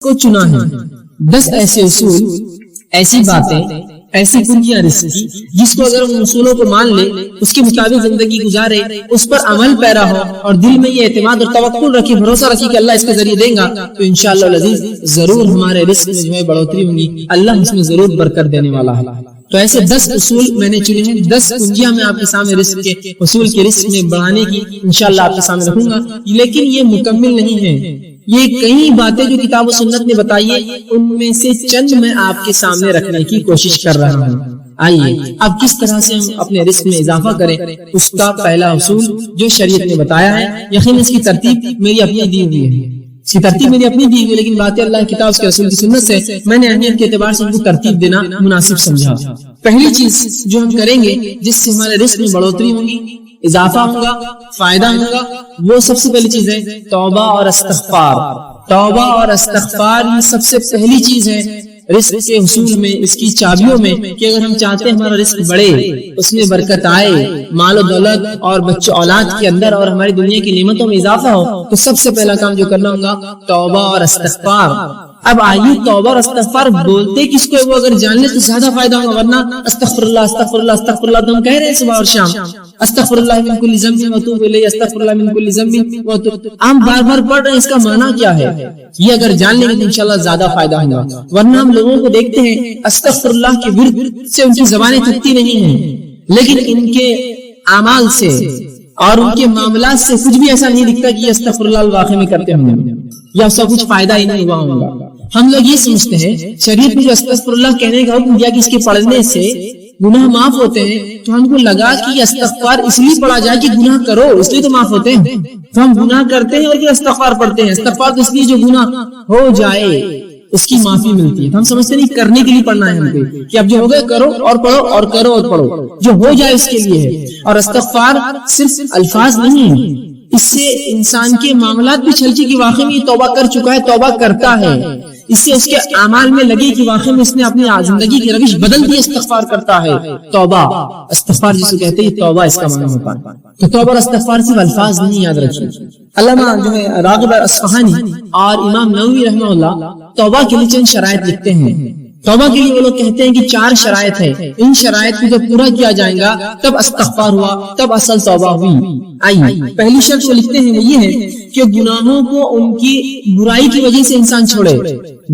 کو چنا ہے۔ 10 ایسے اصول، ایسی باتیں، ایسی کنجیاں رزق کی جس کو اگر ہم اصولوں کو مان لے، اس کے مطابق زندگی گزارے، اس پر عمل پیرا ہو اور دل میں یہ اعتماد اور توکل رکھے، بھروسہ رکھے کہ اللہ اس کے ذریعے دے گا، تو انشاءاللہ العزیز ضرور ہمارے رزق میں جو ہے بڑھوتری ہوگی، اللہ اس میں ضرور برکت دینے والا ہے۔ تو ایسے 10 اصول میں نے چنے ہیں، 10 کنجیاں میں آپ کے سامنے رزق کے اصول کے رزق میں بڑھانے کی انشاءاللہ آپ کے سامنے رکھوں گا، لیکن یہ مکمل نہیں ہے۔ یہ کئی باتیں جو کتاب و سنت نے بتائی ہے، ان میں سے چند میں آپ کے سامنے رکھنے کی کوشش کر رہا ہوں۔ آئیے اب کس طرح سے ہم اپنے رزق میں اضافہ کریں، اس کا پہلا اصول جو شریعت نے بتایا ہے، یقین اس کی ترتیب میری اپنی دی ہوئی ہے، اس کی ترتیب میری اپنی دی ہوئی، لیکن باتیں اللہ کی کتاب اس کے رسول کی سنت سے میں نے اہمیت کے اعتبار سے ان کو ترتیب دینا مناسب سمجھا۔ پہلی چیز جو ہم کریں گے جس سے ہمارے رزق میں بڑھوتری ہوگی، اضافہ ہوگا، فائدہ ہوگا، وہ سب سے پہلی چیز ہے توبہ اور استغفار۔ توبہ اور استغفار یہ سب سے پہلی چیز ہے رزق کے حصول میں، اس کی چابیوں میں، کہ اگر ہم چاہتے ہیں ہمارا رزق بڑھے، اس میں برکت آئے، مال و دولت اور بچوں اولاد کے اندر اور ہماری دنیا کی نعمتوں میں اضافہ ہو، تو سب سے پہلا کام جو کرنا ہوگا توبہ اور استغفار۔ اب آئیے توبہ اور استغفار بولتے کس کو ہے، وہ اگر جان لے تو زیادہ فائدہ ہوگا، ورنہ استغفر اللہ استغفر اللہ استغفر اللہ تو ہم کہہ رہے ہیں صبح اور شام، استغفر اللہ من کل ذنب واتوب الیہ، استغفر اللہ من کل ذنب واتوب، ہم بار بار پڑھ رہے ہیں، اس کا معنی کیا ہے؟ یہ اگر جان لیں گے تو انشاءاللہ زیادہ فائدہ ہوگا، ورنہ ہم لوگوں کو دیکھتے ہیں استغفر اللہ کے ورد سے ان کی زبانیں تھکتی نہیں ہیں، لیکن ان کے اعمال سے اور ان کے معاملات سے کچھ بھی ایسا نہیں دکھتا کہ یہ استغفر اللہ واقعی میں کرتے ہوں گے یا اس کا کچھ فائدہ ہی نہیں ہوا ہوگا۔ ہم لوگ یہ سمجھتے ہیں شریعت میں جو استغفر اللہ کہنے کا حکم دیا کہ اس کے پڑھنے سے گناہ معاف ہوتے ہیں، تو ہم کو لگا کہ یہ استغفار اس لیے پڑھا جائے کہ گناہ کرو، اس لیے تو معاف ہوتے ہیں، تو ہم گناہ کرتے ہیں اور پھر استغفار پڑھتے ہیں۔ استغفار تو اس لیے جو گناہ ہو جائے اس کی معافی ملتی ہے، تو ہم سمجھتے نہیں کرنے کے لیے پڑھنا ہے ہم کو، کہ اب جو ہو گئے کرو اور پڑھو اور کرو اور پڑھو، جو ہو جائے اس کے لیے ہے۔ اور استغفار صرف الفاظ نہیں، اس سے انسان کے معاملات بھی چھلچی کی واقعی میں توبہ کر چکا ہے، توبہ کرتا ہے، اس سے اس کے اعمال میں لگے کہ واقعی میں اس نے اپنی زندگی کی روش بدل دی، استغفار کرتا ہے۔ توبہ استغفار جسے کہتے ہیں توبہ اس کا معنی ہوتا ہے۔ تو توبہ اور استغفار صرف الفاظ نہیں، یاد رکھیے۔ علامہ جو ہے راغب اصفہانی اور امام نووی رحمہ اللہ توبہ کے لیے چند شرائط لکھتے ہیں۔ توبہ کے لیے وہ لوگ کہتے ہیں کہ 4 شرائط ہے، ان شرائط کو جب پورا کیا جائے گا تب استغفار ہوا، تب اصل توبہ ہوئی۔ آئیے پہلی شرط وہ لکھتے ہیں وہ یہ ہے کہ گناہوں کو ان کی برائی کی وجہ سے انسان چھوڑے،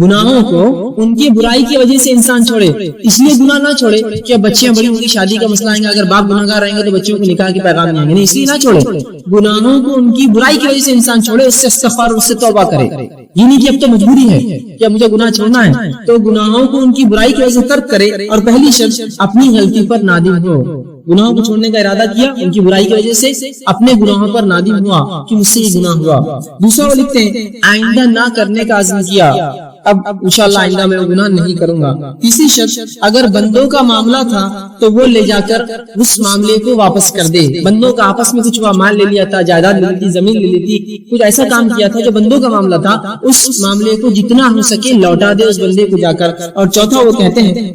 گناہوں کو ان کی برائی کی وجہ سے انسان چھوڑے۔ اس لیے گناہ نہ چھوڑے کہ اب بچیاں بڑی ہوں گی، شادی کا مسئلہ آئے گا، اگر باپ گناہ گار رہیں گے تو بچوں کو نکاح کے پیغام نہیں آئیں گے، نہیں، اس لیے نہ چھوڑے۔ گناہوں کو ان کی برائی کی وجہ سے انسان چھوڑے، اس سے استغفار، اس سے توبہ کرے۔ یہ نہیں کہ اب تو مجبوری ہے کہ اب مجھے گناہ چھوڑنا ہے، تو گناہوں کو ان کی برائی کی وجہ سے ترک کرے، اور پہلی شرط اپنی غلطی پر نادم ہو۔ گناہوں کو چھوڑنے کا ارادہ کیا، ان کی برائی کی وجہ سے اپنے گناہوں پر نادم ہوا کہ مجھ سے یہ گناہ ہوا۔ دوسرا وہ لکھتے ہیں آئندہ نہ کرنے کا عزم کیا، اب انشاءاللہ آئندہ میں وہ گناہ نہیں کروں گا۔ تیسری شرط اگر بندوں کا معاملہ تھا تو وہ لے جا کر اس معاملے کو واپس کر دے۔ بندوں کا آپس میں کچھ مال لے لیا تھا، جائیداد لے لی تھی، زمین لے لی تھی، کچھ ایسا کام کیا تھا جو بندوں کا معاملہ تھا، اس معاملے کو جتنا ہو سکے لوٹا دے اس بندے کو جا کر۔ اور چوتھا وہ کہتے ہیں،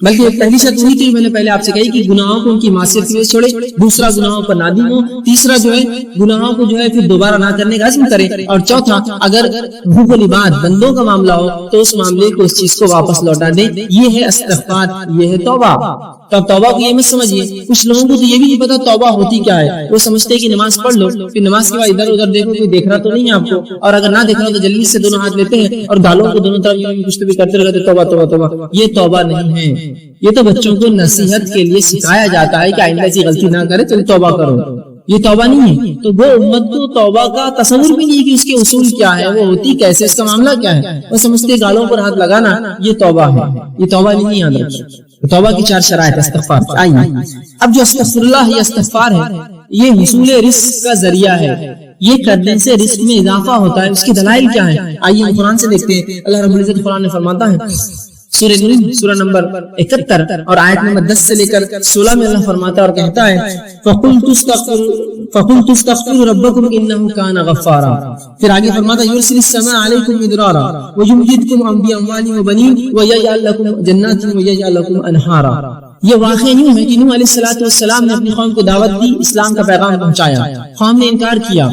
بلکہ پہلی شرط وہی تھی میں نے پہلے آپ سے کہی کہ گناہوں کو ان کی معصیت کی وجہ سے چھوڑے، دوسرا گناہوں پر نادم ہو، تیسرا جو ہے گناہوں کو جو ہے پھر دوبارہ نہ کرنے کا عزم کرے، اور چوتھا اگر حقوق العباد بندوں کا معاملہ ہو تو اس معاملے کو اس چیز کو واپس لوٹا دے۔ یہ ہے استغفار، یہ ہے توبہ۔ تو توبہ کو یہ مت سمجھیے، کچھ لوگوں کو تو یہ بھی نہیں پتا توبہ ہوتی کیا ہے، وہ سمجھتے ہیں کہ نماز پڑھ لو، پھر نماز کے بعد ادھر ادھر دیکھو کوئی دیکھ رہا تو نہیں ہے آپ کو، اور اگر نہ دیکھ رہا تو جلدی سے دونوں ہاتھ لیتے ہیں اور گالوں کو دونوں طرف کچھ بھی کرتے رہتے، توبہ توبہ توبہ۔ یہ توبہ نہیں ہے، یہ تو بچوں کو نصیحت کے لیے سکھایا جاتا ہے کہ آئندہ ایسی غلطی نہ کرے، چلو توبہ کرو، یہ توبہ نہیں ہے۔ تو وہ امت کو توبہ کا تصور بھی نہیں کہ اس کے اصول کیا ہے، وہ ہوتی کیسے، اس کا معاملہ کیا ہے، وہ سمجھتے گالوں پر ہاتھ لگانا یہ توبہ ہے، یہ توبہ نہیں، یاد رکھیں۔ توبہ کی 4 شرائط استغفار۔ آئیے اب جو استغفر اللہ یا استغفار ہے یہ حصول رزق کا ذریعہ ہے، یہ کرنے سے رزق میں اضافہ ہوتا ہے۔ اس کی دلائل کیا ہے، آئیے ہم قرآن سے دیکھتے ہیں۔ اللہ رب العزت قرآن میں فرماتا ہے، سورہ نور سورہ نمبر 71 اور آیت نمبر 10 سے لے کر 16 میں اللہ فرماتا ہے اور کہتا ہے فَقُلْتُ اسْتَغْفِرُوا رَبَّكُمْ إِنَّهُ كَانَ غَفَّارًا۔ پھر آگے فرماتا ہے يُرْسِلِ السَّمَاءَ عَلَيْكُمْ مِدْرَارًا وَيُمْدِدْكُمْ بِأَمْوَالٍ وَبَنِينَ وَيَجْعَلْ لَكُمْ جَنَّاتٍ وَيَجْعَلْ لَكُمْ أَنْهَارًا۔ یہ واقعہ یوں ہے کہ نوح علیہ السلام نے اپنی قوم کو دعوت دی، اسلام کا پیغام پہنچایا، قوم نے انکار کیا۔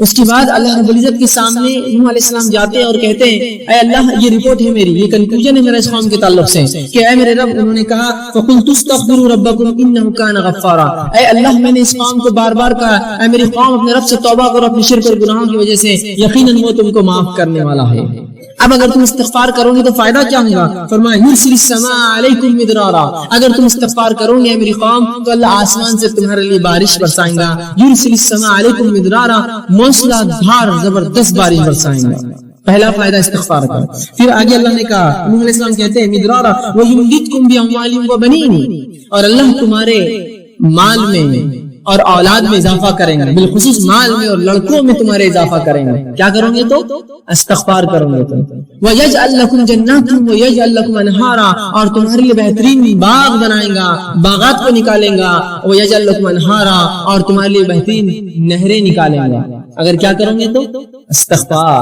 اس کے بعد اللہ رب العزت کے سامنے نوح علیہ السلام جاتے ہیں اور کہتے ہیں اے اللہ یہ رپورٹ ہے میری، یہ کنکلوژن ہے میرا اس قوم کے تعلق سے کہ اے میرے رب، انہوں نے کہا فَقُلْتُ اسْتَغْفِرُوا رَبَّكُمْ إِنَّهُ كَانَ غَفَّارًا، اے اللہ میں نے اس قوم کو بار بار کہا اے میری قوم اپنے رب سے توبہ کرو اپنی شرک اور گناہوں کی وجہ سے، یقیناً وہ تم کو معاف کرنے والا ہے۔ اب اگر تم استغفار کرو گے تو فائدہ کیا ہوگا؟ فرمایا یرسل السماء علیکم مدرارا، اگر تم استغفار کرو گے میری قوم تو اللہ آسمان سے تمہارے لیے بارش برسائیں گا، یرسل السماء علیکم مدرارا، موسلا دھار زبردست بارش برسائیں گا۔ پہلا فائدہ استغفار کا۔ پھر آگے اللہ نے کہا، نوح علیہ السلام کہتے ہیں مدرارا وَيُمْدِدْكُمْ بِأَمْوَالٍ وَبَنِينَ، اور اللہ تمہارے مال میں اور اولاد میں اضافہ کریں گے، بالخصوص مال میں اور لڑکوں میں تمہارے اضافہ کریں گے۔ کیا کرو گے تو استغفار کرو گے تو وَيَجْعَلْ لَكُمْ جَنَّاتٍ وَيَجْعَلْ لَكُمْ أَنْهَارًا، اور تمہارے لیے بہترین باغ بنائیں گا، باغات کو نکالیں گا، وَيَجْعَلْ لَكُمْ أَنْهَارًا، اور تمہارے لیے بہترین نہریں نکالیں گا۔ اگر کیا کرو گے تو استغفار۔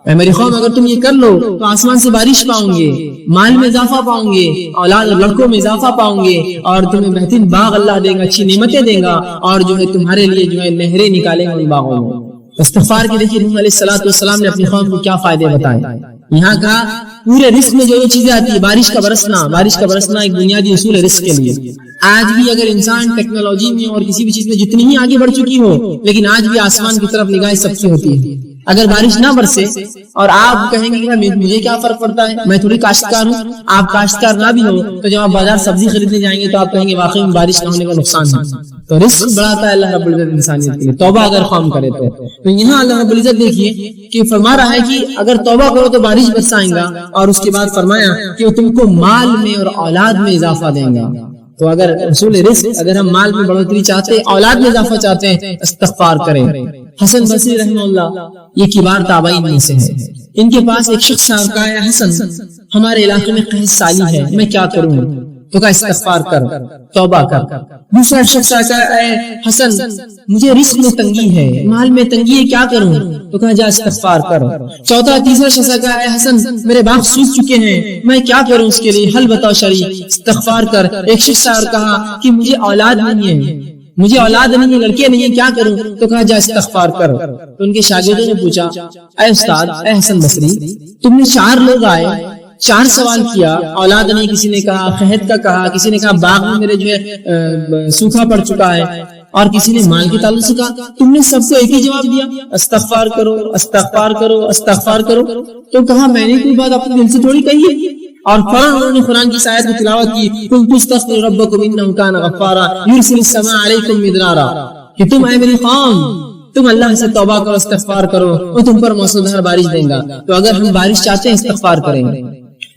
اے میری قوم اگر تم یہ کر لو تو آسمان سے بارش پاؤں گے، مال میں اضافہ پاؤں گے، اولاد اور لڑکوں میں اضافہ پاؤں گے، اور تمہیں بہترین باغ اللہ دے گا، اچھی نعمتیں دے گا، اور جو ہے تمہارے لیے جو ہے نہریں نکالیں گے ان باغوں میں۔ استغفار کے دیکھیے نوح علیہ السلام نے اپنی قوم کو کیا فائدے بتائے۔ یہاں کا پورے رزق میں جو چیزیں آتی ہے، بارش کا برسنا ایک بنیادی اصول ہے رزق کے لیے۔ آج بھی اگر انسان ٹیکنالوجی میں اور کسی بھی چیز میں جتنی ہی آگے بڑھ چکی ہو، لیکن آج بھی آسمان کی طرف نگاہ سب کی ہوتی ہے۔ اگر بارش نہ برسے اور آپ کہیں گے کہ مجھے کیا فرق پڑتا ہے، میں تھوڑی کاشتکار ہوں، آپ کاشتکار نہ بھی ہو تو جب آپ بازار سبزی خریدنے جائیں گے تو آپ کہیں گے واقعی میں بارش نہ ہونے کا نقصان ہے۔ تو رزق بڑھاتا ہے اللہ رب العزت انسانیت کے لیے، توبہ اگر قوم کرے تو یہاں اللہ رب العزت دیکھیے کہ فرما رہا ہے کہ اگر توبہ کرو تو بارش برسائیں گا، اور اس کے بعد فرمایا کہ وہ تم کو مال میں اور اولاد میں اضافہ دیں گا۔ تو اگر اصول رزق، اگر ہم مال میں بڑھوتری چاہتے ہیں، اولاد میں اضافہ چاہتے ہیں، استغفار کریں۔ حسن بصری رحمہ اللہ یہ کبار تابعین میں سے ہے، ان کے پاس ایک شخص آیا کہا ہے حسن ہمارے علاقے میں قحط سالی ہے، میں کیا کروں؟ تو کہا استغفار کر، توبہ کر۔ دوسرا شخص آیا اے حسن مجھے رزق میں تنگی ہے، مال میں تنگی ہے، کیا کروں؟ تو کہا جا استغفار کر۔ چوتھا تیسرا شخص آیا اے حسن میرے باغ سوکھ چکے ہیں، میں کیا کروں اس کے لیے؟ حل بتاؤ شرعی، استغفار کر۔ ایک شخص اور کہا کہ مجھے اولاد نہیں ہے، لڑکے نہیں ہیں، کیا کروں؟ تو کہا جا استغفار کر۔ تو ان کے شاگردوں نے پوچھا اے استاد اے حسن بصری تم نے 4 لوگ آئے، 4 سوال کیا، اولاد نہیں، کسی نے کہا قحط کا کہا، کسی نے کہا باغ میں میرے جو ہے سوکھا پڑ چکا ہے، اور کسی نے مال کے تعلق سے کہا، تم نے سب کو ایک ہی جواب دیا استغفار کرو استغفار کرو استغفار کرو۔ تو کہا میں نے کوئی بات اپنے دل سے تھوڑی کہی ہے، اور فوراً انہوں نے قرآن کی آیت کی تلاوت کی قُلْتُ اسْتَغْفِرُوا رَبَّكُمْ إِنَّهُ كَانَ غَفَّارًا يُرْسِلِ السَّمَاءَ عَلَيْكُمْ مِدْرَارًا، کہ تم اے میری قوم تم اللہ سے توبہ کرو استغفار کرو، وہ تم پر موسلادھار بارش دیں گا۔ تو اگر ہم بارش چاہتے ہیں استغفار کریں،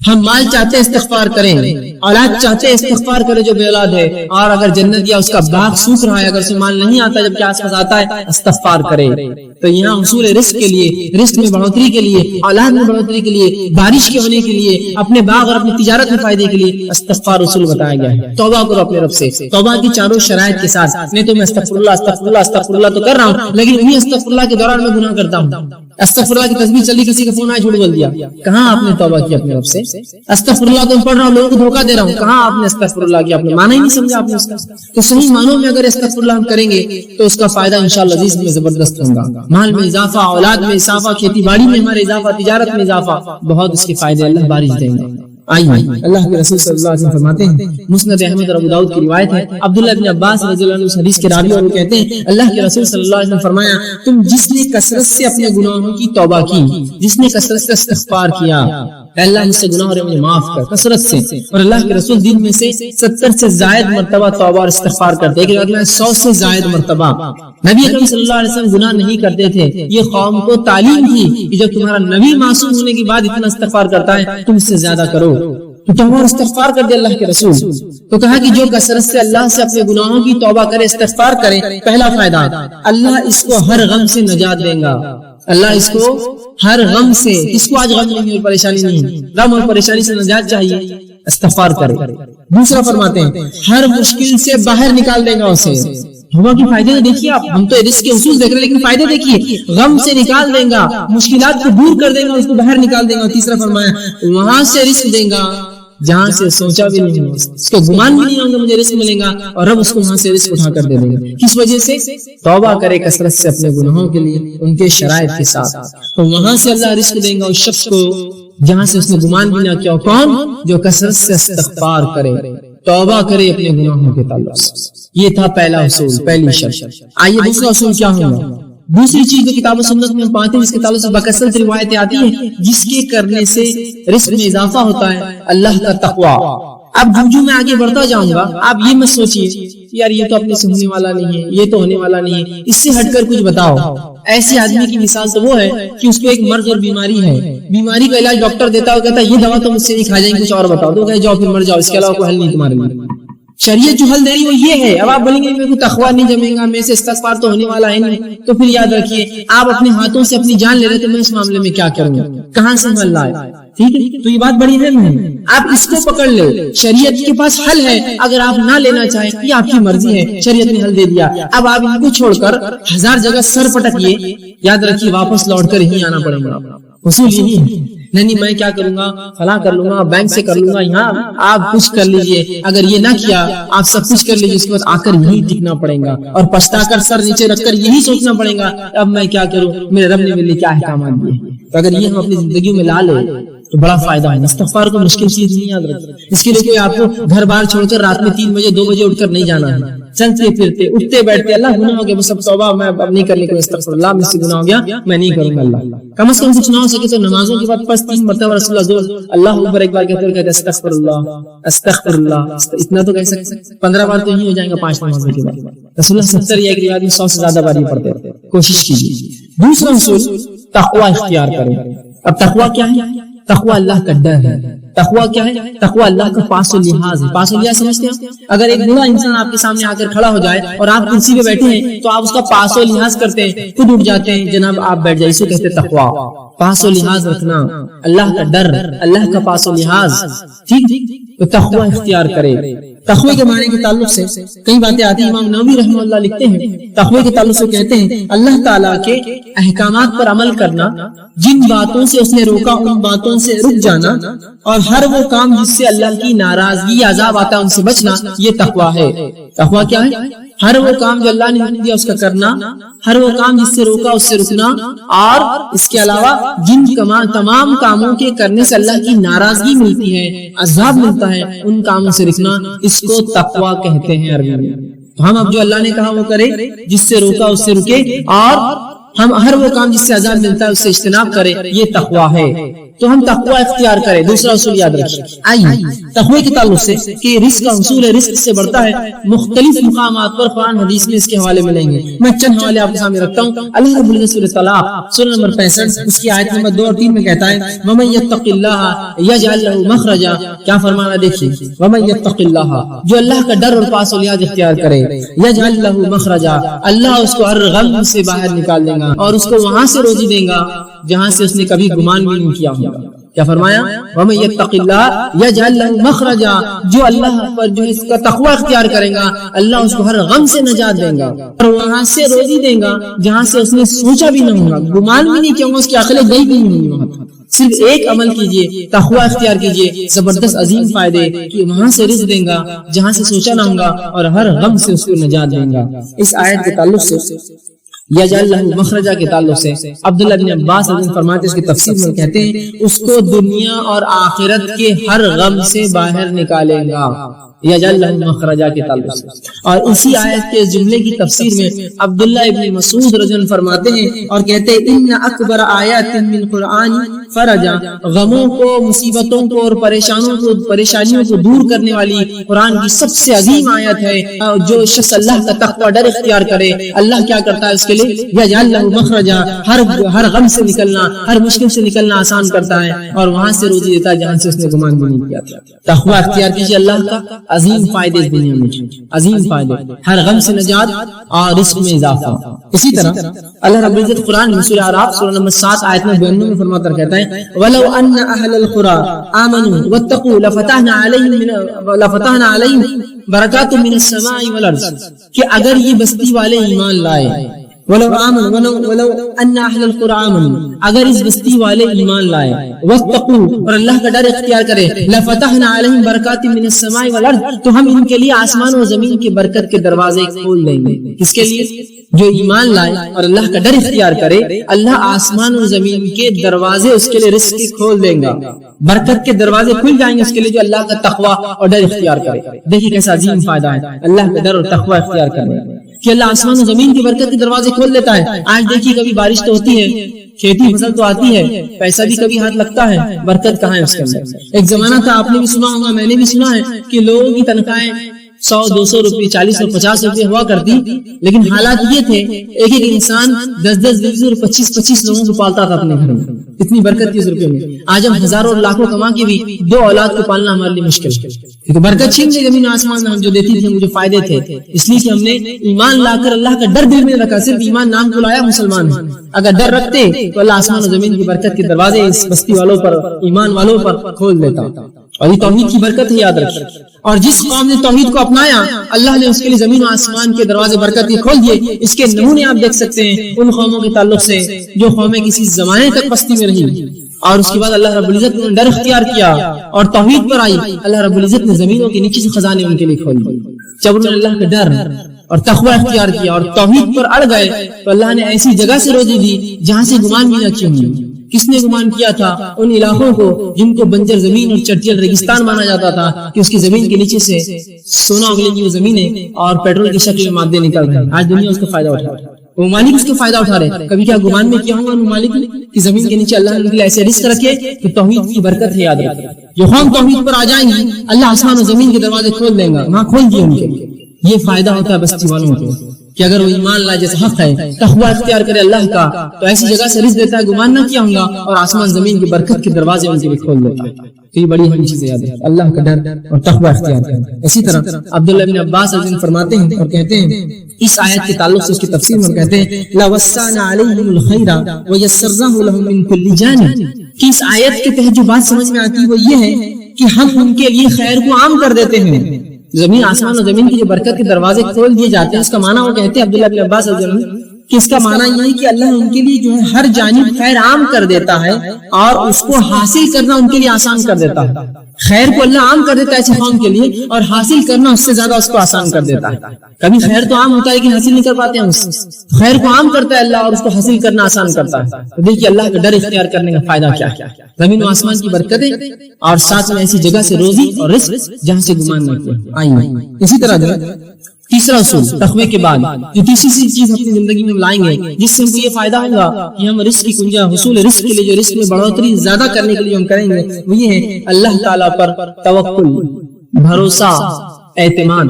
ہم مال چاہتے ہیں استغفار کریں، اولاد چاہتے ہیں استغفار کرے جو بے اولاد ہے، اور اگر جنت یا اس کا باغ سوکھ رہا ہے، اگر اسے مال نہیں آتا جبکہ آس پاس آتا ہے، استغفار کرے۔ تو یہاں حصول رزق کے لیے، رزق میں بڑھوتری کے لیے، اولاد میں بڑھوتری کے لیے، بارش کے ہونے کے لیے، اپنے باغ اور اپنی تجارت میں فائدے کے لیے استغفار رسول بتایا گیا ہے۔ توبہ کرو اپنے رب سے، توبہ کی چاروں شرائط کے ساتھ۔ نہیں تو میں استغفر اللہ استغفر اللہ استغفر اللہ تو کر رہا ہوں، لیکن انہی استغفر اللہ کے دوران میں گناہ کرتا ہوں۔ استغفر اللہ کی تسبیح چلی، کسی کا فون آیا جھوٹ بول دیا، کہاں آپ نے توبہ کی اپنے رب سے؟ استغفر اللہ تو پڑھ رہا ہوں، لوگوں کو دھوکہ دے رہا ہوں، کہاں آپ نے استغفر اللہ کیا؟ اپنے معنی ہی نہیں سمجھا آپ نے اس کا۔ تو صحیح معنوں میں اگر استغفر اللہ ہم کریں گے تو اس کا فائدہ انشاءاللہ عزیز میں زبردست ہوگا۔ مال میں اضافہ، اولاد میں اضافہ، کھیتی باڑی میں ہمارے اضافہ، تجارت میں اضافہ، بہت اس کے فائدے اللہ بارش دیں گے۔ آئیے اللہ کے رسول صلی اللہ علیہ وسلم فرماتے ہیں، مسند احمد اور ابو داؤد کی روایت ہے، عبداللہ بن عباس رضی اللہ عنہ اس حدیث کے راوی، اور وہ کہتے ہیں اللہ کے رسول صلی اللہ علیہ وسلم فرمایا تم جس نے کثرت سے اپنے گناہوں کی توبہ کی، جس نے کثرت سے استغفار کیا، اللہ مجھ سے گناہ اور مجھے معاف کر، کثرت سے۔ اور اللہ کے رسول دن میں سے 70 سے زائد مرتبہ توبہ اور استغفار کرتے ہیں، کہ 100 سے زائد مرتبہ۔ نبی اکرم صلی اللہ علیہ وسلم گناہ نہیں کرتے تھے، یہ قوم کو تعلیم تھی کہ جب تمہارا نبی معصوم ہونے کے بعد اتنا استغفار کرتا ہے تم اس سے زیادہ کرو۔ تو توبہ اور استغفار کر دے اللہ کے رسول۔ تو کہا کہ جو کثرت سے اللہ سے اپنے گناہوں کی توبہ کرے، استغفار کرے، پہلا فائدہ اللہ اس کو ہر غم سے نجات دیں گا۔ اللہ اس کو ہر غم سے، اس کو آج غم نہیں اور پریشانی نہیں، غم اور پریشانی سے نجات چاہیے، استغفار کرے۔ دوسرا فرماتے ہیں ہر مشکل سے باہر نکال دے گا اسے۔ ہوا کی فائدے تو دیکھیے آپ، ہم تو رزق کے اصول دیکھ رہے ہیں لیکن فائدے دیکھیے، غم سے نکال دیں گا، مشکلات کو دور کر دیں گا، اس کو باہر نکال دیں گا۔ تیسرا فرمایا وہاں سے رزق دیں گا جہاں سے سوچا بھی نہیں ہوا، اس کو گمان بھی نہیں ہوگا مجھے رزق ملے گا، اور رب اس کو وہاں سے رزق اٹھا کر دے دے گا۔ کس وجہ سے؟ توبہ کرے کثرت سے اپنے گناہوں کے لیے، ان کے شرائط کے ساتھ، تو وہاں سے اللہ رزق دے گا اس شخص کو جہاں سے اس نے گمان بھی نہ کیا۔ کون؟ جو کثرت سے استغفار کرے، توبہ کرے اپنے گناہوں کے تعلق سے۔ یہ تھا پہلا اصول، پہلی شرط۔ آئیے دوسرا اصول کیا ہوگا؟ دوسری چیز جو کتاب و سنت میں ہم پاتے ہیں، اس کے تعلق سے بکثرت روایتیں آتی ہیں جس کے کرنے سے رزق میں اضافہ ہوتا ہے، اللہ کا تقوی۔ اب جو میں آگے بڑھتا جاؤں گا، آپ یہ مت سوچیے یار یہ تو اپنے سے ہونے والا نہیں ہے، یہ تو ہونے والا نہیں ہے، اس سے ہٹ کر کچھ بتاؤ۔ ایسے آدمی کی مثال تو وہ ہے کہ اس کو ایک مرض اور بیماری ہے، بیماری کا علاج ڈاکٹر دیتا ہے، کہتا ہے یہ دوا تو مجھ سے نہیں کھا جائیں گے، کچھ اور بتاؤ، تو کہے جاؤ پھر مر جاؤ، اس کے علاوہ کوئی حل نہیں تمہارے لیے۔ شریعت جو حل دے رہی وہ یہ ہے۔ اب آپ بولیں گے میرے کو تقویٰ نہیں جمے گا، میرے سے استغفار تو ہونے والا ہے نہیں، تو پھر یاد رکھیے آپ اپنے ہاتھوں سے اپنی جان لے رہے تو میں اس معاملے میں کیا کروں گا، کہاں سے حل لائے؟ ٹھیک ہے، تو یہ بات بڑی اہم ہے، آپ اس کو پکڑ لے۔ شریعت کے پاس حل ہے، اگر آپ نہ لینا چاہیں یہ آپ کی مرضی ہے، شریعت نے حل دے دیا، اب آپ ان کو چھوڑ کر ہزار جگہ سر پٹکیے، یاد رکھیے واپس لوٹ کر ہی آنا پڑے گا۔ اصول یہی ہے، نہیں میں کیا کروں گا، فلاں کر لوں گا، بینک سے کر لوں گا، یہاں آپ کچھ کر لیجئے، اگر یہ نہ کیا آپ سب کچھ کر لیجئے، اس کے بعد آ کر یہی ٹکنا پڑے گا اور پچھتا کر سر نیچے رکھ کر یہی سوچنا پڑے گا اب میں کیا کروں، میرے رب نے میرے لیے کیا احکامات دیے۔ تو اگر یہ ہم اپنی زندگی میں لا لیں تو بڑا فائدہ ہے۔ استغفار کو مشکل چیز نہیں، یاد رکھیں، اس کے لیے کوئی آپ کو گھر بار چھوڑ کر رات میں 3 بجے 2 بجے اٹھ کر نہیں جانا ہے، چلتے پھرتے اٹھتے بیٹھتے اللہ گناہ ہو گیا بس اب توبہ، میں اب نہیں کرنے کو، استغفر اللہ مجھ سے گناہ ہو گیا میں نہیں کروں گا، اللہ کم از کم کچھ نہ ہو سکے تو نمازوں کے بعد بس 3 مرتبہ رسول اللہ اللہ اکبر ایک بار کہتے استغفر اللہ استغفر اللہ، اتنا تو کہہ سکتے، 15 بار تو ہی ہو جائیں گا 5 نمازوں کے بعد۔ رسول اللہ 70 یا ایک روایت میں 100 سے زیادہ بار یہ پڑھتے ہیں، کوشش کیجیے۔ دوسرا اصول تقوی اختیار کریں۔ اب تقوی کیا ہے؟ تقوی اللہ کا ڈر ہے۔ تقوی کیا ہے؟ تقوی اللہ کا پاس و لحاظ ہے۔ پاس و لحاظ سمجھتے ہیں؟ اگر ایک بوڑھا انسان آپ کے سامنے آ کر کھڑا ہو جائے اور آپ کرسی پہ بیٹھے ہیں تو آپ اس کا پاس و لحاظ کرتے ہیں، خود اٹھ جاتے ہیں، جناب آپ بیٹھ جائیں، اسے کہتے ہیں تقوی، پاس و لحاظ رکھنا، اللہ کا ڈر، اللہ کا پاس و لحاظ، ٹھیک؟ تو تقوی اختیار کرے۔ تقوی کے معنی کے تعلق سے کئی باتیں آتی ہیں، امام نووی رحمہ اللہ لکھتے ہیں تقوی کے تعلق سے کہتے ہیں اللہ تعالیٰ کے احکامات پر عمل کرنا، جن باتوں سے اس نے روکا ان باتوں سے رک جانا، اور ہر وہ کام جس سے اللہ کی ناراضگی عذاب آتا ہے ان سے بچنا، یہ تقوی ہے۔ تقوی کیا ہے؟ ہر وہ کام جو اللہ نے حکم دیا اس کا کرنا، ہر وہ کام جس سے روکا اس سے رکنا، اور اس کے علاوہ جن تمام کاموں کے کرنے سے اللہ کی ناراضگی ملتی ہے، عذاب ملتا ہے، ان کاموں سے رکنا، اس کو تقوی کہتے ہیں عربی میں۔ تو ہم اب جو اللہ نے کہا وہ کرے، جس سے روکا اس سے رکے، اور ہم ہر وہ کام جس سے عذاب ملتا ہے اس سے اجتناب کرے، یہ تقوی ہے۔ تو ہم تقوی اختیار کریں۔ دوسرا اصول یاد رکھیں۔ آئیے تقوی کے تعلق سے کہ رزق کا حصول ہے، رزق سے بڑھتا ہے، مختلف مقامات پر قرآن حدیث میں اس کے حوالے ملیں گے۔ میں چند حوالے آپ کے سامنے رکھتا ہوں۔ اللہ رب العزت سورۃ طلاق سورہ نمبر 65 اس کی آیت نمبر 2 اور 3 میں کہتا ہے وَمَن يَتَّقِ اللَّهَ يَجْعَل لَّهُ مَخْرَجًا، کیا فرمانا دیکھیے، وَمَن يَتَّقِ اللَّهَ، جو اللہ کا ڈر اور پاس و لحاظ اختیار کرے، يَجْعَل لَّهُ مَخْرَجًا، اللہ اس کو ہر غم سے باہر نکال دے گا اور اس کو وہاں سے روزی دے گا جہاں سے اس نے کبھی گمان بھی نہیں کیا ہوگا۔ کیا فرمایا؟ وَمَن يَتَّقِ اللَّهَ يَجْعَل لَّهُ مَخْرَجًا، جو اللہ پر جو اس کا تقوی اختیار کرے گا اللہ اس کو ہر غم سے نجات دے گا اور وہاں سے روزی دے گا جہاں سے اس نے سوچا بھی نہ ہوگا، گمان بھی نہیں کیا ہوگا، اس کی عقلیں گئی بھی نہیں ہوگی۔ صرف ایک عمل کیجئے، تقوی اختیار کیجئے، زبردست عظیم فائدے کہ وہاں سے رزق دیں گا جہاں سے سوچا نہ ہوگا اور ہر غم سے اس کو نجات دیں گا۔ اس آیت کے تعلق سے یجعل لہ مخرجا کے تعلق سے عبداللہ بن عباس رضی اللہ عنہ فرماتے ہیں، اس کی تفسیر میں کہتے ہیں اس کو دنیا اور آخرت کے ہر غم سے باہر نکالے گا، یجعل لہ مخرجا کے تعلق سے۔ اور اسی آیت کے جملے کی تفسیر میں عبداللہ ابن مسعود رضی اللہ عنہ فرماتے ہیں اور کہتے ہیں ان اکبر آیات من قرآن فرجا، غموں کو، مصیبتوں کو اور پریشانیوں کو دور کرنے والی قرآن کی سب سے عظیم آیت ہے۔ جو شخص اللہ کا تقوی ڈر اختیار کرے اللہ کیا کرتا ہے اس کے لیے، یجعل لہ مخرجا، ہر غم سے نکلنا، ہر مشکل سے نکلنا آسان کرتا ہے اور وہاں سے روزی دیتا ہے جہاں سے اس نے گمان بھی نہیں کیا تھا۔ تقوی اختیار کیجیے اللہ کا، عظیم فائدے اس دنیا میں، عظیم فائدے، ہر غم سے نجات اور رزق میں اضافہ۔ اسی طرح اللہ رب العزت قرآن میں سورہ اعراف سورہ نمبر 7 آیت نمبر 92 میں فرماتا کہتا ہے وَلَوْ أَنَّ أَهْلَ الْقُرَىٰ آمَنُوا وَاتَّقُوا لَفَتَحْنَا عَلَيْهِمْ بَرَكَاتٍ مِّنَ السَّمَاءِ وَالْأَرْضِ، کہ اگر یہ بستی والے ایمان لائے ولو ان اہل القرى آمنوا، اگر اس بستی والے ایمان لائے، واتقوا، اور اللہ کا ڈر اختیار کرے، لفتحنا علیہم برکات من السماء والارض، تو ہم ان کے لیے آسمان اور زمین کی برکت کے دروازے کھول دیں گے۔ کس کے لیے؟ جو ایمان لائے اور اللہ کا ڈر اختیار کرے، اللہ آسمان اور زمین کے دروازے اس کے لیے رزق کے کھول دیں گا، برکت کے دروازے کھل جائیں گے اس کے لیے جو اللہ کا تقوی اور ڈر اختیار کرے۔ دیکھیے کیسا عظیم فائدہ ہے اللہ کا ڈر اور تقوی اختیار کرنے کہ اللہ آسمان و زمین کی برکت کے دروازے کھول دیتا ہے۔ آج دیکھیے کبھی بارش تو ہوتی ہے، کھیتی فصل تو آتی ہے، پیسہ بھی کبھی ہاتھ لگتا ہے، برکت کہاں ہے اس کے اندر؟ ایک زمانہ تھا، آپ نے بھی سنا ہوگا، میں نے بھی سنا ہے کہ لوگوں کی تنخواہیں 100 200 روپے 40 اور 50 روپے ہوا کرتی، لیکن حالات یہ تھے ایک ایک انسان 10 20 اور 25 لوگوں کو پالتا تھا اپنے گھر میں، اتنی برکت تھی اس روپے میں۔ آج ہم ہزاروں اور لاکھوں کما کے بھی 2 اولاد کو پالنا ہمارے لیے مشکل ہے، کیونکہ برکت چھین لی زمین آسمان ہم جو دیتی تھی، مجھے فائدے تھے، اس لیے کہ ہم نے ایمان لا کر اللہ کا ڈر دل میں رکھا، صرف ایمان نام کو لایا مسلمان ہے۔ اگر ڈر رکھتے تو اللہ آسمان و زمین کی برکت کے دروازے اس بستی والوں پر، ایمان والوں پر کھول دیتا، اور یہ توحید کی برکت ہے، یاد رکھیں۔ اور جس قوم نے توحید کو اپنایا، اللہ نے اس کے لیے زمین و آسمان کے دروازے برکت کے کھول دیے۔ اس کے نمونے آپ دیکھ سکتے ہیں ان قوموں کے تعلق سے جو قومیں کسی زمانے تک پستی میں رہی، اور اس کے بعد اللہ رب العزت نے ڈر اختیار کیا اور توحید پر آئی، اللہ رب العزت نے زمینوں کے نیچے سے خزانے ان کے لیے کھول دیے۔ جب انہوں نے اللہ کا ڈر اور تقوی اختیار کیا اور توحید پر اڑ گئے تو اللہ نے ایسی جگہ سے روزی دی جہاں سے گمان بھی نہ کیا ہوں۔ کس نے گمان کیا تھا؟ ان علاقوں کو جن کو بنجر زمین اور چٹیل ریگستان مانا جاتا تھا کہ اس کی زمین کے نیچے سے سونا اگلے کی زمینیں اور پیٹرول کی شکل میں مادے نکل رہے ہیں، آج دنیا اس کا فائدہ اٹھا رہی ہے، ممالک اس کا فائدہ اٹھا رہے ہیں۔ کبھی کیا گمان میں کیا ہوں گا ممالک کی زمین کے نیچے اللہ نے ان کے لیے ایسے رزق رکھے کہ توحید کی برکت ہے، یاد رکھیں۔ جو قوم توحید پر آ جائیں گی اللہ آسمان و زمین کے دروازے کھول دیں گا، وہاں کھول دیے ان کے لیے۔ یہ فائدہ ہوتا ہے بستی والوں کو کہ اگر وہ ایمان لائے، جیسے حق ہے، تقوی اختیار کرے اللہ کا، تو ایسی جگہ سے رزق دیتا ہے گمان نہ کیا ہوں گا، اور آسمان زمین کی برکت کے دروازے ان کے لیے کھول دیتا ہے۔ تو یہ بڑی اہم چیزیں یاد ہے، اللہ کا ڈر اور تقوی اختیار کرنا۔ اسی طرح عبداللہ بن عباس رضی اللہ عنہ فرماتے ہیں اور کہتے ہیں اس آیت کے تعلق سے اس کی تفسیر میں کہتے ہیں لَوَسَّعْنَا عَلَيْهِمُ الْخَيْرَ وَيَسَّرْنَاهُ لَهُم مِّن كُلِّ جَانِبٍ، کہ اس آیت کے تحت جو بات سمجھ میں آتی ہے وہ یہ ہے کہ ہم ان کے لیے خیر کو عام کر دیتے ہیں۔ زمین آسمان اور زمین کی جو برکت کے دروازے کھول دیے جاتے ہیں، اس کا معنی وہ کہتے ہیں عبداللہ بن عباس رضی اللہ عنہ کہ اس کا معنی یہ ہے کہ اللہ ان کے لیے جو ہے ہر جانب خیر عام کر دیتا ہے اور اس کو حاصل کرنا ان کے لیے آسان کر دیتا ہے۔ خیر کو اللہ عام کر دیتا ہے ایسے قوم کے لیے، اور حاصل کرنا اس سے زیادہ اس کو آسان کر دیتا ہے۔ کبھی خیر تو عام ہوتا ہے لیکن حاصل نہیں کر پاتے ہیں اس سے، خیر کو عام کرتا ہے اللہ اور اس کو حاصل کرنا آسان کرتا ہے۔ تو دیکھیے اللہ کا ڈر اختیار کرنے کا فائدہ کیا ہے، زمین و آسمان کی برکتیں اور ساتھ میں ایسی جگہ سے روزی اور رزق جہاں سے گمان نہ کیا آئیں۔ اسی طرح جو تیسرا اصول تقوی کے بعد جو تیسری چیز اپنی زندگی میں لائیں گے جس سے ہم کو یہ فائدہ ہوگا کہ ہم رزق کی کنجا حصول رزق کے لیے جو رزق میں بڑھوتری زیادہ کرنے کے لیے ہم کریں گے وہ یہ ہے اللہ تعالیٰ پر توکل، بھروسہ، اعتماد۔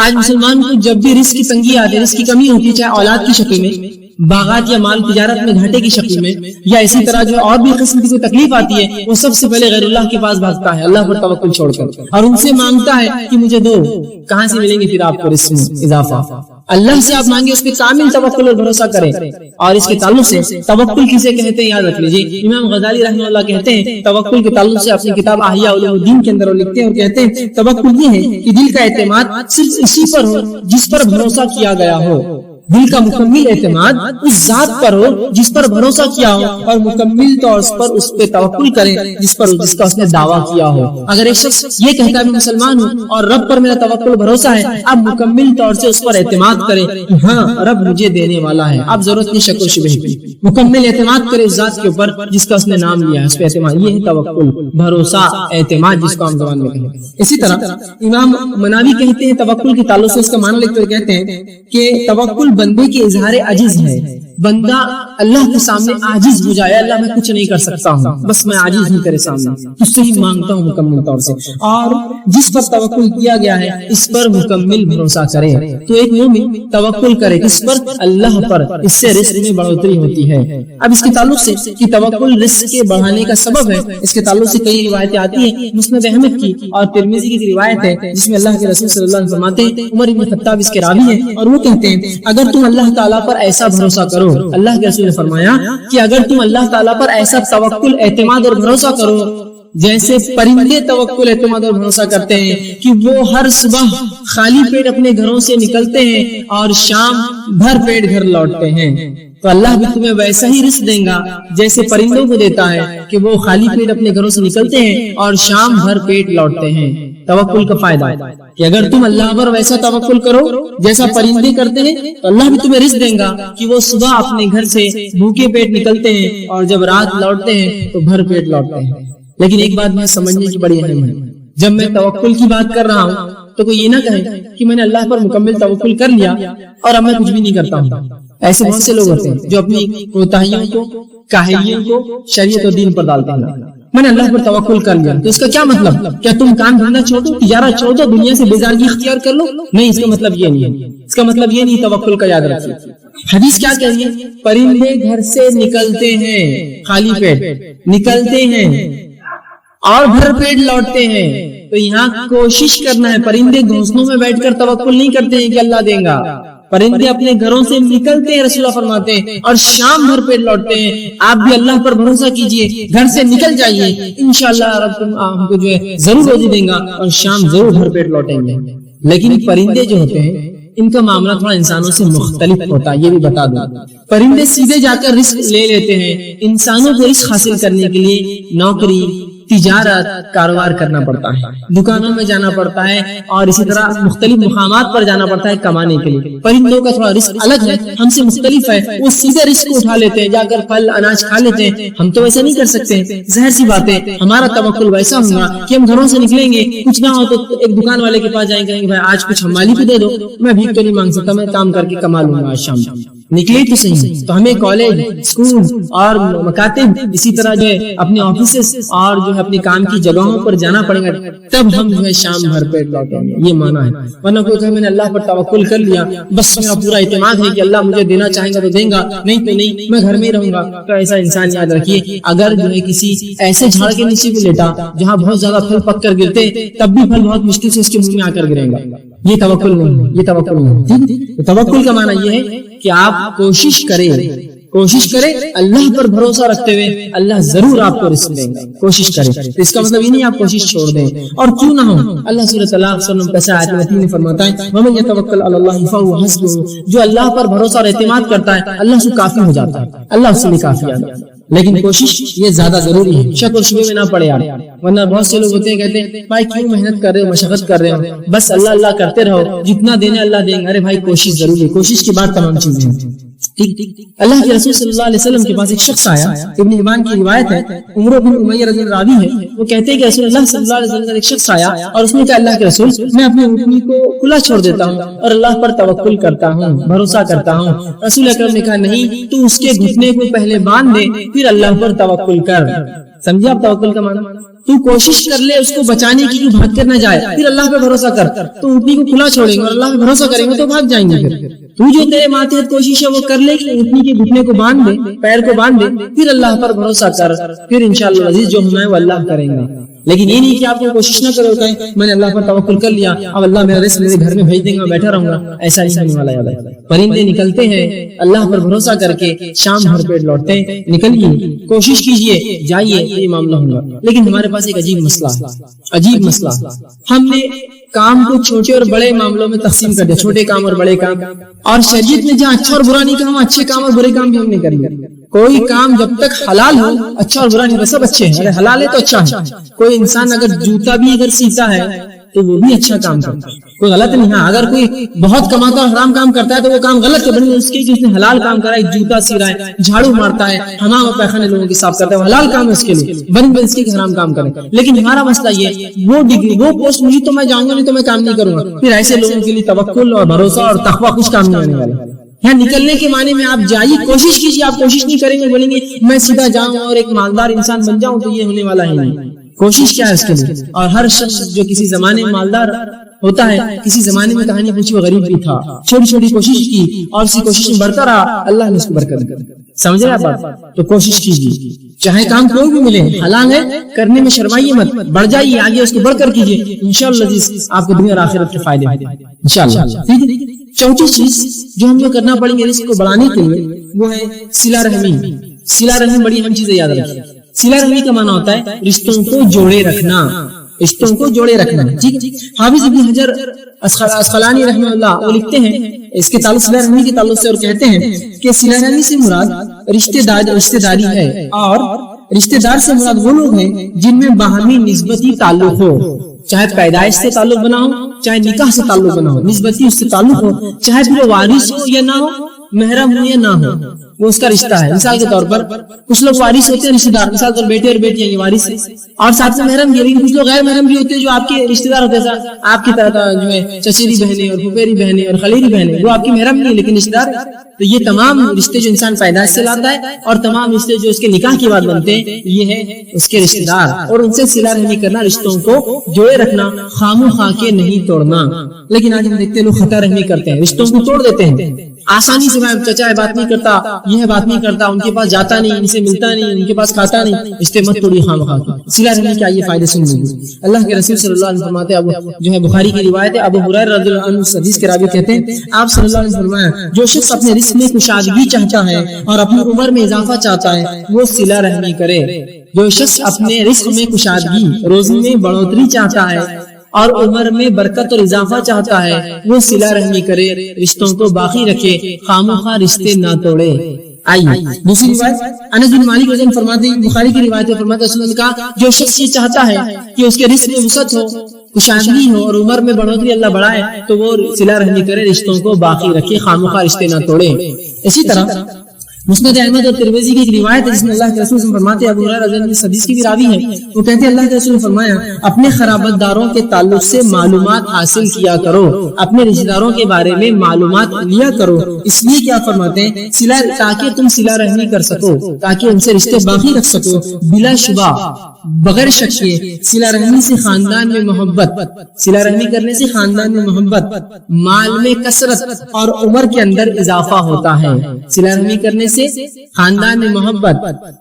آج مسلمان کو جب بھی رزق کی تنگی آتی ہے، رزق کی کمی ہوتی ہے، چاہے اولاد کی شکل میں، باغات یا مال تجارت میں گھاٹے کی شکل میں، یا اسی طرح جو اور بھی قسم کی کوئی تکلیف آتی ہے، وہ سب سے پہلے غیر اللہ کے پاس بھاگتا ہے اللہ پر توکل چھوڑ کر، اور ان سے مانگتا ہے کہ مجھے دو۔ کہاں سے ملیں گے پھر آپ کو رزق میں اضافہ؟ اللہ سے آپ مانگے، اس پہ کامل توکل اور بھروسہ کریں۔ اور اس کے تعلق سے توکل کسے کہتے ہیں یاد رکھ لیجیے، امام غزالی رحمہ اللہ کہتے ہیں توکل کے تعلق سے اپنی کتاب احیاء علوم الدین کے اندر وہ لکھتے ہیں اور کہتے ہیں توکل یہ ہے کہ دل کا اعتماد صرف اسی پر ہو جس پر بھروسہ کیا گیا ہو، دل کا مکمل اعتماد اس ذات پر ہو جس پر بھروسہ کیا ہو، اور مکمل طور پر اس پہ توکل کرے جس کا اس نے دعویٰ کیا ہو۔ اگر ایک شخص یہ کہتا ہے میں مسلمان ہوں اور رب پر میرا توکل بھروسہ ہے، اب مکمل طور سے اس پر اعتماد کرے کہ ہاں رب مجھے دینے والا ہے، اب ضرورت نہیں شک و شبہ کی، مکمل اعتماد کرے اس ذات کے اوپر جس کا اس نے نام لیا ہے، اس پہ اعتماد، یہ ہے توکل، بھروسہ، اعتماد جس کو ہم زبان میں کہیں۔ اسی طرح امام مناوی کہتے ہیں توکل کے تعلق سے اس کا معنی لکھتے ہوئے کہتے ہیں کہ توکل بندے کے اظہار عجز ہے، بندہ اللہ کے سامنے عاجز ہو جائے، اللہ میں کچھ نہیں کر سکتا ہوں، بس میں عاجز ہوں تیرے سامنے، تجھ سے ہی مانگتا ہوں مکمل طور سے، اور جس پر توکل کیا گیا ہے اس پر مکمل بھروسہ کرے۔ تو ایک مومن توکل کرے کس پر؟ اللہ پر، اس سے رزق میں بڑھوتری ہوتی ہے۔ اب اس کے تعلق سے کہ توکل رزق کے بڑھانے کا سبب ہے، اس کے تعلق سے کئی روایتیں آتی ہیں، مسند احمد کی اور ترمذی کی روایت ہے جس میں اللہ کے رسول صلی اللہ علیہ وسلم فرماتے ہیں، عمر بن خطاب اس کے راوی ہیں اور وہ کہتے ہیں اگر تم اللہ تعالیٰ پر ایسا بھروسہ کرو، اللہ کے رسول نے فرمایا کہ اگر تم اللہ تعالیٰ پر ایسا توکل، اعتماد اور بھروسہ کرو جیسے پرندے توکل اعتماد اور بھروسہ کرتے ہیں کہ وہ ہر صبح خالی پیٹ اپنے گھروں سے نکلتے ہیں اور شام بھر پیٹ گھر لوٹتے ہیں، تو اللہ بھی تمہیں ویسا ہی رزق دے گا جیسے پرندوں کو دیتا ہے کہ وہ خالی پیٹ اپنے گھروں سے نکلتے ہیں اور شام بھر پیٹ لوٹتے ہیں۔ توکل کا فائدہ کہ اگر تم اللہ پر ویسا توکل کرو جیسا پرندے کرتے ہیں تو اللہ بھی تمہیں رزق دے گا کہ وہ صبح اپنے گھر سے بھوکے پیٹ نکلتے ہیں اور جب رات لوٹتے ہیں تو بھر پیٹ لوٹتے ہیں۔ لیکن ایک بات میں سمجھنے کی بڑی اہم ہے، جب میں توکل کی بات کر رہا ہوں تو کوئی یہ نہ کہے کہ میں نے اللہ پر مکمل توکل کر لیا اور اب میں کچھ بھی نہیں کرتا ہوں۔ ایسے بہت سے لوگ ہوتے ہیں جو اپنی کوتاہیوں کو، کاہلیوں کو شریعت اور دین پر ڈالتے ہیں۔ میں نے اللہ پر توکل کر لیا تو اس کا کیا مطلب؟ کیا تم کام دھندہ چھوڑ دو، تجارت چھوڑ دو، دنیا سے بیزاری اختیار کر لو؟ نہیں، اس کا مطلب یہ نہیں ہے۔ اس کا مطلب یہ نہیں، توکل کا یاد رکھیے۔ حدیث کیا کہہ رہی ہے؟ پرندے گھر سے نکلتے ہیں خالی پیٹ، نکلتے ہیں اور بھر پیٹ لوٹتے ہیں۔ تو یہاں کوشش کرنا ہے، پرندے گھونسلوں میں بیٹھ کر توکل نہیں کرتے ہیں کہ اللہ دے گا، پرندے اپنے گھروں سے نکلتے ہیں، رسول اللہ فرماتے ہیں، اور شام بھر پیٹ لوٹتے ہیں۔ آپ بھی اللہ پر بھروسہ کیجئے، گھر سے نکل جائیے، انشاءاللہ رب ہم کو جو ہے ضرور روزی دیں گا اور شام ضرور بھر پیٹ لوٹیں گے۔ لیکن پرندے جو ہوتے ہیں ان کا معاملہ تھوڑا انسانوں سے مختلف ہوتا ہے، یہ بھی بتا دوں۔ پرندے سیدھے جا کر رزق لے لیتے ہیں، انسانوں کو رزق حاصل کرنے کے لیے نوکری، تجارت، کاروبار کرنا پڑتا ہے، دکانوں میں جانا پڑتا ہے اور اسی طرح مختلف مقامات پر جانا پڑتا ہے کمانے کے لیے۔ پرندوں کا تھوڑا رزق الگ ہے، ہم سے مختلف ہے، وہ سیدھے رزق کو اٹھا لیتے ہیں، جا کر پھل اناج کھا لیتے ہیں۔ ہم تو ویسا نہیں کر سکتے، ظاہر سی بات ہے۔ ہمارا توکل ویسا ہوگا کہ ہم گھروں سے نکلیں گے، کچھ نہ ہو تو ایک دکان والے کے پاس جائیں گے، بھائی آج کچھ ہمالی کو دے دو، میں بھیک تو نہیں مانگ سکتا، میں کام کر کے کما لوں گا آج شام۔ نکلے تو صحیح، تو ہمیں کالج، اسکول اور مکاتب، اسی طرح جو ہے اپنے آفیسز اور جو ہے اپنے کام کی جگہوں پر جانا پڑے گا، تب ہم جو ہے شام بھر پیٹ لوٹیں گے، یہ مانا ہے۔ ورنہ کوئی کہے میں نے اللہ پر توکل کر لیا، بس میرا پورا اعتماد ہے کہ اللہ مجھے دینا چاہیں گا تو دیں گا، نہیں تو نہیں، میں گھر میں ہی رہوں گا، تو ایسا انسان یاد رکھیے اگر جو ہے کسی ایسے جھاڑ کے نیچے بھی لیٹا جہاں بہت زیادہ پھل پک کر گرتے تب بھی پھل بہت مشکل سے اس کے منہ میں آ کر گرے گا، یہ توکل نہیں ہے، یہ توکل نہیں ہے۔ توکل کا معنی یہ ہے کہ آپ کوشش کریں اللہ پر بھروسہ رکھتے ہوئے اللہ ضرور آپ کو رزق دے گا، کوشش کریں۔ اس کا مطلب یہ نہیں آپ کوشش چھوڑ دیں، اور کیوں نہ ہو، اللہ سورۃ طلاق آیت 3 میں فرماتا ہے وَمَن يَتَوَكَّلْ عَلَى اللَّهِ فَهُوَ حَسْبُهُ، جو اللہ پر بھروسہ اور اعتماد کرتا ہے اللہ سے کافی ہو جاتا ہے، اللہ اس سے کافی آتا ہے۔ لیکن کوشش یہ زیادہ ضروری ہے، شک اور شبے میں نہ پڑے آپ، ورنہ بہت سے لوگ ہوتے ہیں کہتے ہیں بھائی کیوں محنت کر رہے ہو، مشقت کر رہے ہو، بس اللہ اللہ کرتے رہو، جتنا دینا اللہ دیں گے۔ ارے بھائی کوشش ضروری ہے، کوشش کے بعد تمام چیزیں ہیں۔ اللہ کے رسول صلی اللہ علیہ وسلم کے پاس ایک شخص آیا، ابن حبان کی روایت ہے، عمر بن امیہ رضی اللہ عنہ ہے، وہ کہتے ہیں کہ رسول اللہ صلی اللہ علیہ وسلم کا ایک شخص آیا اور اس نے کہا اللہ کے رسول میں اپنی اونٹنی کو کھلا چھوڑ دیتا ہوں اور اللہ پر توکل کرتا ہوں، بھروسہ کرتا ہوں۔ رسول اکرم نے کہا نہیں، تو اس کے گھٹنے کو پہلے باندھ دے پھر اللہ پر توکل کر۔ سمجھے آپ توکل کا معنی؟ تو کوشش کر لے اس کو بچانے کی کہ بھاگ کر نہ جائے، پھر اللہ پہ بھروسہ کر، تو اونٹنی کو کھلا چھوڑیں گے اور اللہ پہ بھروسہ کریں گے تو بھاگ جائیں گے۔ پھر تو جو تیرے ماتحت کوشش ہے وہ کر لے کہ اونٹنی کے گھٹنے کو باندھ دے، پیر کو باندھ دے، پھر اللہ پر بھروسہ کر، پھر انشاءاللہ عزیز جو ہمیں وہ اللہ کریں گا۔ لیکن یہ نہیں کہ آپ کو کوشش نہ کرو کہ میں نے اللہ پر توکل کر لیا اب اللہ میرا رزق میرے گھر میں بھیج دیں گا، بیٹھا رہوں گا، ایسا نہیں ہونے والا ہے۔ پرندے نکلتے ہیں اللہ پر بھروسہ کر کے، شام بھر پیٹ لوٹتے ہیں۔ نکلیے، کوشش کیجئے، جائیے، یہ معاملہ ہوگا۔ لیکن ہمارے پاس ایک عجیب مسئلہ، ہم نے کام کو چھوٹے اور بڑے معاملوں میں تقسیم کر دیا، چھوٹے کام اور بڑے کام، اور شریعت میں جہاں اچھا اور برا نہیں کہا، اچھے کام اور برے کام بھی ہم نے کر لیا۔ کوئی کام جب تک حلال ہو اچھا اور برا نہیں، سب اچھے ہیں، اگر حلال ہے تو اچھا ہے۔ کوئی انسان اگر جوتا بھی اگر سیتا ہے تو وہ بھی اچھا کام کرتا ہے، کوئی غلط نہیں۔ ہاں اگر کوئی بہت کماتا اور حرام کام کرتا ہے تو وہ کام غلط ہے، بلکہ اس کے جس نے حلال کام کرا ہے، جوتا سی رہا ہے، جھاڑو مارتا ہے، حمام و پیخانے لوگوں کی صاف کرتا ہے، وہ حلال کام ہے اس کے لیے، بن اس کے حرام کام کرے۔ لیکن ہمارا مسئلہ یہ وہ ڈگری وہ پوسٹ مجھے تو میں جاؤں گا نہیں تو میں کام نہیں کروں گا، پھر ایسے لوگوں کے لیے توکل اور بھروسہ اور تقویٰ کچھ کام نہیں آنے والا۔ یہاں نکلنے کے معنی میں آپ جائیے، کوشش کیجیے۔ آپ کوشش نہیں کریں گے، بولیں گے میں سیدھا جاؤں اور ایک مالدار انسان بن جاؤں، تو یہ ہونے والا ہی نہیں۔ کوشش کیا ہے اس کے لیے؟ اور ہر شخص جو کسی زمانے میں مالدار ہوتا ہے، کسی زمانے میں کہانی پوچھی وہ غریب بھی تھا، چھوٹی چھوٹی کوشش کی اور اسی کوشش میں بڑھتا رہا، اللہ نے اس کو برکت دی۔ سمجھ رہے آپ بات؟ تو کوشش کیجیے، چاہے کام کوئی بھی ملے، حلال ہے کرنے میں شرمائیے مت، بڑھ جائیے آگے، اس کو بڑھ کر کیجیے، انشاءاللہ آپ کو دنیا اور آخرت کے فائدے ہوں گے انشاءاللہ۔ ٹھیک ہے، چوتھی چیز جو ہم کو کرنا پڑیں گے رزق کو بڑھانے کے لیے وہ ہے صلہ رحمی۔ صلہ رحمی بڑی اہم چیز ہے، یاد رکھیے۔ صلہ رحمی کا معنی ہوتا ہے رشتوں کو جوڑے رکھنا، رشتوں کو جوڑے رکھنا، ٹھیک ہے۔ حافظ ابن حجر اسقلانی رحمہ اللہ وہ لکھتے ہیں اس کے تعلق صلہ رحمی کے تعلق سے، اور کہتے ہیں کہ صلہ رحمی سے مراد رشتہ داری ہے، اور رشتہ دار سے مراد وہ لوگ ہیں جن میں باہمی نسبتی تعلق ہو، چاہے پیدائش سے تعلق بنا ہو، چاہے نکاح سے تعلق بنا ہو، نسبتی اس سے تعلق ہو، چاہے پھر وارث ہو یا نہ ہو، محرم ہو یا نہ ہو، وہ اس کا رشتہ ہے۔ مثال کے طور پر کچھ لوگ وارث ہوتے ہیں رشتہ دار، مثال طور بیٹے اور بیٹیاں یہ وارث ہیں، اور ساتھ میں محرم بھی، لیکن کچھ لوگ غیر محرم بھی ہوتے ہیں جو آپ کے رشتہ دار ہوتے ہیں، آپ کی طرح جو ہے چچیری بہنیں اور پھوپھیری بہنیں اور خلیری بہنیں، وہ آپ کی محرم نہیں لیکن رشتہ دار۔ تو یہ تمام رشتے جو انسان پیدائش سے لاتا ہے اور تمام رشتے جو اس کے نکاح کے بعد بنتے ہیں یہ ہے اس کے رشتہ دار، اور ان سے صلہ رحمی کرنا، رشتوں کو جوڑے رکھنا، خاموخواہ کے نہیں توڑنا۔ لیکن آج ہم دیکھتے ہیں لوگ خطا رحمی کرتے ہیں، رشتوں کو توڑ دیتے ہیں آسانی سے، چچا ہے بات نہیں کرتا، یہ ہے بات نہیں کرتا، ان کے پاس جاتا نہیں، ان سے ملتا نہیں، ان کے پاس کھاتا نہیں، رشتے مت توڑیے خامخواہ۔ صلہ رحمی کے آئیے فائدے سن لیجیے۔ اللہ کے رسول صلی اللہ علیہ وسلم فرماتے ہیں، جو ہے بخاری کی روایت ہے، ابو ہریرہ رضی اللہ عنہ حدیث کے راوی کہتے ہیں آپ صلی اللہ علیہ وسلم فرمایا جو شخص اپنے رزق میں کشادگی چاہتا ہے اور اپنی عمر میں اضافہ چاہتا ہے وہ صلہ رحمی کرے۔ جو شخص اپنے رزق میں کشادگی، روزی میں بڑھوتری چاہتا ہے اور عمر میں برکت اور اضافہ چاہتا ہے وہ صلہ رحمی کرے، رشتوں کو باقی رکھے، خامخواہ رشتے نہ توڑے۔ آئیے دوسری روایت، انس بن مالک رضی اللہ عنہ فرماتے ہیں، بخاری کی روایت ہے، فرماتے ہیں رسول اللہ نے کہا جو شخص یہ چاہتا ہے کہ اس کے رزق میں وسعت ہو، کشادگی ہو اور عمر میں بڑھوتری اللہ بڑھائے تو وہ صلہ رحمی کرے، رشتوں کو باقی رکھے، خامخواہ رشتے نہ توڑے۔ اسی طرح مسند احمد اور ترمذی کی ایک روایت ہے جس میں اللہ کے رسول فرماتے ہیں، ابو ہریرہ رضی اللہ عنہ حدیث کی بھی راوی ہے، وہ کہتے ہیں اللہ کے رسول نے فرمایا اپنے خرابت داروں کے تعلق سے معلومات حاصل کیا کرو، اپنے رشتہ داروں کے بارے میں معلومات لیا کرو، اس لیے کیا فرماتے ہیں تاکہ تم صلہ رحمی کر سکو، تاکہ ان سے رشتے باقی رکھ سکو۔ بلا شبہ بغیر شک کے صلہ رحمی سے خاندان میں محبت، صلہ رحمی کرنے سے خاندان میں محبت، مال میں کثرت اور عمر کے اندر اضافہ ہوتا ہے۔ صلہ رحمی کرنے سے خاندان میں محبت،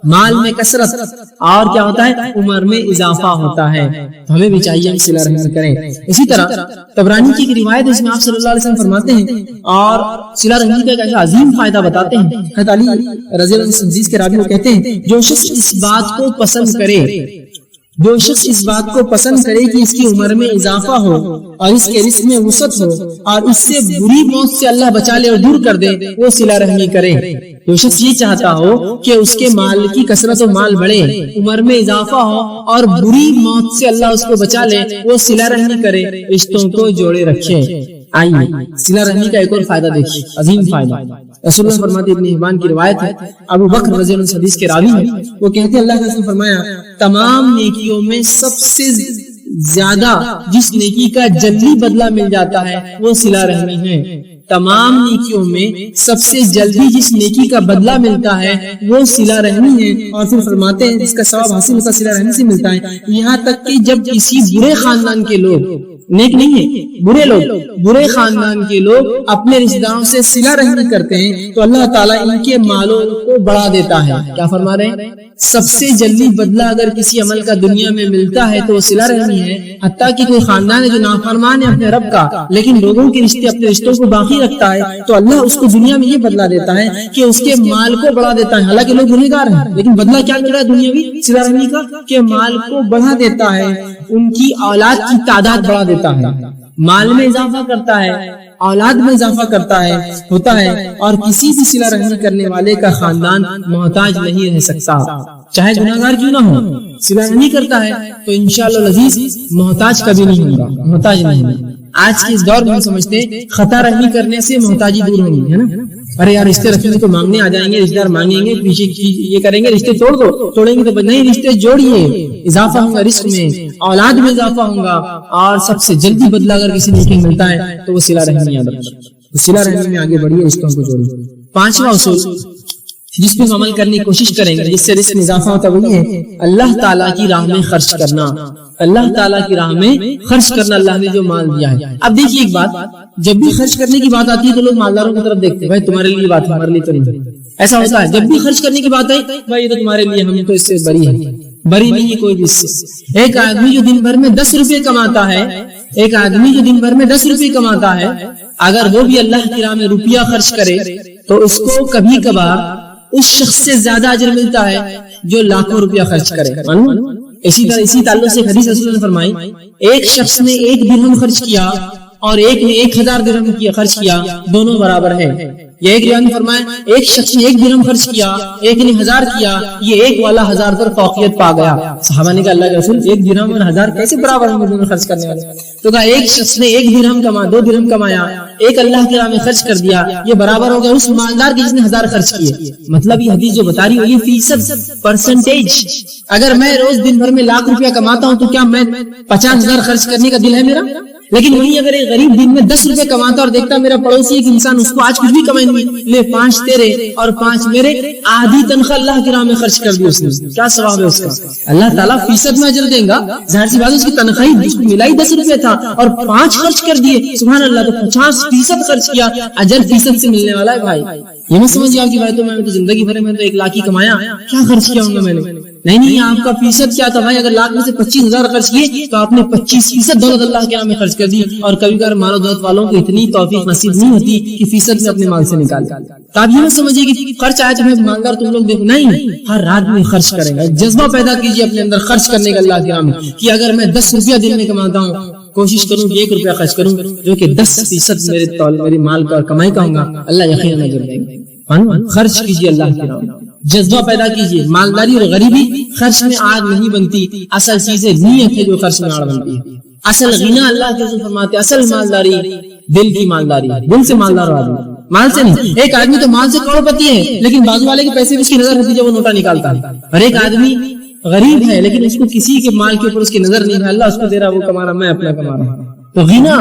مال میں کثرت اور کیا ہوتا ہے، عمر میں اضافہ ہوتا ہے۔ ہمیں بھی چاہیے ہم صلہ رحمی کریں۔ اسی طرح طبرانی کی ایک روایت ہے جس میں آپ صلی اللہ علیہ وسلم فرماتے ہیں اور صلہ رحمی کا ایک عظیم فائدہ بتاتے ہیں، حضرت علی رضی اللہ عنہ حدیث کے راوی کہتے ہیں جو شخص اس بات کو پسند کرے، جو شخص اس بات کو پسند کرے کہ اس کی عمر میں اضافہ ہو اور اس کے رزق میں وسعت ہو اور اس سے بری موت سے اللہ بچا لے اور دور کر دے وہ صلہ رحمی کرے۔ جو شخص یہ چاہتا ہو کہ اس کے مال کی کثرت و مال بڑھے، عمر میں اضافہ ہو اور بری موت سے اللہ اس کو بچا لے وہ صلہ رحمی کرے، رشتوں کو جوڑے رکھے۔ آئیے صلہ رحمی کا ایک اور فائدہ دیکھیے، عظیم فائدہ۔ رسول اللہ فرماتے ابن حبان کی روایت ہے، ابو بکر رضی اللہ عنہ حدیث کے راوی ہیں، وہ کہتے ہیں اللہ کے رسول نے فرمایا تمام نیکیوں میں سب سے زیادہ جس نیکی کا جلدی بدلہ مل جاتا ہے وہ صلہ رحمی ہے۔ تمام نیکیوں میں سب سے جلدی جس نیکی کا بدلہ ملتا ہے وہ صلہ رحمی ہے، اور پھر فرماتے ہیں جس کا ثواب حاصل ہوتا ہے صلہ رحمی سے ملتا ہے، یہاں تک کہ جب کسی برے خاندان کے لوگ، نیک نہیں ہے برے لوگ، برے خاندان کے لوگ اپنے رشتہ داروں سے صلہ رحمی کرتے ہیں تو اللہ تعالیٰ ان کے مالوں کو بڑھا دیتا ہے۔ کیا فرما رہے ہیں؟ سب سے جلدی بدلہ اگر کسی عمل کا دنیا میں ملتا ہے تو وہ صلہ رحمی ہے۔ حتیٰ کہ کوئی خاندان ہے جو نافرمان ہے اپنے رب کا لیکن لوگوں کے رشتے، اپنے رشتوں کو باقی رکھتا ہے تو اللہ اس کو دنیا میں یہ بدلہ دیتا ہے کہ اس کے مال کو بڑھا دیتا ہے۔ حالانکہ لوگ گنہگار ہیں لیکن بدلہ کیا مل رہا ہے دنیاوی صلہ رحمی کا، کہ مال کو بڑھا دیتا ہے، ان کی اولاد کی تعداد بڑھا دیتا ہے، مال میں اضافہ کرتا ہے، اولاد میں اضافہ کرتا ہے ہوتا ہے، اور کسی بھی صلہ رحمی کرنے والے کا خاندان محتاج نہیں رہ سکتا، چاہے گناہگار کیوں نہ ہو، صلہ رحمی کرتا ہے تو انشاءاللہ العزیز محتاج کبھی نہیں ہوگا، محتاج نہیں ہوگا۔ آج کے اس دور میں ہم سمجھتے ہیں خطا رحمی کرنے سے محتاجی دور ہوگی، ہے نا، ارے یار رشتے رکھیں تو مانگنے آ جائیں گے، رشتے دار مانگیں گے، پیچھے یہ کریں گے، رشتے توڑ دو، توڑیں گے تو نہیں، رشتے جوڑیے، اضافہ ہوگا رزق میں، اولاد میں اضافہ ہوگا، اور سب سے جلدی بدلہ اگر کسی نیکی ملتا ہے تو وہ صلہ رحمی یاد رکھو، صلہ رحمی میں آگے بڑھیے، رشتوں کو جوڑیے۔ پانچواں اصول جس پہ ہم عمل کرنے کی کوشش کریں گے جس سے رزق میں اضافہ ہوتا ہے وہی ہے اللہ تعالیٰ کی راہ میں خرچ کرنا، اللہ تعالیٰ کی راہ میں خرچ کرنا، اللہ نے جو مال دیا ہے۔ اب دیکھیے ایک بات، جب بھی خرچ کرنے کی بات آتی ہے تو لوگ مالداروں کی طرف دیکھتے ہیں، بھائی تمہارے لیے بات ہے، ہمارے لیے تو نہیں، ایسا ہوتا ہے۔ جب بھی خرچ کرنے کی بات آئی بھائی یہ تو تمہارے لیے، ہم تو اس سے بری ہے، بری نہیں ہے کوئی بھی اس سے۔ ایک آدمی جو دن بھر میں 10 روپے کماتا ہے، ایک آدمی جو دن بھر میں 10 روپے کماتا ہے، اگر وہ بھی اللہ کی راہ میں روپیہ خرچ کرے تو اس کو کبھی کبھار اس شخص سے زیادہ اجر ملتا ہے جو لاکھوں روپیہ خرچ کرے. اسی طرح اسی تعلق سے حدیث رسول نے فرمائی ایک شخص نے 1 درہم خرچ کیا اور ایک نے 1000 درہم خرچ کیا, دونوں برابر ہیں. یہ ایک روایت میں فرمایا ایک شخص نے 1 درہم خرچ کیا ایک نے 1000 کیا, یہ ایک والا 1000 پر فوقیت پا گیا. صحابہ نے کہا اللہ کے رسول 1 درہم اور 1000 کیسے برابر ہوں گے دونوں خرچ کرنے والے؟ تو کہا ایک شخص نے 1 درہم کمایا 2 درہم کمایا ایک اللہ کی راہ میں خرچ کر دیا, یہ برابر ہو گیا اس مالدار کی جس نے 1000 خرچ کیے. مطلب یہ حدیث جو بتا رہی ہے یہ فیصد پرسنٹیج. اگر میں روز دن بھر میں لاکھ روپیہ کماتا ہوں تو کیا میں 50,000 خرچ کرنے کا دل ہے میرا؟ لیکن وہیں اگر ایک غریب دن میں 10 روپے کماتا اور دیکھتا میرا پڑوسی ایک انسان اس کو آج کچھ بھی کمائی نہیں, لے 5 تیرے اور 5 میرے, آدھی تنخواہ اللہ کی راہ میں خرچ کر دی اس نے, کیا ثواب ہے اس کا؟ اللہ تعالیٰ فیصد میں اجر دے گا. ظاہر سی بات ہے اس کی تنخواہ اس کو ملا ہی 10 روپے تھا اور 5 خرچ کر دیے, سبحان اللہ, تو 50% خرچ کیا, اجر فیصد سے ملنے والا ہے. بھائی یہ مت سمجھیے آپ کی بھائی تو میں تو زندگی بھر میں تو 1 لاکھ ہی کمایا, کیا خرچ کیا ہوں گا میں نے؟ نہیں, آپ کا فیصد کیا تھا بھائی؟ اگر لاکھ میں سے 25,000 خرچ کیے تو آپ نے 25% دولت اللہ کے راہ میں خرچ کر دی. اور کبھی کبھار مال و دولت والوں کو اتنی توفیق نصیب نہیں ہوتی کہ فیصد میں اپنے مال سے نکال. تو آپ یہ مت سمجھیے کہ خرچ آیا تو میں مالدار تم لوگ دیکھو, نہیں, ہر آدمی خرچ کرے گا. جذبہ پیدا کیجیے اپنے اندر خرچ کرنے کا اللہ کے راہ میں, کہ اگر میں 10 روپیہ دن میں کماتا ہوں کوشش کروں کہ 1 روپیہ خرچ کروں جو کہ 10% میرے مال کا کمائی کا ہوگا, اللہ یقیناً اجر دے گا. خرچ کیجیے اللہ کے راہ میں, جذبہ پیدا کیجیے. مالداری اور غریبی خرچ میں آگ نہیں بنتی, اصل چیزیں نیت ہے جو خرچ میں آگ بنتی ہے. اصل غنا اللہ کے رسول فرماتے اصل مالداری دل کی مالداری, دل سے مالدار آدمی, مال سے نہیں. ایک آدمی تو مال سے کروڑپتی ہے لیکن بازو والے کے پیسے بھی اس کی نظر ہوتی ہے جب وہ نوٹا نکالتا ہے, اور ایک آدمی غریب ہے لیکن اس کو کسی کے مال کے اوپر اس کی نظر نہیں ہے, اللہ اس کو دے رہا وہ کما رہا, میں اپنا کما رہا. تو غنا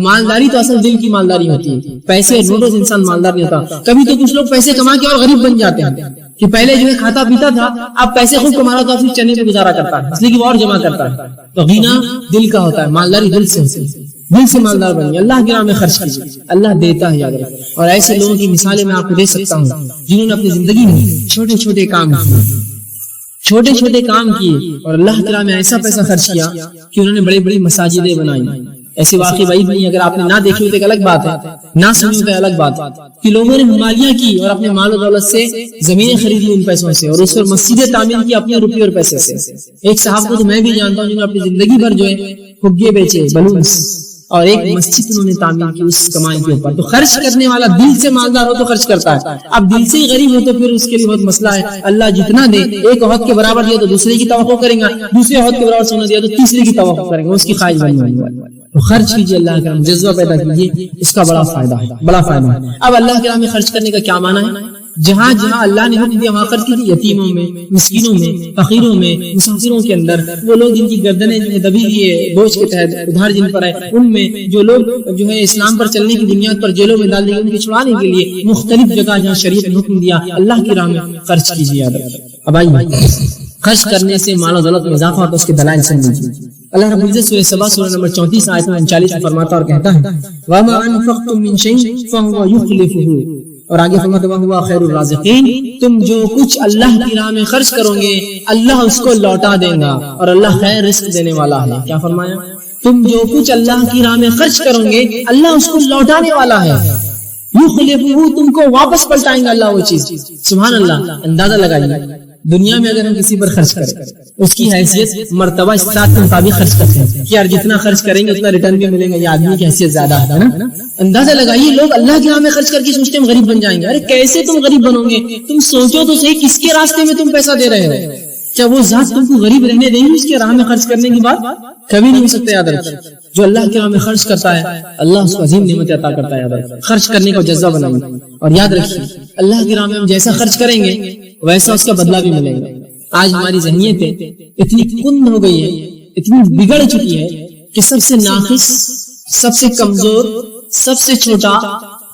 مالداری تو اصل دل کی مالداری ہوتی ہے. پیسے نوٹوں سے انسان مالدار نہیں ہوتا. کبھی تو کچھ لوگ پیسے کما کے اور غریب بن جاتے ہیں کہ پہلے جو ہے کھاتا پیتا تھا, اب پیسے خوب کما رہا تو پھر چنے پہ گزارا کرتا ہے اس لیے کہ وہ اور جمع کرتا ہے. تو غنا دل کا ہوتا ہے, مالداری دل سے ہوتی ہے. دل سے مالدار بنیے, اللہ کے راہ میں خرچ کیجیے, اللہ دیتا ہے یاد رکھیں. اور ایسے لوگوں کی مثالیں میں آپ کو دے سکتا ہوں جنہوں نے اپنی زندگی میں چھوٹے چھوٹے کام کیے اور اللہ کے راہ میں ایسا پیسہ خرچ کیا کہ انہوں نے بڑی بڑی مساجدیں بنائی. ایسے واقعی وہی نہیں, اگر آپ نے نہ دیکھی ہو تو ایک الگ بات ہے, نہ سنی تو الگ بات ہے کہ لوگوں نے مالیاں کی اور اپنے مال و دولت سے زمینیں خریدی ان پیسوں سے, اور اس پر مسجدیں تعمیر کی اپنے روپے اور پیسے سے. ایک صاحب کو تو میں بھی جانتا ہوں جنہوں نے اپنی زندگی بھر جو ہے فگے بیچے, بلونس, اور ایک مسجد انہوں نے تعمیر کی اس کمائی کے اوپر. تو خرچ کرنے والا دل سے مالدار ہو تو خرچ کرتا ہے. اب دل سے ہی غریب ہو تو پھر اس کے لیے بہت مسئلہ ہے. اللہ جتنا دے, ایک عہد کے برابر دیا تو دوسرے کی توقع کریں گا, دوسرے عہد کے برابر سونا دیا تو تیسرے کی توقع کریں گا, اس کی خواہش بنی ہوئی. تو خرچ کیجیے, اللہ کا جذبہ پیدا کیجیے, اس کا بڑا فائدہ ہے. اب اللہ کے راہ میں خرچ کرنے کا کیا معنی ہے؟ جہاں جہاں اللہ نے حکم دیا وہاں خرچ کیجیے. یتیموں میں, مسکینوں میں, فقیروں میں, مسافروں کے اندر, وہ لوگ جن کی گردنیں جو ہے دبی ہوئی ہے بوجھ کے تحت, ادھار جن پر ہے, ان میں, جو لوگ جو ہے اسلام پر چلنے کی بنیاد پر جیلوں میں ڈال دیے ان کو چھڑانے کے لیے مختلف جگہ جہاں شریعت نے حکم دیا اللہ کی راہ میں خرچ کیجیے. اب آئیے خرچ کرنے سے مال و دولت میں اضافہ ہوتا ہے, اس کے دلائل سمجھیے. اللہ رب العزت سورہ سبا سورہ نمبر 34 آیت 39 میں فرماتا اور کہتا ہے وَمَا أَنفَقْتُم مِّن شَيْءٍ فَهُوَ يُخْلِفُهُ, اور آگے فرماتا ہے وَهُوَ خَيْرُ الرَّازِقِينَ, تم جو کچھ اللہ کی راہ میں خرچ کرو گے اللہ اس کو لوٹا دے گا اور اللہ خیر رزق دینے والا ہے. کیا فرمایا؟ تم جو کچھ اللہ کی راہ میں خرچ کرو گے اللہ اس کو لوٹانے والا ہے. یخلفہ, تم کو واپس پلٹائیں گا اللہ وہ چیز. سبحان اللہ. اندازہ لگائیے دنیا میں اگر ہم کسی پر خرچ کریں اس کی حیثیت مرتبہ استطاعت کے مطابق خرچ کرتے ہیں کہ یار جتنا خرچ کریں گے اتنا ریٹرن بھی ملے گا, یہ آدمی کی حیثیت زیادہ ہے نا. اندازہ لگائیے لوگ اللہ کے راہ میں خرچ کر کے سوچتے ہیں غریب بن جائیں گے. ارے کیسے تم غریب بنو گے؟ تم سوچو تو صحیح, کس کے راستے میں تم پیسہ دے رہے ہو؟ کیا وہ ذات تم کو غریب رہنے دیں گی اس کے راہ میں خرچ کرنے کی بات؟ کبھی نہیں ہو سکتا. یاد رکھیں جو اللہ کے راہ میں خرچ کرتا ہے اللہ اس کو عظیم نعمت عطا کرتا ہے. یاد رکھیں خرچ کرنے کا جذبہ بنائیں, اور یاد رکھیے اللہ کے راہ میں ہم جیسا خرچ کریں گے ویسا اس کا بدلہ بھی ملے گا. آج ہماری ذہنیتیں اتنی کند ہو گئی ہے, اتنی بگڑ چکی ہے کہ سب سے ناقص, سب سے کمزور, سب سے چھوٹا,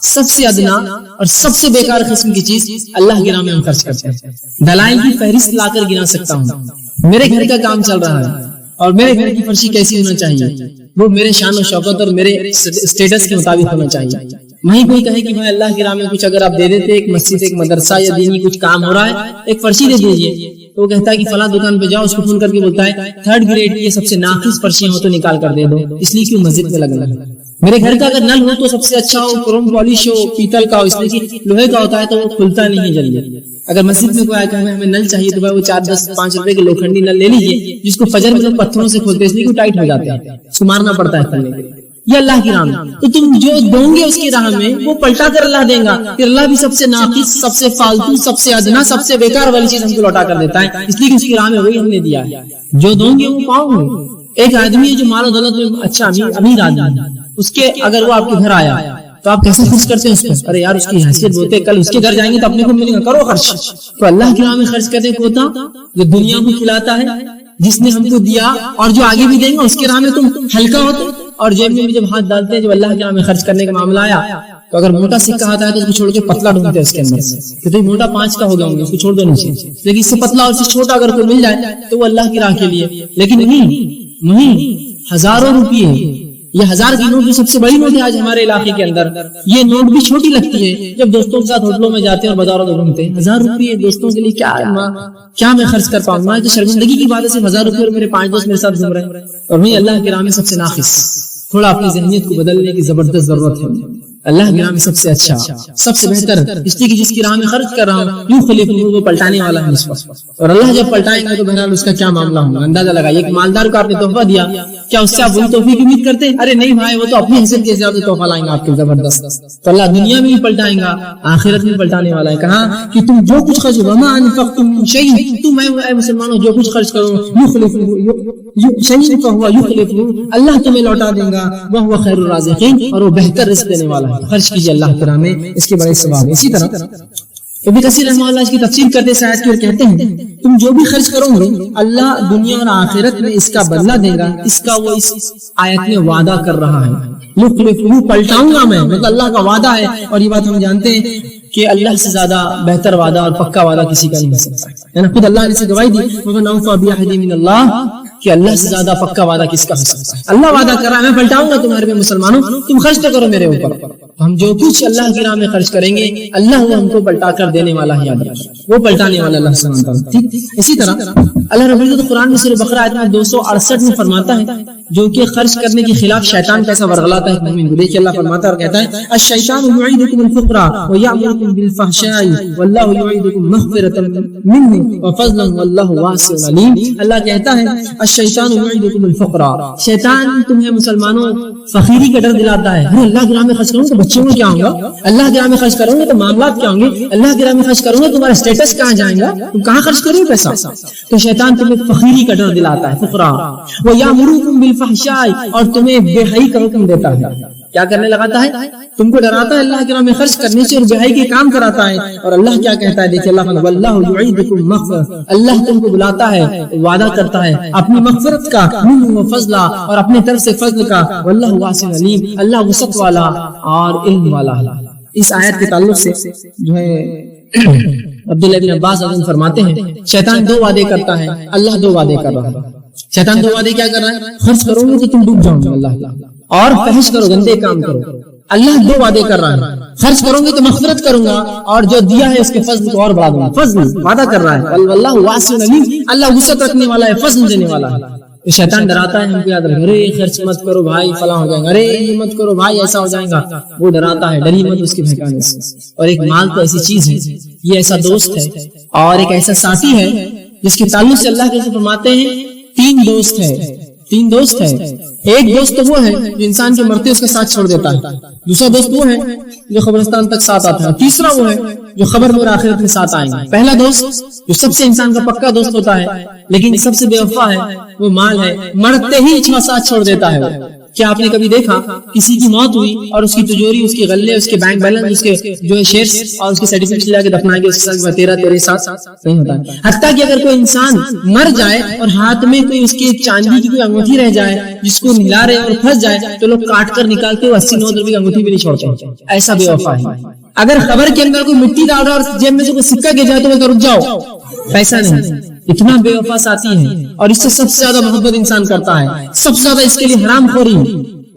سب سے ادنا اور سب سے بیکار قسم کی چیز اللہ کے راہ میں ہم خرچ کرتے ہیں. دلائل کی فہرست لا کر گنا سکتا ہوں. میرے گھر کا کام چل رہا ہے اور میرے گھر کی فرشی کیسی ہونا چاہیے, وہ میرے شان و شوکت اور میرے اسٹیٹس کے مطابق ہونا چاہیے. وہیں کوئی کہے کہ بھائی اللہ کے راہ میں کچھ اگر آپ دے دیتے, ایک مسجد, ایک مدرسہ یا دینی کچھ کام ہو رہا ہے, ایک فرشی دے دیجیے, تو وہ کہتا ہے کہ فلاں دکان پہ جاؤ, اس کو فون کر کے بولتا ہے 3rd گریڈ کی سب سے ناقص فرشیاں ہو تو نکال کر دے دو, اس لیے کہ مسجد میں لگنا ہے. میرے گھر کا اگر نل ہو تو سب سے اچھا ہو, کروم پالش ہو, پیتل کا ہو, اس لیے کہ لوہے کا ہوتا ہے تو وہ کھلتا نہیں جلدی. اگر مسجد میں کوئی آیا کہ ہمیں نل چاہیے تو وہ 4 10 5 روپے کے لوکھنڈی نل لے لیجیے، جس کو فجر میں لوگ پتھروں سے کھولتے ہیں، اس لیے ٹائٹ ہو جاتے ہیں، اس کو مارنا پڑتا ہے کھولنے کے لیے. یہ اللہ کی راہ میں. تو تم جو دو گے اس کی راہ میں وہ پلٹا کر اللہ دے گا. پھر اللہ بھی سب سے ناقص، سب سے فالتو، سب سے ادنا، سب سے بیکار والی چیز ہم کو لوٹا کر دیتا ہے، اس لیے کہ اس کی راہ میں وہی ہم نے دیا ہے. جو دو گے وہ پاؤ گے. ایک آدمی ہے جو مال و دولت میں اچھا امیر آدمی، اس کے اگر وہ آپ کے گھر آیا تو آپ کیسے خرچ کرتے ہیں اس کو؟ ارے یار اس کی حیثیت بولتے، کل اس کے گھر جائیں گے تو اپنے کو ملے گا، کرو خرچ. تو اللہ کی راہ میں خرچ کرنے کو ہوتا جو دنیا کو کھلاتا ہے، جس نے ہم کو دیا اور جو آگے بھی دیں گے، اس کے راہ میں تم ہلکا ہوتے. اور جیب میں بھی جب ہاتھ ڈالتے ہیں، جب اللہ کی راہ میں خرچ کرنے کا معاملہ آیا تو اگر موٹا سکہ آتا ہے تو اس کو چھوڑ کے پتلا ڈھونڈتے ہیں اس کے اندر سے، کہ تو موٹا 5 کا ہو گیا ہوں گے، اس کو چھوڑ دو نیچے. لیکن اس سے پتلا اور اس سے چھوٹا اگر کوئی مل جائے تو وہ اللہ کی راہ کے لیے. لیکن نہیں ہزاروں روپیے، یہ 1000 کی نوٹ جو سب سے بڑی نوٹ ہے آج ہمارے علاقے کے اندر، یہ نوٹ بھی چھوٹی لگتی ہے جب دوستوں کے ساتھ ہوٹلوں میں جاتے ہیں اور بازاروں میں گھومتے ہیں. 1000 روپیے دوستوں کے لیے کیا میں خرچ کر پاؤں گا؟ تو شرمندگی کی بات ہے، صرف 1000 روپیے اور میرے 5 دوست میرے ساتھ گھوم رہے ہیں. اور وہیں اللہ کی راہ میں سب سے ناقص. تھوڑا اپنی ذہنیت کو بدلنے کی زبردست ضرورت ہے. اللہ کی راہ میں سب سے اچھا، سب سے بہتر، اس لیے کہ جس کی راہ میں خرچ کر رہا ہوں یوں خلیفہ وہ پلٹانے والا ہے اس وقت. اور اللہ جب پلٹائیں گے تو بہرحال اس کا کیا معاملہ ہوگا اندازہ لگائیے. ایک مالدار کو آپ نے تحفہ دیا، کیا اس سے آپ وہی تحفے کی امید کرتے ہیں؟ ارے نہیں بھائی، وہ تو اپنی حیثیت کے حساب سے تحفہ لائیں گے آپ کے زبردست. تو اللہ دنیا میں بھی پلٹائیں گا، آخرت میں پلٹانے والا ہے. کہا کہ تم جو کچھ خرچ وما انفقتم من شیء، تم اے مسلمانوں جو کچھ خرچ کرو اللہ تمہیں لوٹا دے گا، وهو خیر الرازقین، اور وہ بہتر رزق دینے والا ہے. خرچ کیجیے اللہ کی راہ میں، اس کے بڑے ثواب. اسی طرح ابن کثیر رحمہ اللہ اس کی تفسیر کرتے ہیں آیت کی اور کہتے ہیں تم جو بھی خرچ کرو گے اللہ دنیا اور آخرت میں اس کا بدلہ دے گا. اس کا وہ اس آیت میں وعدہ کر رہا ہے، پلٹاؤں گا میں، مطلب اللہ کا وعدہ ہے. اور یہ بات ہم جانتے ہیں کہ اللہ سے زیادہ بہتر وعدہ اور پکا وعدہ کسی کا نہیں ہو سکتا ہے. خود اللہ نے اسے گواہی دی وَمَنْ أَوْفَىٰ بِعَهْدِهِ مِنَ اللَّهِ، کہ اللہ سے زیادہ پکا وعدہ کس کا ہو سکتا ہے. اللہ وعدہ کر رہا ہے میں پلٹاؤں گا تمہارے میں مسلمانوں، تم خرچ تو کرو میرے اوپر. ہم جو کچھ اللہ کی راہ میں خرچ کریں گے اللہ وہ ہم کو پلٹا کر دینے والا ہے، یاد رکھیں وہ پلٹانے والا اللہ سبحانہ وتعالیٰ. ٹھیک اسی طرح اللہ رب العزت قرآن میں سورہ بقرہ آیت میں 268 میں فرماتا ہے جو کہ خرچ کرنے کے خلاف شیطان کیسا ورغلاتا ہے مومن کو. دیکھیے اللہ فرماتا ہے اور کہتا ہے الشیطان یعیدکم الفقر ویأمرکم بالفحشاء واللہ یعیدکم مغفرۃ منہ وفضلا واللہ واسع علیم. اللہ کہتا ہے الشیطان یعیدکم الفقر، شیطان تمہیں مسلمانوں فقیری کا ڈر دلاتا ہے. اللہ کی راہ میں خرچ کروں گے تو بچوں میں کیا ہوں گا، اللہ کی راہ میں خرچ کروں گے تو معاملات کیا ہوں گے، اللہ کی راہ میں خرچ کروں گے تمہارا اسٹیٹس کہاں جائے گا، تم کہاں خرچ کرو گے پیسہ. تو شیطان تمہیں فقیری کا ڈر دلاتا ہے، فقرا. وَيَأْمُرُكُمْ بِالْفَحْشَاءِ، اور تمہیں بے حیائی کا حکم دیتا ہے. کیا کرنے لگاتا ہے؟ تم کو ڈراتا ہے اللہ کی راہ میں خرچ کرنے سے اور بے حیائی کے کام کراتا ہے. اور اللہ کیا کہتا ہے؟ دیکھیں اللہ وَاللَّهُ يُعِيدُكُمْ مَغْفِرَةً، اللہ تم کو بلاتا ہے، وعدہ کرتا ہے اپنی مغفرت کا، منہ وفضلا، اور اپنے طرف سے فضل کا، واللہ واسع علیم، اللہ وسعت والا اور علم والا ہے. اس آیت کے تعلق سے جو ہے عبداللہ بن عباس رضی اللہ فرماتے ہیں شیطان 2 وعدے کرتا ہے، اللہ 2 وعدے کر رہا ہے. شیطان 2 وعدے کیا کر رہا ہے؟ خرچ کرو گے تو تم ڈوب جاؤ گے اللہ، اور فحش کرو، گندے کام کرو. اللہ 2 وعدے کر رہا ہے، خرچ کروں گے تو مغفرت کروں گا اور جو دیا ہے اس کے فضل کو اور بڑھا دوں گا. فضل وعدہ کر رہا ہے، واللہ واسع علیم، اللہ وسعت رکھنے والا ہے، فضل دینے والا ہے. شیطان ڈراتا ہے ہم کو، یاد رکھیں ارے خرچ مت کرو بھائی فلاں ہو جائے گا، ارے یہ مت کرو بھائی ایسا ہو جائے گا. وہ ڈراتا ہے، ڈری مت اس کے بہکانے سے. اور ایک مال تو ایسی چیز ہے، یہ ایسا دوست ہے اور ایک ایسا ساتھی ہے جس کے تعلق سے اللہ کیسے فرماتے ہیں 3 دوست ہے. 3 دوست ہے. ایک دوست تو وہ ہے جو انسان کے مرتے اس کا ساتھ چھوڑ دیتا ہے، دوسرا دوست وہ ہے جو قبرستان تک ساتھ آتا ہے، تیسرا وہ ہے جو خبر میں اور آخرت میں ساتھ آئیں گے. پہلا دوست جو سب سے انسان کا پکا دوست ہوتا ہے لیکن سب سے بے وفا ہے وہ مال ہے، مرتے ہی ساتھ چھوڑ دیتا ہے. کیا آپ نے کبھی دیکھا کسی کی موت ہوئی اور اس کی تجوری، اس کے غلے، اس کے بینک بیلنس، اس کے جو شیئرز اور اس کے سرٹیفکیٹ لا کے دفنا کے اس کے ساتھ تیرے ساتھ نہیں ہوتا. حتیٰ کہ اگر کوئی انسان مر جائے اور ہاتھ میں کوئی اس کی چاندی کی کوئی انگوٹھی رہ جائے جس کو نلا رہے اور پھنس جائے تو لوگ کاٹ کر نکال کے 80-90 روپے کی انگوٹھی بھی نہیں چھوڑتے. ایسا بے وفا ہے. اگر خبر کے اندر کوئی مٹی ڈال رہا اور جیب میں سے کوئی سکہ گر جائے تو وہ رک جاؤ، پیسہ نہیں. اتنا بے وفا ساتھی ہے اور اس سے سب سے زیادہ محبت انسان کرتا ہے، سب سے زیادہ اس کے لیے حرام خوری،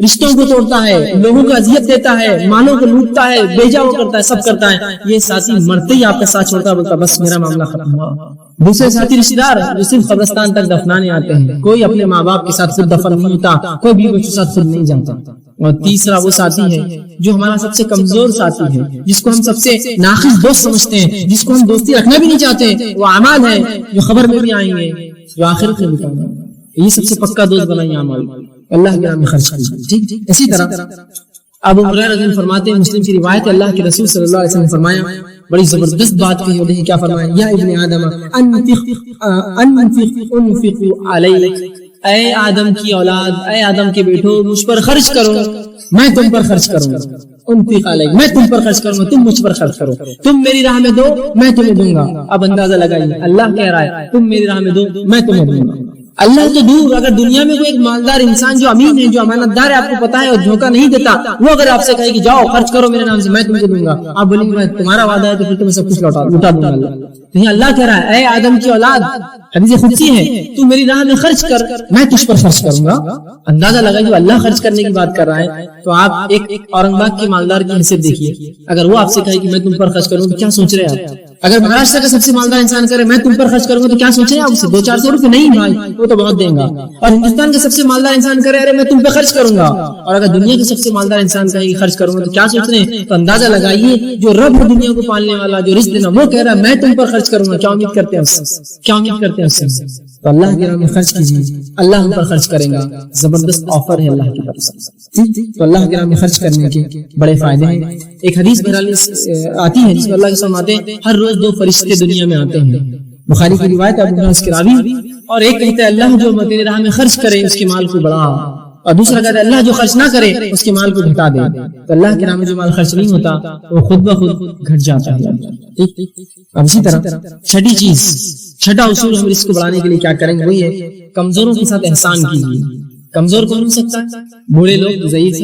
رشتوں کو توڑتا ہے، لوگوں کو اذیت دیتا ہے، مالوں کو لوٹتا ہے، بیجا وہ کرتا ہے، سب کرتا ہے. یہ ساتھی مرتے ہی آپ کا ساتھ چھوڑتا، بولتا بس میرا معاملہ ختم ہوا. دوسرے ساتھی رشتہ دار جو صرف قبرستان تک دفنانے آتے ہیں، کوئی اپنے ماں باپ کے ساتھ خود دفن نہیں ہوتا، کوئی بھی بچوں کے ساتھ خود نہیں جاتا. اور تیسرا وہ ساتھی ہے جو ہمارا سب سے کمزور ساتھی ہے، جس کو ہم سب سے ناقص دوست سمجھتے ہیں، جس کو ہم دوستی رکھنا بھی نہیں چاہتے، وہ اعمال ہے جو خبر میں بھی آئیں گے، جو آخرت میں بھی آئیں گے۔ یہ سب سے پکا دوست بنائیے اعمال، اللہ کے نام میں خرچ کیجیے۔ ٹھیک، اسی طرح ابو ہریرہ رضی اللہ عنہ فرماتے ہیں، مسلم کی روایت ہے، اللہ کے رسول صلی اللہ علیہ وسلم نے فرمایا، بڑی زبردست بات کہی، دیکھیں کیا فرمایا، یا ابن آدم انفق علیک، اے آدم کی اولاد، اے آدم کے بیٹو، مجھ پر خرچ کرو، میں تم پر خرچ کروں گا، انفق علیک، میں تم پر خرچ کروں گا، تم مجھ پر خرچ کرو، تم میری راہ میں دو، میں تمہیں دوں گا۔ اب اندازہ لگائیے، اللہ کہہ رہا ہے تم میری راہ میں دو، میں تمہیں دوں گا۔ اللہ تو دور، اگر دنیا میں کوئی ایک مالدار انسان جو امین ہے، جو امانت دار ہے، آپ کو پتا ہے اور دھوکہ نہیں دیتا، وہ اگر آپ سے کہے کہ جاؤ خرچ کرو میرے نام سے، میں تم کو دوں گا، آپ بولیں گے میں تمہارا وعدہ ہے تو پھر تمہیں سب کچھ لوٹا دوں گا اللہ۔ تو اللہ کہہ رہا ہے، اے آدم کی اولاد، حدیث قدسی ہے، تو میری راہ میں خرچ کر، میں تجھ پر خرچ کروں گا۔ اندازہ لگا جو اللہ خرچ کرنے کی بات کر رہا ہے، تو آپ ایک اورنگ باغ کے مالدار کی حیثیت دیکھیے، اگر وہ آپ سے کہے کہ میں تم پر خرچ کروں تو کیا سوچ رہے ہیں آپ؟ اگر مہاراشٹر کا سب سے مالدار انسان کرے میں تم پر خرچ کروں گا تو کیا سوچ رہے ہیں آپ؟ سے 200-400 روپے نہیں بھائی، وہ تو بہت دیں گا۔ اور ہندوستان کا سب سے مالدار انسان کرے ارے میں تم پہ خرچ کروں گا، اور اگر دنیا کے سب سے مالدار انسان کہے کہ خرچ کروں گا تو کیا سوچ رہے ہیں؟ تو اندازہ لگائیے، جو رب ہے دنیا کو پالنے والا، جو رزق دینا، وہ کہہ رہا ہے میں تم پر خرچ کروں گا، کیا امید کرتے ہیں اس سے؟ کیا امید کرتے ہیں اس سے؟ تو اللہ کے نام میں خرچ کیجیے، اللہ ہم پر خرچ کرے گا، زبردست آفر ہے اللہ کی طرف سے۔ تو اللہ کے نام میں خرچ کرنے کے بڑے فائدے ہیں۔ ایک حدیث بہرحال آتی ہے جس میں اللہ کے فرماتے ہیں ہر روز 2 فرشتے دنیا میں آتے ہیں، بخاری کی روایت ہے، ابو ہریرہ اس کے راوی، اور ایک کہتا ہے اللہ جو تیری راہ میں خرچ کرے اس کے مال کو بڑھا، اور دوسرا کہتا ہے اللہ جو خرچ نہ کرے اس کے مال کو گھٹا دے۔ تو اللہ کے نام میں جو مال خرچ نہیں ہوتا وہ خود بخود گھٹ جاتا ہے۔ اب اسی طرح چھٹا اصول ہم اس کو بڑھانے کے لیے کیا کریں گے، وہی ہے کمزوروں کے ساتھ احسان کیجیے۔ کمزور کون ہو سکتا ہے؟ بوڑھے لوگ، ضعیف،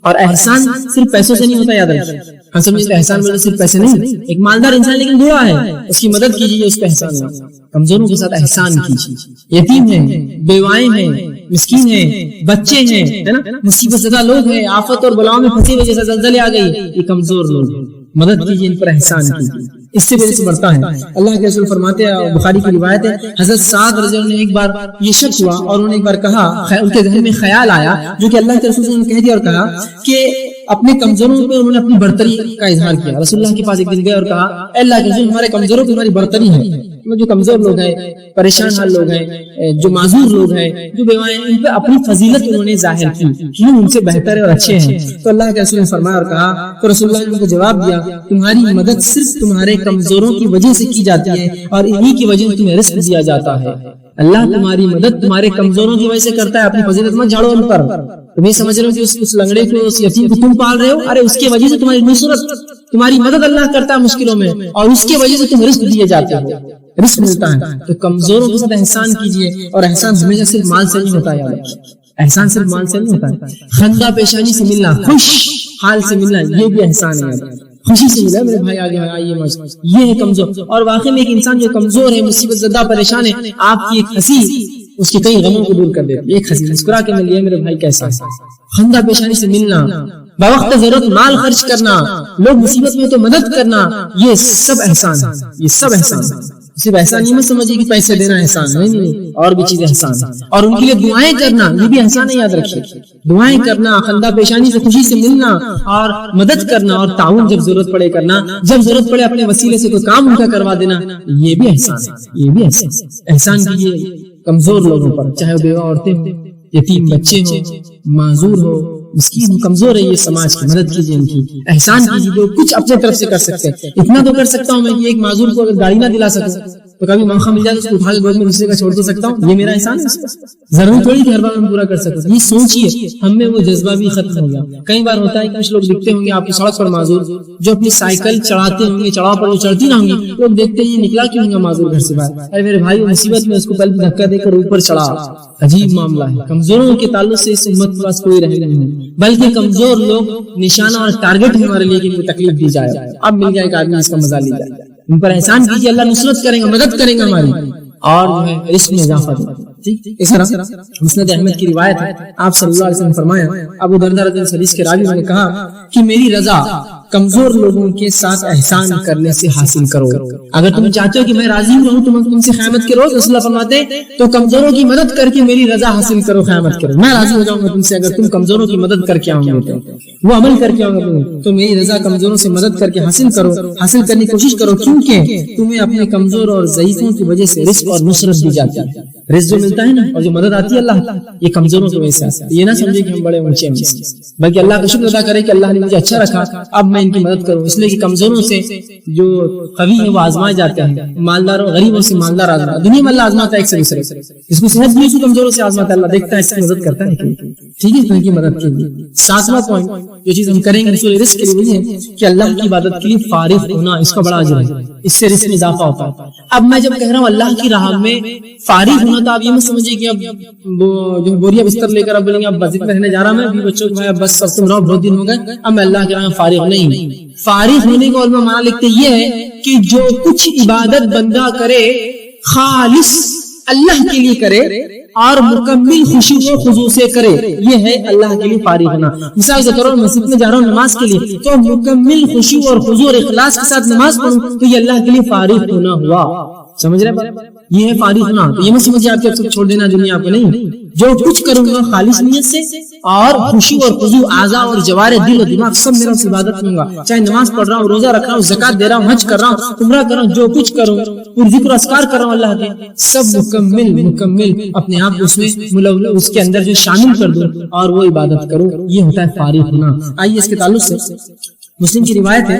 اور احسان صرف پیسوں سے نہیں ہوتا، یاد رکھیے۔ ہم سمجھتے احسان مطلب صرف پیسے نہیں، ایک مالدار انسان لیکن بوڑھا ہے اس کی مدد کیجیے، اس پہ احسان ہے۔ کمزوروں کے ساتھ احسان کیجیے، یتیم ہیں، بیوائیں ہیں، مسکین ہیں، بچے ہیں، ہے نا، مصیبت زدہ لوگ ہیں، آفت اور بلاؤں میں پھنسے ہوئے، جیسے زلزلے آ گئی، یہ کمزور لوگ ہیں، مدد کیجیے، ان پر احسان کیجیے، اس سے وجہ سے بڑھتا ہے۔ اللہ کے رسول فرماتے ہیں، بخاری کی روایت ہے، حضرت سعد رضی اللہ عنہ نے ایک بار یہ شک ہوا اور انہوں نے ایک بار کہا، ان کے ذہن میں خیال آیا جو کہ اللہ کے رسول نے کہہ دیا، اور کہا کہ اپنے کمزوروں پہ انہوں نے اپنی برتری کا اظہار کیا۔ رسول اللہ کے پاس ایک دن گئے اور کہا، اے اللہ کے رسول، ہمارے کمزوروں پہ ہماری برتری ہے، جو کمزور لوگ ہیں، پریشان حال لوگ ہیں، جو معذور لوگ ہیں، جو بیوائیں، ان پہ اپنی فضیلت انہوں نے ظاہر کی کہ ان سے بہتر ہے اور اچھے ہیں۔ تو اللہ کے رسول نے فرمایا اور کہا، تو رسول اللہ نے ان کو جواب دیا، تمہاری مدد صرف تمہارے کمزوروں کی وجہ سے کی جاتی ہے اور انہی کی وجہ سے تمہیں رزق دیا جاتا ہے۔ اللہ تمہاری مدد تمہارے کمزوروں کی وجہ سے کرتا ہے، اپنی فضیلت مت جھاڑو ان پر۔ تم یہ سمجھ رہے ہو کہ اس لنگڑے کو، اس یتیم کو تم پال رہے ہو، ارے اس کی وجہ سے تمہاری نصرت، تمہاری مدد اللہ کرتا ہے مشکلوں میں، اور اس کی وجہ سے تم رزق دیے جاتے ہو، رزق ملتا ہے۔ تو کمزوروں کے ساتھ احسان کیجیے، اور احسان ہمیشہ صرف مال سے نہیں ہوتا ہے، احسان صرف مال سے نہیں ہوتا ہے، خندہ پیشانی سے ملنا، خوش حال سے ملنا، یہ بھی احسان ہے۔ خوشی سے ملا میرے بھائی آگے آئیے مجھ، یہ ہے کمزور۔ اور واقعی میں ایک انسان جو کمزور ہے، مصیبت زدہ، پریشان ہے، آپ کی ایک ہنسی اس کے کئی غموں کو دور کر دیتی ہے۔ ایک ہنسی مسکرا کے مل لیا میرے بھائی کیسا ہے، خندہ پیشانی سے ملنا، بوقت ضرورت مال خرچ کرنا، لوگ مصیبت میں تو مدد کرنا، یہ سب احسان ہے، یہ سب احسان ہے۔ صرف احسان نہیں مت سمجھیے کہ پیسے دینا احسان، نہیں، اور بھی چیزیں احسان ہے۔ اور ان کے لیے دعائیں کرنا، یہ بھی احسان ہے، یاد رکھیے، دعائیں کرنا، خندہ پیشانی سے خوشی سے ملنا اور مدد کرنا، اور تعاون جب ضرورت پڑے کرنا، جب ضرورت پڑے اپنے وسیلے سے کوئی کام ان کا کروا دینا، یہ بھی احسان ہے، یہ بھی احسان۔ احسان کیجیے کمزور لوگوں پر، چاہے وہ بیوہ عورتیں ہوں، یتیم بچے ہوں، معذور ہو، مسکین کمزور ہے، یہ سماج کی مدد کیجیے، ان کی احسان کیجیے، جو کچھ اپنے طرف سے کر سکتے ہیں۔ اتنا تو کر سکتا ہوں میں کہ ایک معذور کو اگر گاڑی نہ دلا سکوں تو کبھی موقع مل جائے تو اس کو اٹھا کے گود میں دوسرے کا چھوڑ تو سکتا ہوں، یہ میرا احسان ہے۔ ضرور تھوڑی کہ ہر بار ہم پورا کر سکتے، یہ سوچیے، ہم میں وہ جذبہ بھی ختم ہو گیا۔ کئی بار ہوتا ہے کہ کچھ لوگ دیکھتے ہوں گے آپ کی سڑک پر معذور، جو اپنی سائیکل چڑھاتے ہوں گے، چڑھاؤ پر وہ چڑھتی نہ ہوں گی، لوگ دیکھتے ہیں یہ نکلا کیوں ہوگا معذور گھر سے باہر، ارے میرے بھائی مصیبت میں اس کو پہلے دھکا دے کر اوپر چڑھا۔ عجیب معاملہ ہے، کمزوروں کے تعلق سے اس امت کے پاس کوئی رہے نہیں ہے، بلکہ کمزور لوگ نشانہ اور ٹارگٹ ہے ہمارے لیے کہ ان کو تکلیف دی جائے، اب مل جائے ایک آدمی اس کا مزہ لے جائے، ان پر احسان کیجیے، اللہ نصرت کرے گا، مدد کرے گا ہماری، اور جو ہے رزق میں اضافہ دے گا۔ اس طرح مسند احمد کی روایت ہے، آپ صلی اللہ علیہ وسلم نے فرمایا، ابو درداء رضی اللہ عنہ حدیث کے راوی نے کہا کہ میری رضا کمزور لوگوں کے ساتھ احسان کرنے سے حاصل کرو. اگر تم چاہتے ہو کہ میں راضی رہوں تم سے قیامت کے روز، رسول اللہ فرماتے ہیں تو کمزوروں کی مدد کر کے میری رضا حاصل کرو، قیامت کرو، میں راضی ہو جاؤں گا تم سے. اگر تم کمزوروں کی مدد کر کے آؤ گے تو وہ عمل کر کے آؤ گے تو میری رضا کمزوروں سے مدد کر کے حاصل کرو، حاصل کرنے کی کوشش کرو، کیونکہ تمہیں اپنے کمزور اور ضعیفوں کی وجہ سے رزق اور نصرت دی جاتی ہے. رزق جو ملتا ہے نا اور جو مدد آتی ہے اللہ، یہ کمزوروں کی وجہ سے آتی ہے. یہ نہ سمجھے کہ ہم بڑے اونچے ہیں، بلکہ اللہ کا شکر ادا کرے کہ اللہ نے مجھے اچھا رکھا، اب میں ان کی مدد کروں. اس لیے کہ کمزوروں سے جو قوی ہے وہ آزمائے جاتے ہیں، مالداروں غریبوں سے مالدار آزمائے. دنیا میں اللہ آزماتا ہے ایک سے دوسرے، اس کو صحت بھی کمزوروں سے آزماتا ہے. اللہ دیکھتا ہے اس کی مدد کرتا ہے، ٹھیک ہے، ان کی مدد کے لیے. 7واں پوائنٹ جو چیز ہم کریں گے رسول رزق کے لیے ہے کہ اللہ کی عبادت کے لیے فارغ ہونا، اس کا بڑا اجر ہے، اس سے رزق میں اضافہ ہوتا ہے. اب میں جب کہہ رہا ہوں اللہ کی راہ میں فارغ ہونا، تو آپ یہ مت سمجھیے کہ اب جو بوریا بستر لے کر اب بولیں گے اب مسجد میں رہنے جا رہا میں بچوں کو، میں بس اب تم رہو بہت دن ہو گئے اب میں اللہ کے راہ میں فارغ نہیں. فارغ ہونے کا علماء معنی لکھتے یہ ہے کہ جو کچھ عبادت بندہ کرے خالص اللہ کے لیے کرے اور مکمل خوشی و خضوع سے کرے، یہ ہے اللہ کے لیے فارغ ہونا. مثال کے طور پر مسجد میں جا رہا ہوں نماز کے لیے تو مکمل خوشی اور خضوع اور اخلاص کے ساتھ نماز پڑھوں تو یہ اللہ کے لیے فارغ ہونا ہوا. سمجھ رہے ہیں؟ یہ ہے فارغ ہونا. تو یہ مت سمجھے آپ کے چھوڑ دینا دنیا کو، نہیں، جو کچھ کروں گا خالص نیت سے اور خوشی اور خضوع، اعضاء اور جوارح، دل و دماغ سب میرا اس عبادت کروں گا. چاہے نماز پڑھ رہا ہوں، روزہ رکھ رہا ہوں، زکات دے رہا ہوں، حج کر رہا ہوں، عمرہ کر رہا ہوں، جو کچھ کروں، پورے ذکر اذکار کر رہا ہوں اللہ کے، سب مکمل اپنے آپ اس میں ملول اس کے اندر جو شامل کر دوں اور وہ عبادت کروں، یہ ہوتا ہے فارغ ہونا. آئیے اس کے تعلق سے مسلم کی روایت ہے،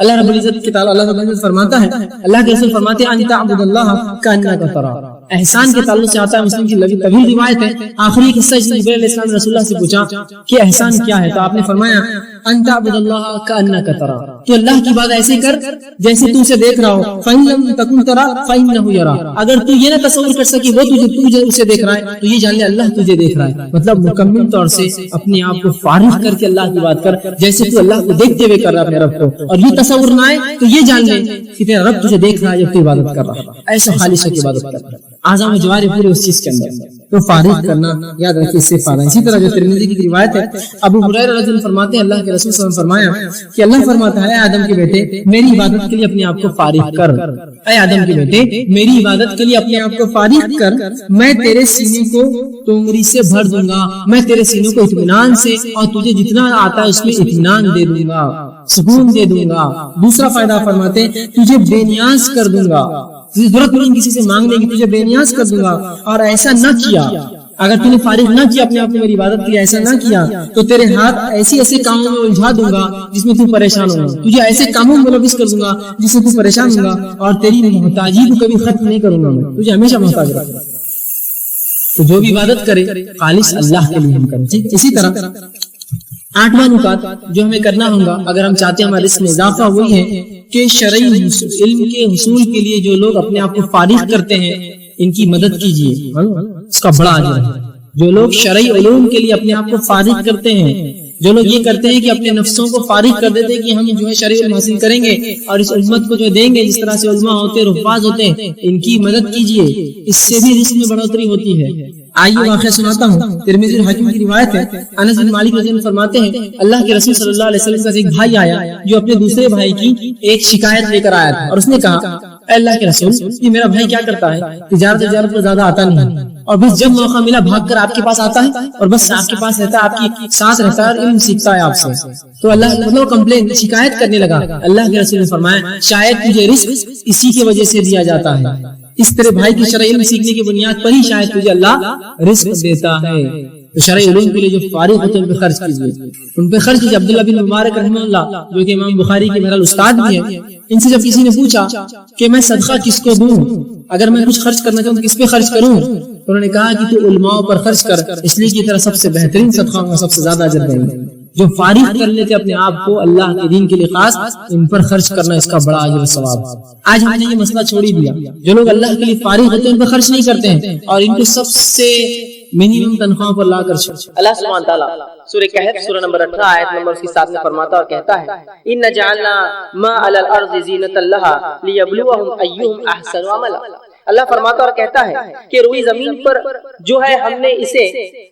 اللہ رب العزت کے تعلق اللہ رب العزت فرماتا ہے، اللہ کے رسول فرماتے ہیں ان تعبد اللہ کانک تراہ. احسان کے تعلق سے آتا ہے، مسلم کی طویل روایت ہے. آخری قصہ جبرائیل علیہ السلام نے رسول اللہ سے پوچھا کہ احسان کیا ہے، تو آپ نے فرمایا ان تعبد اللہ کانک تراہ، تو اللہ کی بات ایسے کر جیسے تو اسے دیکھ رہا ہو. فإن لم تكن ترى فإنه يراك، اگر تو یہ نہ تصور کر سکی وہ تجھے اسے دیکھ رہا ہے تو یہ جان لے اللہ تجھے دیکھ رہا ہے. مطلب مکمل طور سے اپنے آپ کو فارغ کر کے اللہ کی بات کر جیسے تو اللہ کو دیکھتے ہوئے کر رہا ہے اپنے رب کو، اور یہ تصور نہ آئے تو یہ جان لے کہ تیرا رب تجھے دیکھ رہا ہے جب تو عبادت کر رہا ہے. ایسا خالص کی عبادت کر رہا ہے، اعضاء و جوارح پورے اس چیز کے اندر. تو فارغ کرنا یاد رکھیے، اس سے فائدہ. اسی طرح جو ترمذی کی روایت ہے، ابو ہریرہ رضی اللہ عنہ فرماتے ہیں اللہ کے رسول صلی اللہ علیہ وسلم فرمایا کہ اللہ فرماتا ہے اے آدم کے بیٹے میری عبادت کے لیے اپنے آپ کو فارغ کر. اے آدم کے بیٹے میری عبادت کے لیے اپنے آپ کو فارغ کر، میں تیرے سینے کو تونگری سے بھر دوں گا، میں تیرے سینے کو اطمینان سے اور تجھے جتنا آتا ہے اس میں اطمینان دے دوں گا، سکون دے دوں گا. دوسرا فائدہ فرماتے ہیں تجھے بے نیاز کر دوں گا، ضرورت نہیں کسی سے مانگنے کی، تجھے بے نیاز کر دوں گا. اور ایسا نہ کیا، اگر تم نے فارغ نہ کیا اپنے آپ کو میری عبادت کی، ایسا نہ کیا تو تیرے ہاتھ ایسے کاموں میں الجھا دوں گا جس میں تو پریشان ہوگا، تجھے ایسے کاموں میں ملوث کر دوں گا جس سے تو پریشان ہوگا، اور تیری محتاجی کو کبھی ختم نہیں کروں گا، میں تجھے ہمیشہ محتاج رکھوں گا. تو جو بھی عبادت کرے خالص اللہ کے لیے ہم کریں. اسی طرح 8واں نکات جو ہمیں کرنا ہوگا اگر ہم چاہتے ہیں ہمارے اس میں اضافہ، وہی ہے کہ شرعی علم کے حصول کے لیے جو لوگ اپنے آپ کو فارغ کرتے ہیں ان کی مدد کیجیے، اس کا بڑا اجر ہے. جو لوگ شرعی علوم کے لیے اپنے آپ کو فارغ کرتے ہیں، جو لوگ یہ کرتے ہیں کہ اپنے نفسوں کو فارغ کر دیتے ہیں کہ ہم جو ہے شرعی علم حاصل کریں گے اور اس امت کو جو دیں گے، جس طرح سے علماء ہوتے ہیں، حفاظ ہوتے ہیں، ان کی مدد کیجیے، اس سے بھی رزق میں بڑھوتری ہوتی ہے. آئیے واقعہ سناتا ہوں، ترمذی حاکم کی روایت ہے. انس بن مالک رضی اللہ عنہ فرماتے ہیں اللہ کے رسول صلی اللہ علیہ وسلم کا ایک بھائی آیا جو اپنے دوسرے بھائی کی ایک شکایت لے کر آیا تھا، اور اس نے کہا اے اللہ کے رسول یہ میرا بھائی کیا کرتا ہے، تجارت پر زیادہ آتا نہیں، اور بس جب موقع ملا بھاگ کر آپ کے پاس آتا ہے اور بس آپ کے پاس رہتا ہے، آپ کی ساتھ رہتا ہے اور علم سیکھتا ہے آپ سے. تو اللہ مطلب کمپلین شکایت کرنے لگا. اللہ کے رسول نے فرمایا شاید تجھے رزق اسی کی وجہ سے دیا جاتا ہے، اس طرح بھائی کی شرعی علم سیکھنے کی بنیاد پر ہی شاید تجھے اللہ رزق دیتا ہے. تو شرعی علوم کے لیے جو فارغ ہوتے ہیں ان پہ خرچ کیجیے، ان پہ خرچ کیجیے. عبداللہ بن مبارک رحمہ اللہ جو کہ امام بخاری کے بہرحال استاد بھی ہیں، ان سے جب کسی نے پوچھا کہ میں صدقہ کس کو دوں، اگر میں کچھ خرچ کرنا چاہوں تو کس پہ خرچ کروں، تو انہوں نے کہا کہ تو علماء پر خرچ کر، اس لیے کہ تیرا سب سے بہترین صدقہ ہوگا، سب سے زیادہ اجر دیں گے. جو فارغ کر لیتے اپنے آپ کو اللہ کے دین کے لیے خاص، ان پر خرچ کرنا اس کا بڑا اجر و ثواب. آج ہم نے یہ مسئلہ چھوڑ ہی دیا. جو لوگ اللہ کے لیے فارغ ہوتے ہیں ان پر خرچ نہیں کرتے ہیں، اور ان کو سب سے منیمم تنخواہ پر لا کر اللہ سبحانہ تعالیٰ سورہ کہف سورہ نمبر 18 آیت نمبر 7 میں فرماتا اور کہتا ہے اِنَّ جَعَلْنَا مَا عَلَى الْأَرْضِ زِينَةً لَهَا لِيَبْلُوَهُمْ أَيُّهُمْ أَحْسَنُ عَمَلًا. اللہ فرماتا اور کہتا ہے کہ روئی زمین پر جو ہے ہم نے اسے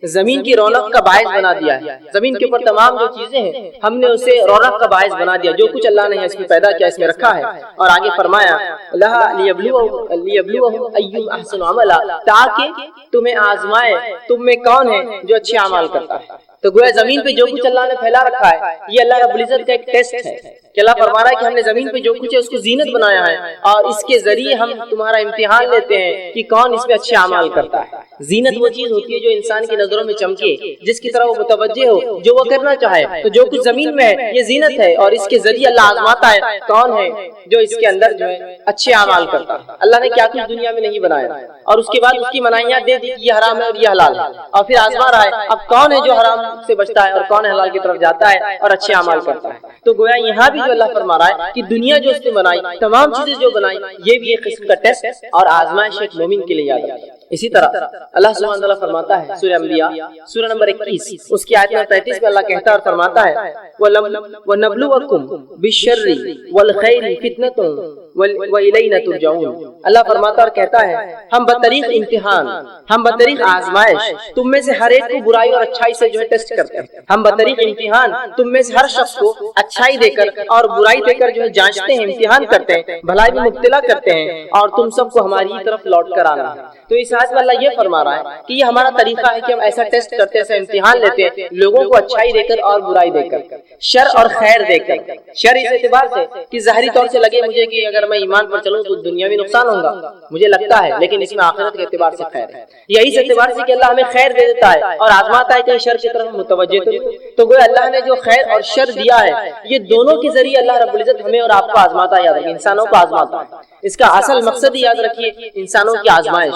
زمین کی رونق کا باعث بنا دیا ہے. زمین کے اوپر تمام جو چیزیں ہیں ہم نے اسے رونق کا باعث بنا دیا. جو کچھ اللہ نے اس میں پیدا کیا اس میں رکھا ہے. اور آگے فرمایا لیبلوہم ایہم احسن عملا, تاکہ تمہیں آزمائے تم میں کون ہے جو اچھے اعمال کرتا ہے. تو گویا زمین پہ جو کچھ اللہ نے پھیلا رکھا ہے یہ اللہ رب العزت کا ایک ٹیسٹ ہے کہ اللہ فرما رہا ہے کہ ہم نے زمین پہ جو کچھ ہے اس کو زینت بنایا ہے اور اس کے ذریعے ہم تمہارا امتحان لیتے ہیں کہ کون اس پہ اچھے اعمال کرتا ہے. زینت وہ چیز ہوتی ہے جو انسان کی نظروں میں چمکے, جس کی طرح وہ متوجہ ہو, جو وہ کرنا چاہے. تو جو کچھ زمین میں ہے یہ زینت ہے اور اس کے ذریعے اللہ آزماتا ہے کون ہے جو اس کے اندر جو ہے اچھے اعمال کرتا ہے. اللہ نے کیا کچھ دنیا میں نہیں بنایا اور اس کے بعد اس کی منائیاں دے دی کہ یہ حرام ہے اور یہ حلال ہے, اور پھر آزما رہا ہے اب کون ہے جو حرام سے بچتا ہے اور کون حلال کی طرف جاتا ہے اور اچھے اعمال کرتا ہے. تو گویا یہاں بھی جو اللہ فرما رہا ہے کہ دنیا جو اس نے بنائی, تمام چیزیں جو بنائی, یہ بھی ایک قسم کا ٹیسٹ اور آزمائش ایک مومن کے لیے یاد رکھیں. اسی طرح اللہ سبحانہ وتعالی فرماتا ہے سورہ انبیاء سورہ نمبر 21 اس کی آیت نمبر 33 میں اللہ کہتا ہے اور فرماتا ہے وَنَبْلُوَكُمْ بِالشَّرِّ وَالْخَيْرِ فِتْنَةٌ وَإِلَيْنَا تُرْجَعُونَ. اللہ فرماتا اور کہتا ہے ہم بطریق امتحان, ہم بطریق آزمائش تم میں سے ہر ایک کو برائی اور اچھائی سے جو ہے ٹیسٹ کرتے ہیں. ہم بطریق امتحان تم میں سے ہر شخص کو اچھائی دے کر اور برائی دے کر جو ہے جانچتے ہیں, امتحان کرتے ہیں, بھلائی میں مبتلا کرتے ہیں اور تم سب کو ہماری طرف لوٹ کر آنا ہے. تو اس آیت میں اللہ یہ فرما رہا ہے کہ یہ ہمارا طریقہ ہے کہ ہم ایسا ٹیسٹ کرتے ہیں, ایسا امتحان لیتے ہیں لوگوں کو اچھائی دے کر اور برائی دے کر, شر اور خیر دے کر. شر اس اعتبار سے کہ ظاہری طور سے لگے مجھے کہ اگر میں ایمان پر چلوں تو دنیا میں نقصان ہوگا, مجھے لگتا ہے, لیکن اس میں آخرت کے اعتبار سے خیر ہے. یہی اس اعتبار سے کہ اللہ ہمیں خیر دے دیتا ہے اور آزماتا ہے کہ شر کی طرف متوجہ تو گویا اللہ نے جو خیر اور شر دیا ہے یہ دونوں کے ذریعے اللہ رب العزت ہمیں اور آپ کو آزماتا ہے. یاد رکھیے انسانوں کو آزماتا ہے, اس کا اصل مقصد ہی یاد رکھیے انسانوں کی آزمائش.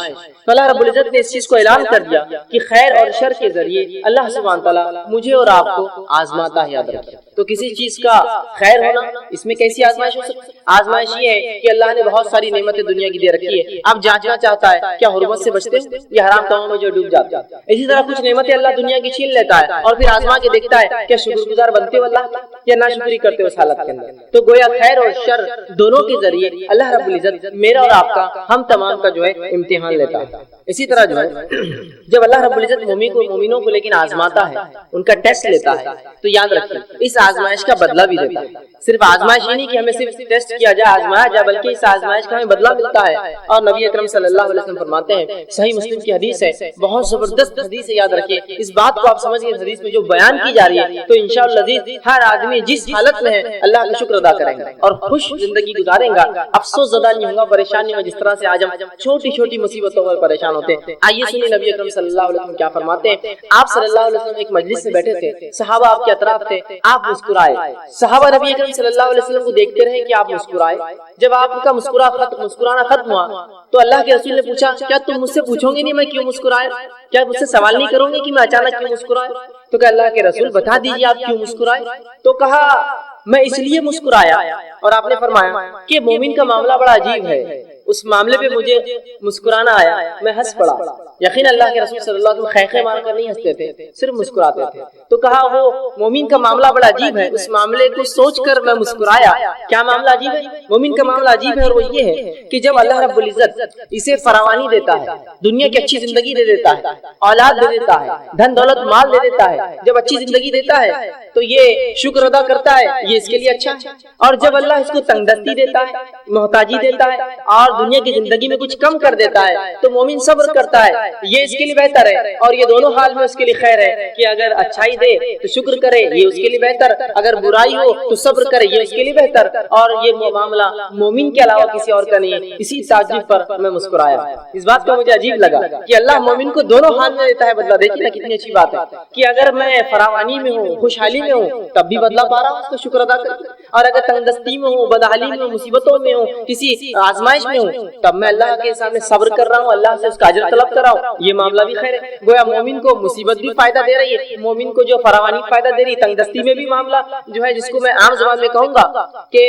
اللہ رب العزت نے اس چیز کو اعلان کر دیا کہ خیر اور شر کے ذریعے اللہ سبحانہ تعالیٰ مجھے اور آپ کو آزماتا ہے. یاد رکھیے تو کسی چیز کا خیر ہونا اس میں کیسی آزمائش ہو سکتی؟ آزمائش یہ ہے کہ اللہ نے بہت ساری نعمتیں دنیا کی دے رکھی ہے, اب جانچنا چاہتا ہے کیا حرمت سے بچتے ہیں یا حرام کاموں میں جو ڈوب جاتے ہیں. اسی طرح کچھ نعمتیں اللہ دنیا کی چھین لیتا ہے اور پھر آزما کے دیکھتا ہے کیا شکر گزار بنتے ہو اللہ یا ناشکری کرتے ہو اس حالت کے اندر. تو گویا خیر اور شر دونوں کے ذریعے اللہ رب العزت میرا اور آپ کا, ہم تمام کا جو ہے امتحان لیتا ہے. اسی طرح جو ہے جب اللہ رب العزت مومنوں کو لیکن آزماتا ہے, ان کا ٹیسٹ لیتا ہے, تو یاد رکھیے اس آزمائش کا بدلہ بھی دیتا ہے. صرف آزمائش ہی نہیں کہ ہمیں صرف ٹیسٹ کیا جائے, آزمایا جائے, بلکہ اس آزمائش کا ہمیں بدلہ ملتا ہے. اور نبی اکرم صلی اللہ علیہ وسلم فرماتے ہیں, صحیح مسلم کی حدیث ہے, بہت زبردست حدیث ہے, یاد رکھیے اس بات کو آپ سمجھیں. حدیث میں جو بیان کی جا رہی ہے تو انشاءاللہ عزیز ہر آدمی جس حالت میں ہے اللہ کا شکر ادا کرے گا اور خوش زندگی گزارے گا, افسوس زدہ نہیں ہوگا, پریشان نہیں ہوگا. جس طرح سے آج ہم چھوٹی چھوٹی مصیبتوں پر پریشان ہوتے ہیں. آئیے سنیے نبی اکرم صلی اللہ علیہ وسلم کیا فرماتے ہیں. آپ صلی اللہ علیہ وسلم ایک مجلس میں بیٹھے تھے, صحابہ آپ کے اطراف تھے, آپ مسکرائے. صحابہ نبی اکرم صلی اللہ علیہ وسلم کو دیکھتے رہے کہ آپ مسکرائے. جب آپ کا مسکرانا ختم ہوا تو اللہ کے رسول نے پوچھا کیا تم مجھ سے پوچھو گے نہیں میں کیوں مسکرائے؟ کیا مجھ سے سوال نہیں کرو گے کہ میں اچانک کیوں مسکرائے؟ تو کہ اللہ کے رسول بتا دیجیے آپ کیوں مسکرائے. تو کہا میں اس لیے مسکرایا, اور آپ نے فرمایا کہ مومن کا معاملہ بڑا عجیب ہے, اس معاملے پہ مجھے مسکرانا آیا, میں ہنس پڑا. یقین اللہ کے رسول صلی اللہ علیہ وسلم خیخے مار کر نہیں ہنستے تھے, صرف مسکراتے تھے. تو کہا وہ مومن کا معاملہ بڑا عجیب ہے, اس معاملے کو سوچ کر میں مسکرایا. کیا معاملہ عجیب ہے؟ مومن کا معاملہ عجیب ہے, اور وہ یہ ہے کہ جب اللہ رب العزت اسے فراوانی دیتا ہے, دنیا کی اچھی زندگی دے دیتا ہے, اولاد دے دیتا ہے, دھن دولت مال دے دیتا ہے, جب اچھی زندگی دیتا ہے تو یہ شکر ادا کرتا ہے, یہ اس کے لیے اچھا ہے. اور جب اللہ اس کو تنگ دستی دیتا ہے, محتاجی دیتا ہے اور دنیا کی زندگی میں کچھ کم کر دیتا ہے تو مومن صبر کرتا ہے, یہ اس کے لیے بہتر ہے. اور یہ دونوں حال میں اس کے لیے خیر ہے کہ اگر اچھائی دے تو شکر کرے, یہ اس کے لیے بہتر, اگر برائی ہو تو صبر کرے, یہ اس کے لیے بہتر. اور یہ معاملہ مومن کے علاوہ کسی اور کا نہیں ہے. اسی تعجب پر میں مسکرایا. اس بات کا مجھے عجیب لگا کہ اللہ مومن کو دونوں حال میں دیتا ہے بدلہ. دیکھیے نا کتنی اچھی بات ہے کہ اگر میں فراوانی میں ہوں, خوشحالی میں ہوں, تب بھی بدلہ پا رہا ہوں, اس کو شکر ادا کر. اور اگر تنگدستی میں ہوں, بدحالی میں ہوں, مصیبتوں میں ہوں, کسی آزمائش میں ہوں, تب میں اللہ کے سامنے صبر کر رہا ہوں, اللہ سے اس کا اجر طلب کر رہا ہوں. یہ معاملہ بھی خیر ہے. گویا مومن کو مصیبت بھی فائدہ دے رہی ہے, مومن کو جو فراوانی فائدہ دے رہی ہے, تنگدستی میں بھی معاملہ جو ہے جس کو میں عام زبان میں کہوں گا کہ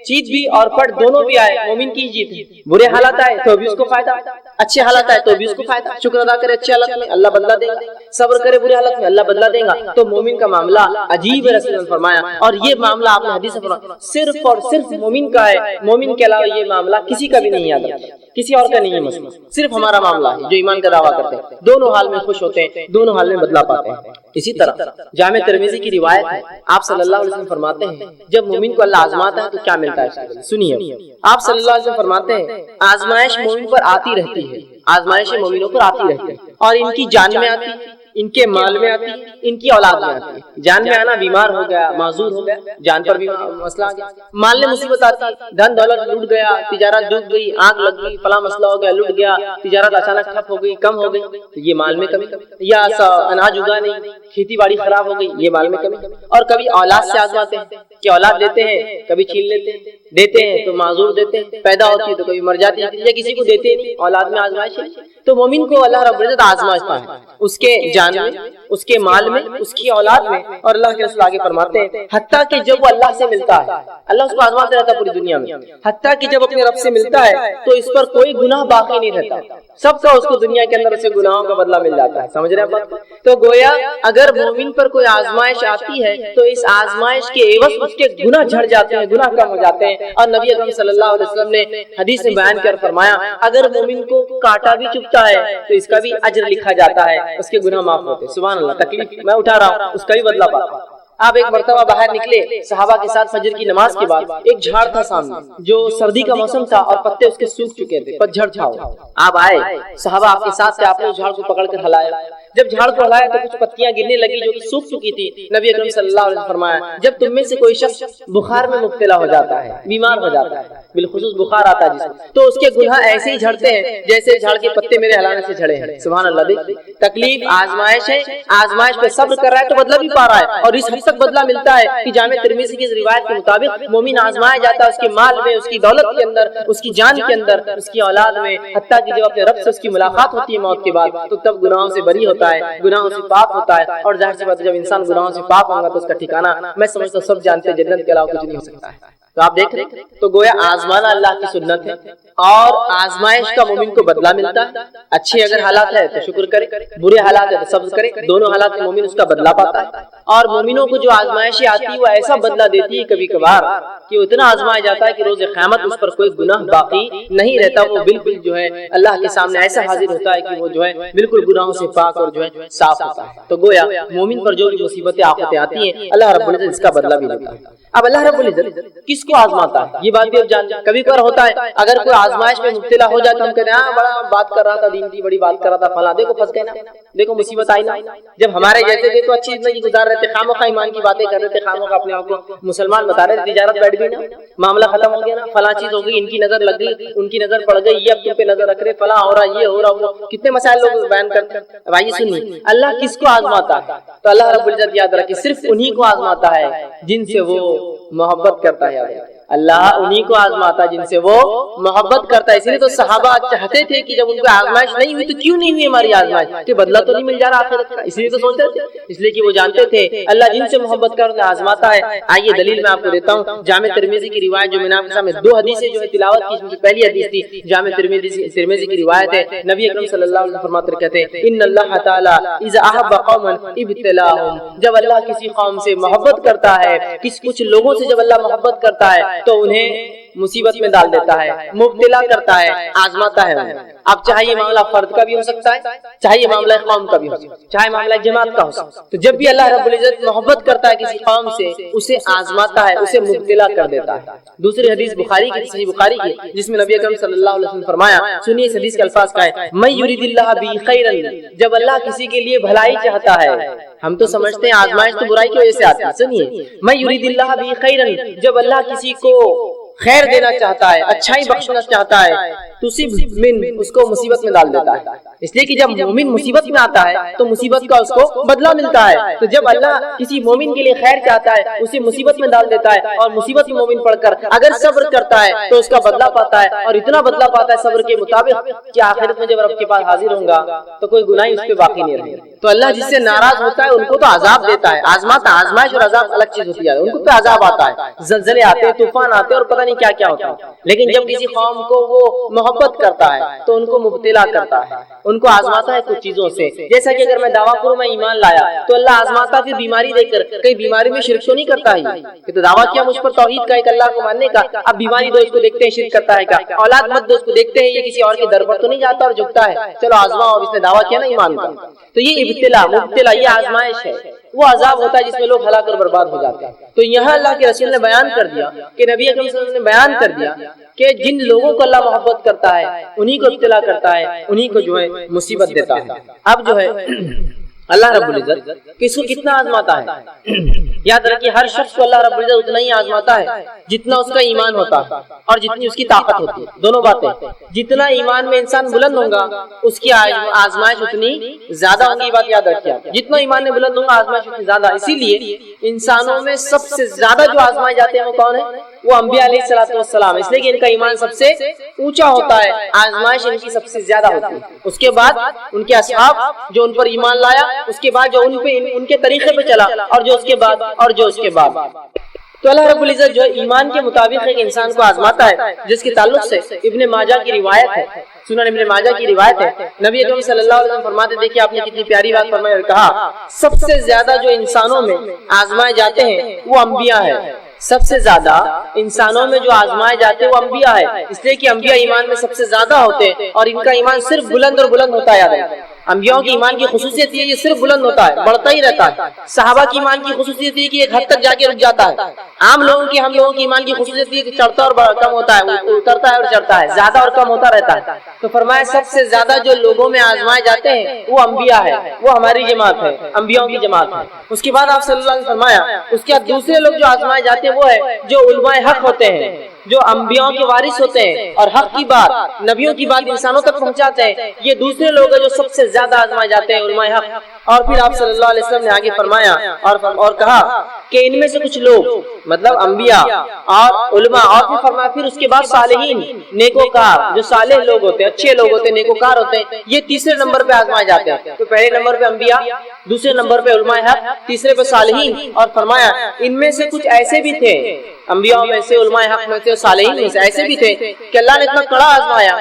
چیت بھی اور پٹ دونوں بھی آئے, مومن کی جیت ہے. برے حالات آئے تو بھی اس کو فائدہ, اچھے حالات آئے تو بھی اس کو فائدہ. شکر ادا کرے اچھے حالت میں, اللہ بدلہ دے گا. صبر کرے برے حالت میں, اللہ بدلہ دے گا. تو مومن کا معاملہ عجیب ہے, رسول نے فرمایا. اور یہ معاملہ آپ نے حدیث میں فرمایا صرف اور صرف مومن کا ہے, مومن کے علاوہ یہ معاملہ کسی کا بھی نہیں. یاد رکھیں کسی اور کا نہیں ہے مسئلہ، صرف ہمارا معاملہ ہے جو ایمان کا دعویٰ کرتے ہیں، دونوں حال میں خوش ہوتے ہیں، دونوں حال میں بدلہ پاتے ہیں۔ اسی طرح جامع ترمذی کی روایت ہے، آپ صلی اللہ علیہ وسلم فرماتے ہیں جب مومن کو اللہ آزماتا ہے تو کیا ملتا ہے؟ سنیے، آپ صلی اللہ علیہ وسلم فرماتے ہیں آزمائش مومن پر آتی رہتی ہے، آزمائشیں مومنوں پر آتی رہتی ہے، اور ان کی جان میں آتی ہے، ان کے مال میں آتی ہے، ان کی اولاد میں آتی ہے۔ جان میں آنا بیمار ہو گیا، معذور ہو گیا، جان پر بھی مسئلہ آ گیا، مال میں مصیبت آتی ہے، دھن دولت لوٹ گیا، تجارت ڈوب گئی، آگ لگ گئی، فلاں مسئلہ ہو گیا، لوٹ گیا، تجارت اچانک ٹھپ ہو گئی، کم ہو گئی، تو یہ مال میں کمی، یا اناج اگا نہیں، کھیتی باڑی خراب ہو گئی، یہ مال میں کمی۔ اور کبھی اولاد سے آزماتے ہیں کہ اولاد دیتے ہیں، کبھی چھین لیتے ہیں، دیتے ہیں تو معذور دیتے ہیں، پیدا ہوتی ہے تو کبھی مر جاتی ہے، یا کسی کو دیتے نہیں، اولاد میں آزمائش ہے۔ تو مومن کو اللہ رب العزت آزمائشتا ہے، اس کے جان میں، اس کے مال میں، اس کی اولاد میں، اور اللہ کے رسول آگے فرماتے ہیں حتیٰ کہ جب وہ اللہ سے ملتا ہے، اللہ اس کو آزماتے رہتا ہے پوری دنیا میں، حتیٰ کہ جب اپنے رب سے ملتا ہے تو اس پر کوئی گناہ باقی نہیں رہتا، سب کا اس کو دنیا کے اندر اسے گناہوں کا بدلہ مل جاتا ہے۔ سمجھ رہے ہیں بات؟ تو گویا اگر مومن پر کوئی آزمائش آتی ہے تو اس آزمائش کے عوض اس کے گناہ جھڑ جاتے ہیں، گناہ کم ہو جاتے ہیں، اور نبی اکرم صلی اللہ علیہ وسلم نے حدیث میں بیان کر فرمایا اگر مومن کو کانٹا بھی چبھتا ہے تو اس کا بھی اجر لکھا جاتا ہے، اس کے گناہ معاف ہوتے ہیں۔ سبحان اللہ، تکلیف میں اٹھا رہا ہوں، اس کا بھی بدلہ پاتا ہوں۔ آپ ایک مرتبہ باہر نکلے صحابہ کے ساتھ فجر کی نماز کے بعد، ایک جھاڑ تھا سامنے جو سردی کا موسم تھا اور پتے اس کے سوکھ چکے تھے، پتجھڑ تھا۔ آپ آئے، صحابہ آپ کے ساتھ تھے، آپ نے اس جھاڑ کو پکڑ کر ہلایا، جب جھاڑ کو ہلایا تو کچھ پتیاں گرنے لگی جو کہ سوکھ چکی تھی۔ نبی اکرم صلی اللہ علیہ وسلم فرمایا جب تم میں سے کوئی شخص بخار میں مبتلا ہو جاتا ہے، بیمار ہو جاتا ہے، بالخصوص بخار آتا ہے جس تو اس کے گناہ ایسے ہی جھڑتے ہیں جیسے جھاڑ کے پتے میرے ہلانے سے جھڑے ہیں۔ سبحان اللہ، دیکھ تکلیف آزمائش ہے، آزمائش پہ صبر کر رہا ہے تو بدلہ بھی پا رہا ہے، اور اس حد تک بدلہ ملتا ہے کہ جامع ترمذی کی روایت کے مطابق مومن آزمایا جاتا ہے اس کے مال میں، اس کی دولت کے اندر، اس کی جان کے اندر، اس کی اولاد میں، حتیٰ کہ جب اپنے رب سے اس کی ملاقات ہوتی ہے موت کے بعد تو تب گناہوں سے بری ہوتا ہے، گناہوں سے پاک ہوتا ہے۔ اور ظاہر سی بات ہے جب انسان گناہوں سے پاک ہوگا تو اس کا ٹھکانہ میں سمجھتا ہوں سب جانتے ہیں جنت کے علاوہ کچھ نہیں ہو سکتا ہے۔ تو آپ دیکھ رہے ہیں تو گویا آزمانا اللہ کی سنت ہے، اور آزمائش کا مومن کو بدلہ ملتا ہے۔ اچھے اگر حالات ہے تو شکر کرے، برے حالات ہے تو صبر کرے، دونوں حالات میں مومن اس کا بدلہ پاتا ہے۔ اور مومنوں کو جو آزمائشیں آتی ہے وہ ایسا بدلہ دیتی ہے کبھی کبھار کہ وہ اتنا آزمایا جاتا ہے کہ روز قیامت اس پر کوئی گناہ باقی نہیں رہتا، وہ بالکل جو ہے اللہ کے سامنے ایسا حاضر ہوتا ہے کہ وہ جو ہے بالکل گناہوں سے پاک اور جو ہے صاف ہوتا ہے۔ تو گویا مومن پر جو بھی مصیبتیں آفتیں آتی ہیں اللہ رب العزت اس کا بدلہ بھی لیتا ہے۔ اب اللہ رب العزت کس کو آزماتا ہے یہ بات بھی اب جان لیں۔ کبھی کبھار ہوتا ہے اگر کوئی آزمائش میں مبتلا ہو جائے تو ہم کہتے ہیں ہاں بڑا بات کر رہا تھا، دین کی بڑی بات کر رہا تھا، فلاں دیکھو پھنس گئے نا، دیکھو مصیبت آئی نا۔ جب ہمارے جیسے تھے تو اچھی زندگی گزار رہے تھے، خاموخواہ ایمان کی باتیں کر رہے تھے، خاموخواہ اپنے آپ کو مسلمان بتا رہے تھے، تجارت بیٹھ گئی نا، معاملہ ختم ہو گیا نا، فلاں چیز ہو گئی، ان کی نظر لگ گئی، ان کی نظر پڑ گئی، یہ اب تم پہ نظر رکھ رہے، فلاں ہو رہا، یہ ہو رہا، وہ کتنے مسائل لوگ بیان کرتے ہیں۔ اب آئیے سنیے اللہ کس کو آزماتا ہے تو اللہ رب العزت یاد رکھے صرف انہی کو آزماتا ہے جن سے وہ محبت کرتا ہے۔ اللہ انہی کو آزماتا ہے جن سے وہ محبت کرتا ہے۔ اس لیے تو صحابہ چاہتے تھے کہ جب ان کو آزمائش نہیں ہوئی تو کیوں نہیں ہوئی ہماری آزمائش، کہ بدلہ تو نہیں مل جا رہا آخرت کا، اس لیے تو سوچتے تھے، اس لیے کہ وہ جانتے تھے اللہ جن سے محبت کرتا ہے آزماتا ہے۔ آئیے دلیل میں آپ کو دیتا ہوں، جامع ترمذی کی روایت جو میں نے آپ کے سامنے دو حدیثیں جو ہے تلاوت کی، اس میں پہلی حدیث تھی جامع ترمذی کی روایت ہے، نبی اکرم صلی اللہ علیہ وسلم فرماتے کہتے ہیں ان اللہ تعالی اذا احب قوما ابتلاهم، جب اللہ کسی قوم سے محبت کرتا ہے، کچھ لوگوں سے جب اللہ محبت کرتا ہے تو انہیں مصیبت میں ڈال دیتا ہے، مبتلا کرتا ہے، آزماتا ہے انہیں۔ اب چاہے یہ معاملہ فرد کا بھی ہو سکتا ہے، چاہے یہ معاملہ قوم کا بھی ہو سکتا ہے، چاہے معاملہ جماعت کا ہو سکتا ہے، تو جب بھی اللہ رب العزت محبت کرتا ہے کسی قوم سے اسے آزماتا ہے، اسے مبتلا کر دیتا ہے۔ دوسری حدیث بخاری کی، صحیح بخاری کی، جس میں نبی اکرم صلی اللہ علیہ وسلم فرمایا، سنیے اس حدیث کے الفاظ کا ہے من یرید اللہ بہ خیرا، جب اللہ کسی کے لیے بھلائی چاہتا ہے، ہم تو سمجھتے ہیں آزمائش تو برائی کی وجہ سے آتی ہے، سنیے من یرید اللہ بہ خیرا، جب اللہ کسی کو خیر دینا چاہتا ہے، اچھائی بخشنا چاہتا ہے، تصب من، اس کو مصیبت میں ڈال دیتا ہے۔ اس لیے کہ جب مومن مصیبت میں آتا ہے تو مصیبت کا اس کو بدلہ ملتا ہے، تو جب اللہ کسی مومن کے لیے خیر چاہتا ہے اسے مصیبت میں ڈال دیتا ہے، اور مصیبت میں مومن پڑھ کر اگر صبر کرتا ہے تو اس کا بدلہ پاتا ہے، اور اتنا بدلہ پاتا ہے صبر کے مطابق کہ آخرت میں جب رب کے پاس حاضر ہوں گا تو کوئی گناہ اس پہ باقی نہیں رہے گا۔ تو اللہ جس سے ناراض ہوتا ہے ان کو تو عذاب دیتا ہے، آزماتا، آزمائش اور عذاب الگ چیز ہوتی ہے، ان کو تو عذاب آتا ہے، زلزلے آتے ہیں، طوفان آتے ہیں اور پتہ نہیں کیا کیا ہوتا ہے، لیکن جب کسی قوم کو وہ محبت کرتا ہے تو ان کو مبتلا کرتا ہے، ان کو آزماتا ہے کچھ چیزوں سے. جیسا کہ اگر میں دعویٰ کروں میں ایمان لایا تو اللہ آزماتا پھر بیماری دے کر، کئی بیماری میں شرک تو نہیں کرتا ہی کہ تو دعویٰ کیا مجھ پر توحید کا، ایک اللہ کو ماننے کا، اب بیماری دو اس کو دیکھتے ہیں شرک کرتا ہے کیا، اولاد مت دو اس کو دیکھتے ہیں یہ کسی اور کے در پر تو نہیں جاتا اور جھکتا ہے، چلو آزماؤ، اب اس نے دعویٰ کیا نا ایمان کا. تو یہ ابتلا مبتلا یہ آزمائش ہے، وہ عذاب ہوتا ہے جس میں لوگ ہلاک اور برباد ہو جاتے ہیں. تو یہاں اللہ کے رسول نے بیان کر دیا کہ نبی اکرم صلی اللہ علیہ وسلم نے بیان کر دیا کہ جن لوگوں کو اللہ محبت کرتا ہے انہی کو ابتلا کرتا ہے، انہی کو جو ہے مصیبت دیتا ہے. اب جو ہے اللہ رب العزت کس کو کتنا آزماتا ہے، یاد رکھیے ہر شخص کو اللہ رب العزت اتنا ہی آزماتا ہے جتنا اس کا ایمان ہوتا ہے اور جتنی اس کی طاقت ہوتی ہے. دونوں باتیں، جتنا ایمان میں انسان بلند ہوگا اس کی آزمائش اتنی زیادہ ہوگی. یہ بات یاد رکھیے، جتنا ایمان میں بلند ہوگا آزمائش اتنی زیادہ. اسی لیے انسانوں میں سب سے زیادہ جو آزمائے جاتے ہیں وہ کون ہے؟ وہ انبیاء علیہ الصلوۃ والسلام، اس لیے کہ ان کا ایمان سب سے اونچا ہوتا ہے، آزمائش ان کی سب سے زیادہ ہوتی ہے. اس کے بعد ان کے اصحاب جو ان پر ایمان لایا، اس کے بعد جو ان کے طریقے پہ چلا، اور جو اس کے بعد اور جو اس کے بعد. تو اللہ رب العزت جو ایمان کے مطابق ایک انسان کو آزماتا ہے، جس کے تعلق سے ابن ماجہ کی روایت ہے، سنن ابن ماجہ کی روایت ہے. نبی اکرم صلی اللہ علیہ وسلم فرماتے، دیکھیں آپ نے کتنی پیاری بات فرمائی اور کہا سب سے زیادہ جو انسانوں میں آزمائے جاتے ہیں وہ انبیاء ہیں. سب سے زیادہ انسانوں میں جو آزمائے جاتے ہیں وہ انبیاء ہے، اس لیے کہ انبیاء ایمان میں سب سے زیادہ ہوتے ہیں اور ان کا ایمان صرف بلند اور بلند ہوتا ہے. انبیاء کی ایمان کی خصوصیت یہ صرف بلند ہوتا ہے، بڑھتا ہی رہتا ہے. صحابہ کی ایمان کی خصوصیت یہ کہ ایک حد تک جا کے رک جاتا ہے. عام لوگوں کی، ہم لوگوں کی ایمان کی خصوصیت یہ کہ چڑھتا اور کم ہوتا ہے، اترتا ہے اور چڑھتا ہے، زیادہ اور کم ہوتا رہتا ہے. تو فرمایا سب سے زیادہ جو لوگوں میں آزمائے جاتے ہیں وہ انبیاء ہے، وہ ہماری جماعت ہے، انبیاء کی جماعت ہے. اس کے بعد آپ صلی اللہ علیہ وسلم فرمایا اس کے بعد دوسرے لوگ جو آزمائے جاتے ہیں وہ ہے جو علماء حق ہوتے ہیں، جو انبیاء کے وارث ہوتے ہیں اور حق کی بات، نبیوں کی بات انسانوں تک پہنچاتے ہیں. یہ دوسرے لوگ ہیں جو سب سے زیادہ آزمائے جاتے ہیں، علماء حق. اور پھر آپ صلی اللہ علیہ وسلم نے آگے فرمایا اور کہا کہ ان میں سے کچھ لوگ مطلب انبیاء اور علماء، اور پھر فرمایا پھر اس کے بعد صالحین، نیکوکار، جو صالح لوگ ہوتے ہیں، اچھے لوگ ہوتے ہیں، نیکوکار ہوتے ہیں، یہ تیسرے نمبر پہ آزمائے جاتے ہیں. تو پہلے نمبر پہ انبیاء، دوسرے نمبر پہ علماء حق، تیسرے پہ صالحین. اور فرمایا ان میں سے کچھ ایسے بھی تھے، انبیاء میں سے، علماء حق میں سے، صالحین میں سے ایسے بھی تھے کہ اللہ نے اتنا کڑا آزمایا،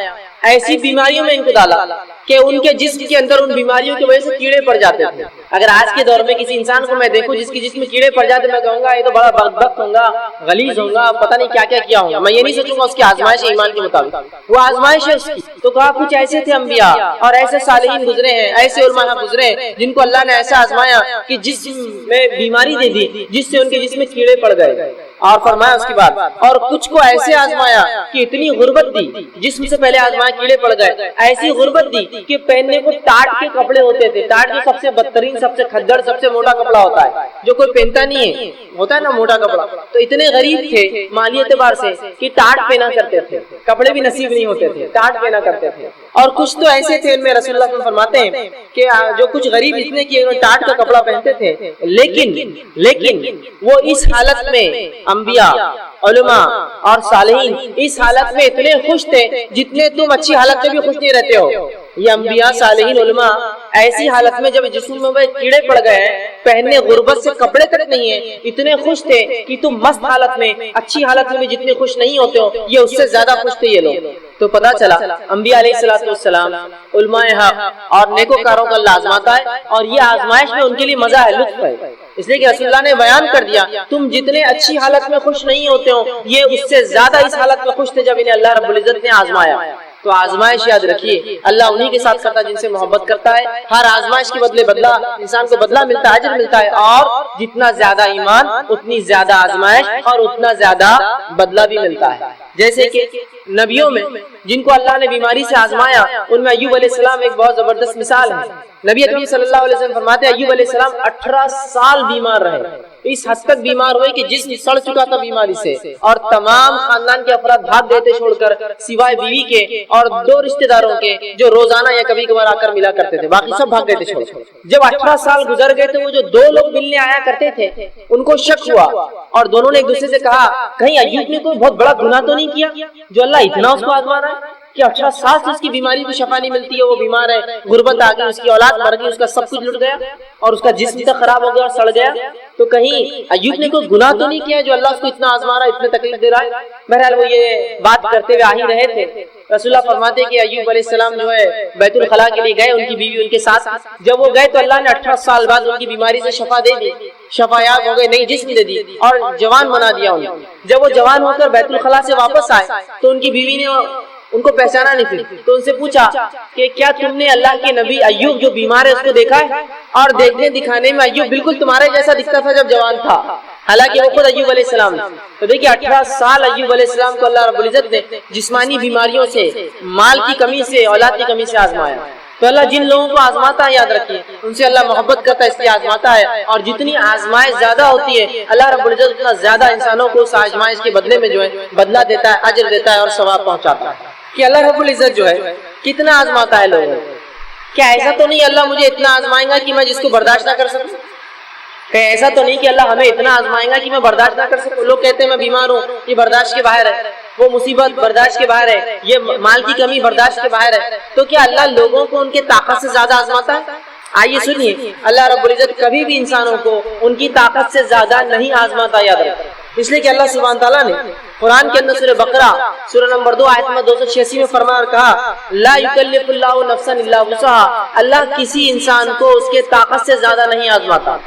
ایسی بیماریوں میں ان کو ڈالا کہ ان کے جسم کے اندر ان بیماریوں کی وجہ سے کیڑے پڑ جاتے تھے. اگر آج کے دور میں کسی انسان کو میں دیکھوں جس کی جسم میں کیڑے پڑ جاتے، میں کہوں گا یہ تو بڑا بدبخت ہوگا، غلیظ ہوگا، پتہ نہیں کیا کیا کیا ہوگا. میں یہ نہیں سوچوں گا اس کی آزمائش ہے ایمان کے مطابق، وہ آزمائش ہے اس کی. تو کہا کچھ ایسے تھے انبیاء اور ایسے صالحین گزرے ہیں، ایسے علماء گزرے ہیں جن کو اللہ نے ایسا آزمایا کہ جسم میں بیماری دے دی جس سے ان کے جسم میں کیڑے پڑ گئے. اور فرمایا اس کے بعد اور کچھ کو ایسے آزمایا کہ اتنی غربت دی، جسم سے پہلے آزمایا کیڑے پڑ گئے، ایسی غربت دی کہ پہننے کو ٹاٹ کے کپڑے ہوتے تھے. ٹاٹ جو سب سے بدترین، سب سے کھدڑ، سب سے موٹا کپڑا ہوتا ہے جو کوئی پہنتا نہیں ہے، ہوتا ہے نا موٹا کپڑا. تو اتنے غریب تھے مالی اعتبار سے کہ ٹاٹ پہنا کرتے تھے، کپڑے بھی نصیب نہیں ہوتے تھے، ٹاٹ پہنا کرتے تھے. اور کچھ تو ایسے تھے، ان میں رسول اللہ صلی اللہ علیہ وسلم فرماتے ہیں کہ جو کچھ غریب اتنے کہ ٹاٹ کا کپڑا پہنتے تھے، لیکن وہ اس حالت میں انبیاء، علماء اور صالحین اس حالت میں اتنے خوش تھے جتنے تم اچھی حالت میں بھی خوش نہیں رہتے ہو. یہ انبیاء، صالحین، علماء ایسی حالت میں جب جسم میں کیڑے پڑ گئے ہیں، پہننے غربت سے کپڑے تک نہیں ہیں، اتنے خوش تھے کہ تم مست حالت میں، اچھی حالت میں بھی جتنے خوش نہیں ہوتے ہو، یہ اس سے زیادہ خوش تھے یہ لوگ. تو پتا چلا انبیاء علیہ الصلوۃ والسلام، علماء حق اور نیکوکاروں کا اللہ آزماتا ہے، اور یہ آزمائش میں ان کے لیے مزہ ہے، لطف ہے. اس لیے کہ رسول اللہ نے بیان کر دیا تم جتنے اچھی حالت میں خوش نہیں ہوتے ہو، یہ اس سے زیادہ اس حالت میں خوش تھے جب انہیں اللہ رب العزت نے آزمایا. تو آزمائش یاد رکھیے اللہ انہی کے ساتھ کرتا ہے جن سے محبت کرتا ہے. ہر آزمائش کے بدلے بدلہ انسان کو بدلہ ملتا ہے، اجر ملتا ہے، اور جتنا زیادہ ایمان اتنی زیادہ آزمائش اور اتنا زیادہ بدلہ بھی ملتا ہے. جیسے کہ نبیوں میں جن کو اللہ نے بیماری سے آزمایا، ان میں ایوب علیہ السلام ایک بہت زبردست مثال ہے. نبی اکرم صلی اللہ علیہ وسلم فرماتے ہیں ایوب علیہ السلام 18 سال بیمار رہے، اس حد تک بیمار ہوئے کہ جسم سڑ چکا تھا بیماری سے، اور تمام خاندان کے افراد بھاگ دیتے چھوڑ کر سوائے بیوی کے اور 2 رشتہ داروں کے جو روزانہ یا کبھی کبھار آ کر ملا کرتے تھے، باقی سب بھاگ دیتے چھوڑ. جب 18 سال گزر گئے تو وہ جو 2 لوگ ملنے آیا کرتے تھے ان کو شک ہوا، اور دونوں نے ایک دوسرے سے کہا کہیں ایوب نے کوئی بہت بڑا گناہ تو نہیں کیا جو اللہ اتنا اس کو آزما رہا ہے؟ کہ 18 سال سے اس کی بیماری کو شفا نہیں ملتی ہے، وہ بیمار ہے، غربت آ گئی، اس کی اولاد مر گئی، اس کا سب کچھ لٹ گیا اور اس کا جسم تک خراب ہو گیا اور سڑ گیا، تو کہیں ایوب نے کوئی گناہ تو نہیں کیا جو اللہ اس کو اتنا آزما رہا ہے، اتنے تکلیف دے رہا ہے؟ بہرحال وہ یہ بات کرتے ہوئے آ ہی رہے تھے۔ رسول اللہ فرماتے کہ ایوب علیہ السلام جو ہے بیت الخلاء کے لیے گئے، ان کی بیوی ان کے ساتھ، جب وہ گئے تو اللہ نے 18 سال بعد ان کی بیماری سے شفا دے دی، شفا یاب ہو گئے، نئی جسم دے دی اور جوان بنا دیا انہیں۔ جب وہ جوان ہو کر بیت الخلاء سے واپس آئے تو ان کی بیوی نے ان کو پہچانا نہیں تھی، تو ان سے پوچھا کہ کیا تم نے اللہ کے نبی ایوب جو بیمار ہے اس کو دیکھا ہے؟ اور دیکھنے دکھانے میں ایوب بالکل تمہارے جیسا دکھتا تھا جب جوان تھا، حالانکہ وہ خود ایوب علیہ السلام نے۔ تو دیکھیے 18 سال ایوب علیہ السلام کو اللہ رب العزت نے جسمانی بیماریوں سے، مال کی کمی سے، اولاد کی کمی سے آزمایا۔ تو اللہ جن لوگوں کو آزماتا ہے یاد رکھیے ان سے اللہ محبت کرتا ہے، اس لیے آزماتا ہے، اور جتنی آزمائش زیادہ ہوتی ہے اللہ رب العزت اتنا زیادہ انسانوں کو اس آزمائش کے بدلے میں جو ہے بدلہ دیتا ہے، اجر دیتا ہے اور ثواب پہنچاتا ہے۔ کہ اللہ رب العزت جو ہے کتنا آزماتا ہے لوگوں کو، کیا ایسا تو نہیں اللہ مجھے اتنا آزمائے گا کہ میں جس کو برداشت نہ کر سکوں؟ کہ ایسا تو نہیں کہ اللہ ہمیں اتنا آزمائے گا کہ میں برداشت نہ کر سکوں؟ لوگ کہتے ہیں میں بیمار ہوں، یہ برداشت کے باہر ہے، وہ مصیبت برداشت کے باہر ہے، یہ مال کی کمی برداشت کے باہر ہے، تو کیا اللہ لوگوں کو ان کے طاقت سے زیادہ آزماتا ہے؟ آئیے سنیے، اللہ رب العزت کبھی بھی انسانوں کو ان کی طاقت سے زیادہ نہیں آزماتا، یاد رکھیں، اس لیے کہ اللہ سبحانہ تعالیٰ نے قرآن کے اندر سورہ بقرہ سورہ نمبر 2 آیت نمبر 286 میں فرمایا اور کہا لا یکلف اللہ نفسا الا وسعها، اللہ کسی انسان کو اس کے طاقت سے زیادہ نہیں آزماتا،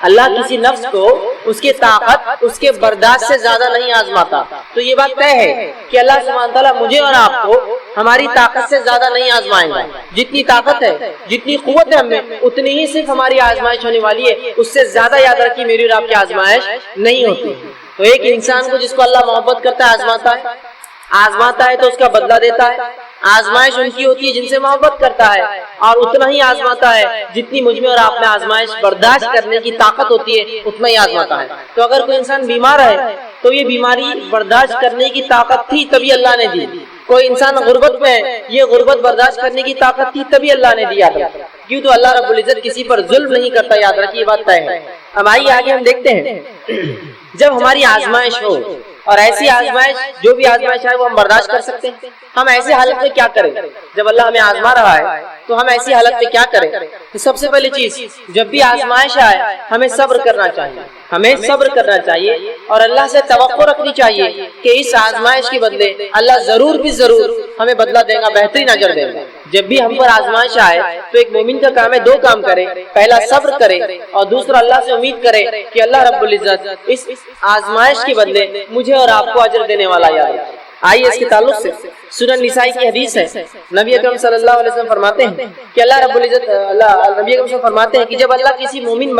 اللہ کسی نفس کو اس کے طاقت اس کے برداشت سے زیادہ نہیں آزماتا۔ تو یہ بات طے ہے کہ اللہ سبحانہ تعالیٰ مجھے اور آپ کو ہماری طاقت سے زیادہ نہیں آزمائیں گا، جتنی طاقت ہے جتنی قوت ہے ہم میں اتنی ہی صرف ہماری آزمائش ہونے والی ہے، اس سے زیادہ یاد رکھیے میری اور آپ کی آزمائش نہیں ہوتی۔ تو ایک انسان کو جس کو اللہ محبت کرتا ہے آزماتا ہے تو اس کا بدلہ دیتا ہے، آزمائش ان کی ہوتی ہے جن سے محبت کرتا ہے، اور اتنا ہی آزماتا ہے جتنی مجھ میں اور آپ میں آزمائش برداشت کرنے کی طاقت ہوتی ہے اتنا ہی آزماتا ہے۔ تو اگر کوئی انسان بیمار ہے تو یہ بیماری برداشت کرنے کی طاقت تھی تبھی اللہ نے دی، کوئی انسان غربت میں ہے یہ غربت برداشت کرنے کی طاقت تھی تبھی اللہ نے دیا تھا، کیوں تو اللہ رب العزت کسی پر ظلم نہیں کرتا، یاد رکھیے یہ بات طے ہے۔ اب آئیے آگے ہم دیکھتے ہیں، جب ہماری آزمائش ہو، اور ایسی آزمائش جو بھی آزمائش ہے وہ ہم برداشت کر سکتے ہیں، ہم ایسی حالت میں کیا کریں؟ جب اللہ ہمیں آزما رہا ہے تو ہم ایسی حالت میں کیا کریں؟ تو سب سے پہلی چیز، جب بھی آزمائش آئے ہمیں صبر کرنا چاہیے، اور اللہ سے توقع رکھنی چاہیے کہ اس آزمائش کے بدلے اللہ ضرور بھی ضرور ہمیں بدلہ دے گا، بہترین اجر دے گا۔ جب بھی ہم پر آزمائش آئے تو ایک مومن کا کام ہے 2 کام کرے، پہلا صبر کرے اور دوسرا اللہ سے امید کرے کہ اللہ رب العزت اس آزمائش کے بدلے مجھے اور آپ کو اجر دینے والا یاد ہے۔ آئیے اس کے تعلق سے سنن نسائی کی حدیث ہے، نبی اکرم صلی اللہ علیہ وسلم فرماتے ہیں کہ اللہ رب العزت نبی اکرم فرماتے ہیں کہ جب اللہ کسی مومن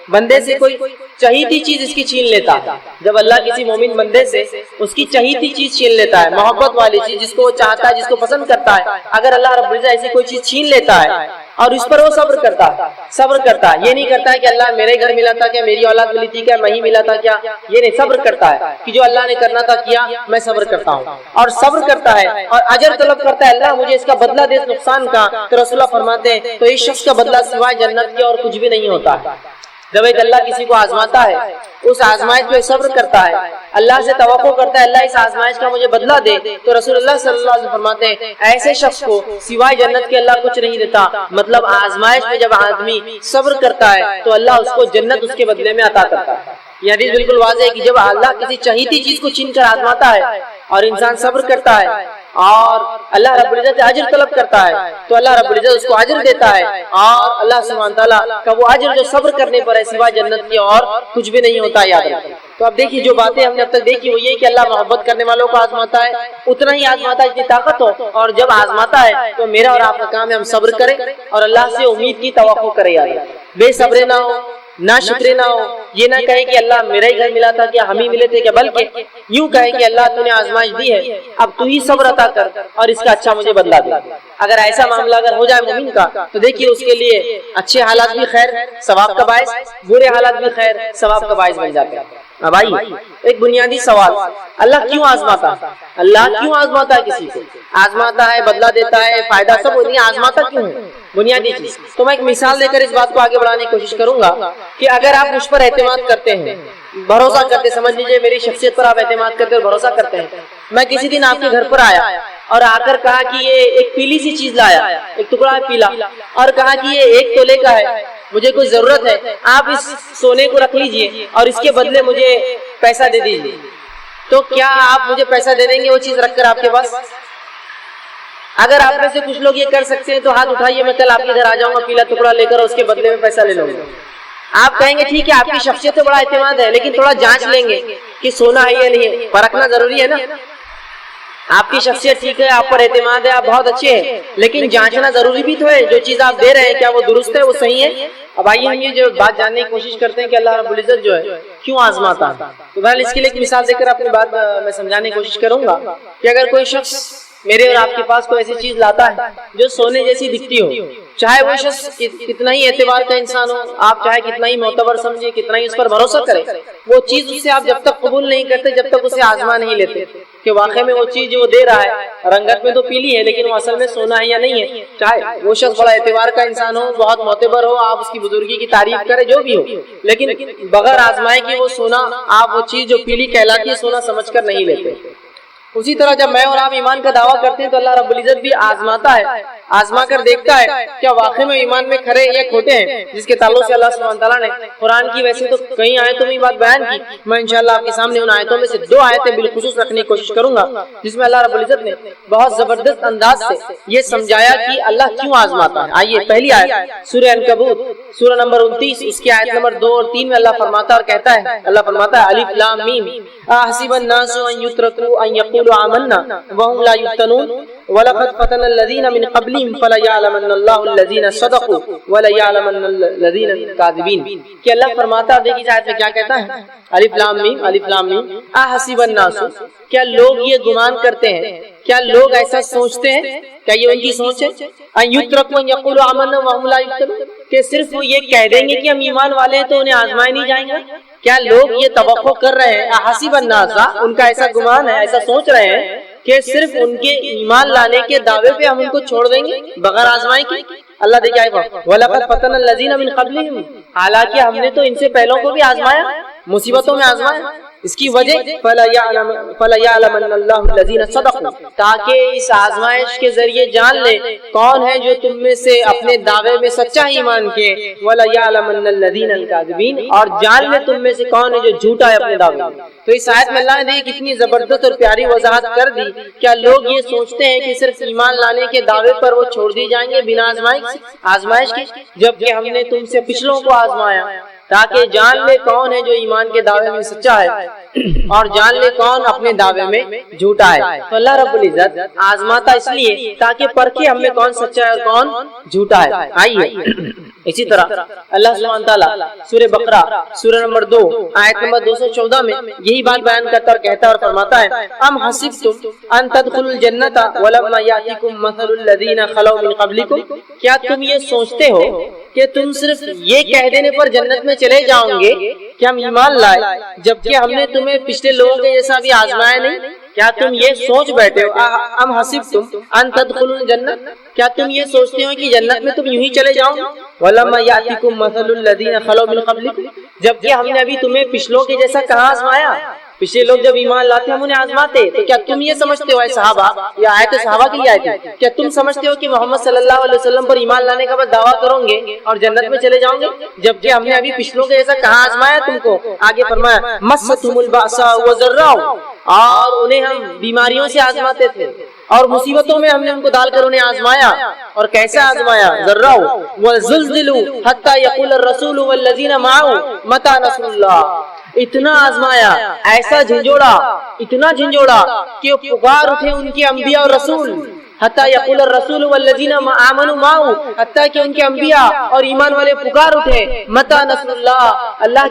بندے سے کوئی چہیتی چیز اس کی چھین لیتا ہے، جب اللہ کسی مومن بندے سے اس کی چہیتی چیز چھین لیتا ہے، محبت والی چیز جس کو وہ چاہتا ہے، جس کو پسند کرتا ہے، اگر اللہ رب العزت ایسی کوئی چیز چھین لیتا ہے اور اس پر وہ صبر کرتا ہے، یہ نہیں کرتا ہے کہ اللہ میرے گھر ملا تھا کیا، میری اولاد ملی تھی کیا، میں ہی ملا تھا کیا، یہ نہیں، صبر کرتا ہے کہ جو اللہ نے کرنا تھا کیا، میں صبر کرتا ہوں، اور صبر کرتا ہے اور اجر طلب کرتا ہے اللہ مجھے اس کا بدلہ دے اس نقصان کا، تو رسول اللہ فرماتے ہیں تو اس شخص کا بدلہ سوائے جنت کے اور کچھ بھی نہیں ہوتا ہے۔ جب ایک اللہ کسی کو آزماتا ہے، اس آزمائش پہ صبر کرتا ہے، اللہ سے توقع کرتا ہے اللہ اس آزمائش کا مجھے بدلہ دے، تو رسول اللہ صلی اللہ علیہ وسلم فرماتے ہیں ایسے شخص کو سوائے جنت کے اللہ کچھ نہیں دیتا۔ مطلب آزمائش میں جب آدمی صبر کرتا ہے تو اللہ اس کو جنت اس کے بدلے میں عطا کرتا ہے۔ یہ حدیث بالکل واضح ہے کہ جب اللہ کسی چہیتی چیز کو چھین کر آزماتا ہے اور انسان صبر کرتا ہے اور اللہ رب العزت اجر طلب کرتا ہے تو اللہ رب العزت اس کو اجر دیتا ہے، اور اللہ سبحانہ تعالیٰ کا وہ اجر جو صبر کرنے پر ہے سوائے جنت کی اور کچھ بھی نہیں ہوتا، یاد رکھیں۔ تو اب دیکھیے جو باتیں ہم نے اب تک دیکھی وہ یہ کہ اللہ محبت کرنے والوں کو آزماتا ہے، اتنا ہی آزماتا ہے جتنی طاقت ہو، اور جب آزماتا ہے تو میرا اور آپ کا کام ہے ہم صبر کریں اور اللہ سے امید کی توقع کریں، یاد رکھیں، بے صبرے نہ ہو، نہ شکرے نہ ہو، یہ نہ کہے کہ اللہ میرا ہی گھر ملا تھا کیا، ہم ہی ملے تھے کیا، بلکہ یوں کہے کہ اللہ تو نے آزمائش دی ہے، اب تو ہی صبر عطا کر اور اس کا اچھا مجھے بدلا دے۔ اگر ایسا معاملہ اگر ہو جائے مومن کا تو دیکھیے اس کے لیے اچھے حالات بھی خیر ثواب کا باعث، برے حالات بھی خیر ثواب کا باعث بن جاتے ہیں۔ اب آئیے ایک بنیادی سوال، اللہ کیوں آزماتا ہے؟ اللہ کیوں آزماتا ہے؟ کسی کو آزماتا ہے، بدلہ دیتا ہے، فائدہ سب ہوتی ہے، آزماتا کیوں ہے؟ بنیادی چیز تو میں ایک مثال دے کر اس بات کو آگے بڑھانے کی کوشش کروں گا کہ اگر آپ مجھ پر اعتماد کرتے ہیں، بھروسہ کرتے، سمجھ لیجیے میری شخصیت پر آپ اعتماد کرتے اور بھروسہ کرتے ہیں، میں کسی دن آپ کے گھر پر آیا اور آ کر کہا کہ یہ ایک پیلی سی چیز لایا، ایک ٹکڑا ہے پیلا، اور کہا کہ یہ 1 تولے کا ہے، مجھے کوئی ضرورت ہے، آپ اس سونے کو رکھ لیجئے اور اس کے بدلے مجھے پیسہ دے دیجیے، تو کیا آپ مجھے پیسہ دے دیں گے وہ چیز رکھ کر آپ کے پاس؟ اگر آپ میں سے کچھ لوگ یہ کر سکتے ہیں تو ہاتھ اٹھائیے، میں کل آپ کے گھر آ جاؤں گا پیلا ٹکڑا لے کر اور اس کے بدلے میں پیسہ لے لوں گا۔ آپ کہیں گے ٹھیک ہے آپ کی شخصیت تو بڑا اعتماد ہے، لیکن تھوڑا جانچ لیں گے کہ سونا ہے یا نہیں، پرکھنا ضروری ہے نا۔ آپ کی شخصیت ٹھیک ہے، آپ پر اعتماد ہے، آپ بہت اچھے ہیں، لیکن جانچنا ضروری بھی تو ہے، جو چیز آپ دے رہے ہیں کیا وہ درست ہے، وہ صحیح ہے؟ اب آئیے ہم یہ جو بات جاننے کی کوشش کرتے ہیں کہ اللہ رب العزت جو ہے کیوں آزماتا ہے، تو بہرحال اس کے لیے ایک مثال دے کر اپنی بات میں سمجھانے کی کوشش کروں گا کہ اگر کوئی شخص میرے اور آپ کے پاس کوئی ایسی چیز لاتا ہے جو سونے جیسی دکھتی ہو، چاہے وہ شخص کتنا ہی اعتبار کا انسان ہو، آپ چاہے کتنا ہی معتبر سمجھے، کتنا ہی اس پر بھروسہ کرے، وہ چیز اس سے آپ جب تک قبول نہیں کرتے جب تک اسے آزما نہیں لیتے کہ واقعی میں وہ چیز جو دے رہا ہے رنگت میں تو پیلی ہے لیکن وہ اصل میں سونا ہے یا نہیں ہے، چاہے وہ شخص بڑا اعتبار کا انسان ہو، بہت معتبر ہو، آپ اس کی بزرگی کی تعریف کرے، جو بھی ہو، لیکن بغیر آزمائے کہ وہ سونا، آپ وہ چیز جو پیلی کہلاتی ہے سونا سمجھ کر نہیں لیتے۔ اسی طرح جب میں اور آپ ایمان کا دعویٰ کرتے ہیں تو اللہ رب العزت بھی آزماتا ہے، آزما کر دیکھتا ہے کیا واقعی میں ایمان میں کھرے یا کھوٹے ہیں، جس کے تعلق سے اللہ سبحانہ تعالیٰ نے قرآن کی ویسے تو کئی آیتوں میں بات بیان کی، میں انشاءاللہ آپ کے سامنے ان آیتوں میں سے 2 آیتیں بالخصوص رکھنے کی کوشش کروں گا جس میں اللہ رب العزت نے بہت زبردست انداز سے یہ سمجھایا کہ اللہ کیوں آزماتا ہے۔ آئیے پہلی آیت سورہ عنکبوت سورہ نمبر 29 اس کی آیت نمبر 2 اور 3 میں اللہ فرماتا اور کہتا ہے، اللہ فرماتا ہے الف لام میم احسب الناس ان یترکوا ان یقولوا آمنا وهم لا یفتنون وَلَقَدْ فَتَنَ الَّذِينَ مِنْ قَبْلِهِمْ فَلَيَعْلَمَنَّ اللَّهُ الَّذِينَ صَدَقُوا وَلَيَعْلَمَنَّ الَّذِينَ الْكَاذِبِينَ کہ اللہ فرماتا ہے، دیکھیے آیت میں کیا کہتا ہے، الف لام میم احسب الناس، کیا لوگ یہ گمان کرتے ہیں، کیا لوگ ایسا سوچتے ہیں، کیا یہ ان کی سوچ ہے، ان یترکوا ان یقولوا آمنا وهم لا یفتنون کہ صرف وہ یہ کہہ دیں گے کہ ہم ایمان والے ہیں تو انہیں آزمائے نہیں جائیں گے؟ کیا لوگ یہ توقع کر رہے ہیں، احسب الناس، ان کا ایسا گمان ہے، ایسا سوچ رہے ہیں کہ صرف ان کے ایمان لانے کے دعوے پہ ہم ان کو چھوڑ دیں گے بغیر آزمائے کی؟ اللہ دیکھیں وَلَقَدْ فَتَنَ الَّذِينَ مِنْ قَبْلِهِمْ، حالانکہ ہم نے تو ان سے پہلوں کو بھی آزمایا، مصیبتوں میں آزمایا، اس کی وجہ فَلَيَعْلَمَنَّ اللَّهُ الَّذِينَ صَدَقُوا، تاکہ اس آزمائش کے ذریعے جان لے کون ہے جو تم میں سے اپنے دعوے میں سچا ایمان کے، وَلَيَعْلَمَنَّ الَّذِينَ الْكَاذِبِينَ، اور جان لے تم میں سے کون ہے جو جھوٹا ہے اپنے دعوے میں۔ تو اس آیت میں اللہ نے دیکھ کتنی زبردست اور پیاری وضاحت کر دی، کیا لوگ یہ سوچتے ہیں کہ صرف ایمان لانے کے دعوے پر وہ چھوڑ دی جائیں گے بنا آزمائش کے، جبکہ ہم نے تم سے پچھلوں کو آزمایا تاکہ جان لے کون ہے جو ایمان کے دعوے میں سچا ہے اور جان لے کون اپنے دعوے میں جھوٹا ہے۔ تو اللہ رب العزت آزماتا اس لیے تاکہ پرکھے ہم میں کون سچا ہے اور کون جھوٹا ہے۔ آئیے اسی طرح اللہ سبحانہ تعالیٰ سورہ بقرہ سورہ نمبر 2 آیت نمبر 214 میں یہی بات بیان کرتا اور کہتا اور فرماتا ہے، ام حسبتم ان تدخلوا الجنۃ ولما یاتکم مثل الذین خلوا من قبلکم، کیا تم یہ سوچتے ہو کہ تم صرف یہ کہہ دینے پر جنت میں چلے جاؤں گے کہ ہم ایمان لائے جبکہ ہم نے تمہیں پچھلے لوگوں کے جیسا بھی آزمایا نہیں؟ کیا تم یہ سوچ بیٹھے ہو ام حسبتم ان تدخلوا الجنۃ، کیا تم یہ سوچتے ہو کہ جنت میں تم یوں ہی چلے جاؤ گے؟ ولما یاتکم مثل الذین خلوا من قبلکم، جبکہ ہم نے ابھی تمہیں پچھلوں کے جیسا کہاں آزمایا؟ پچھلے لوگ جب ایمان لاتے ہم انہیں آزماتے، تو کیا تم یہ سمجھتے ہو اے صحابہ، یہ آیت صحابہ کے لیے آئی تھی، کیا تم سمجھتے ہو کہ محمد صلی اللہ علیہ وسلم پر ایمان لانے کا بس دعویٰ کرو گے اور جنت میں چلے جاؤں گے، جبکہ ہم نے ابھی پچھلوں کے جیسا کہاں آزمایا تم کو؟ آگے فرمایا مستهم البأساء والضراء، اور انہیں ہم بیماریوں سے آزماتے تھے اور مصیبتوں میں ہم نے ان کو ڈال کر انہیں آزمایا، اور کیسا آزمایا؟ ذراء وزلزلوا حتى يقول الرسول والذين معه متى نصر الله، اتنا آزمایا، ایسا جھنجھوڑا، اتنا جھنجھوڑا کہ پکار اٹھے ان کے انبیاء اور رسول، حتیٰ یقول الرسول والذین آمنوا معه، حتیٰ کہ ان کے انبیاء اور ایمان والے پکار اٹھے متى نصر اللہ، اللہ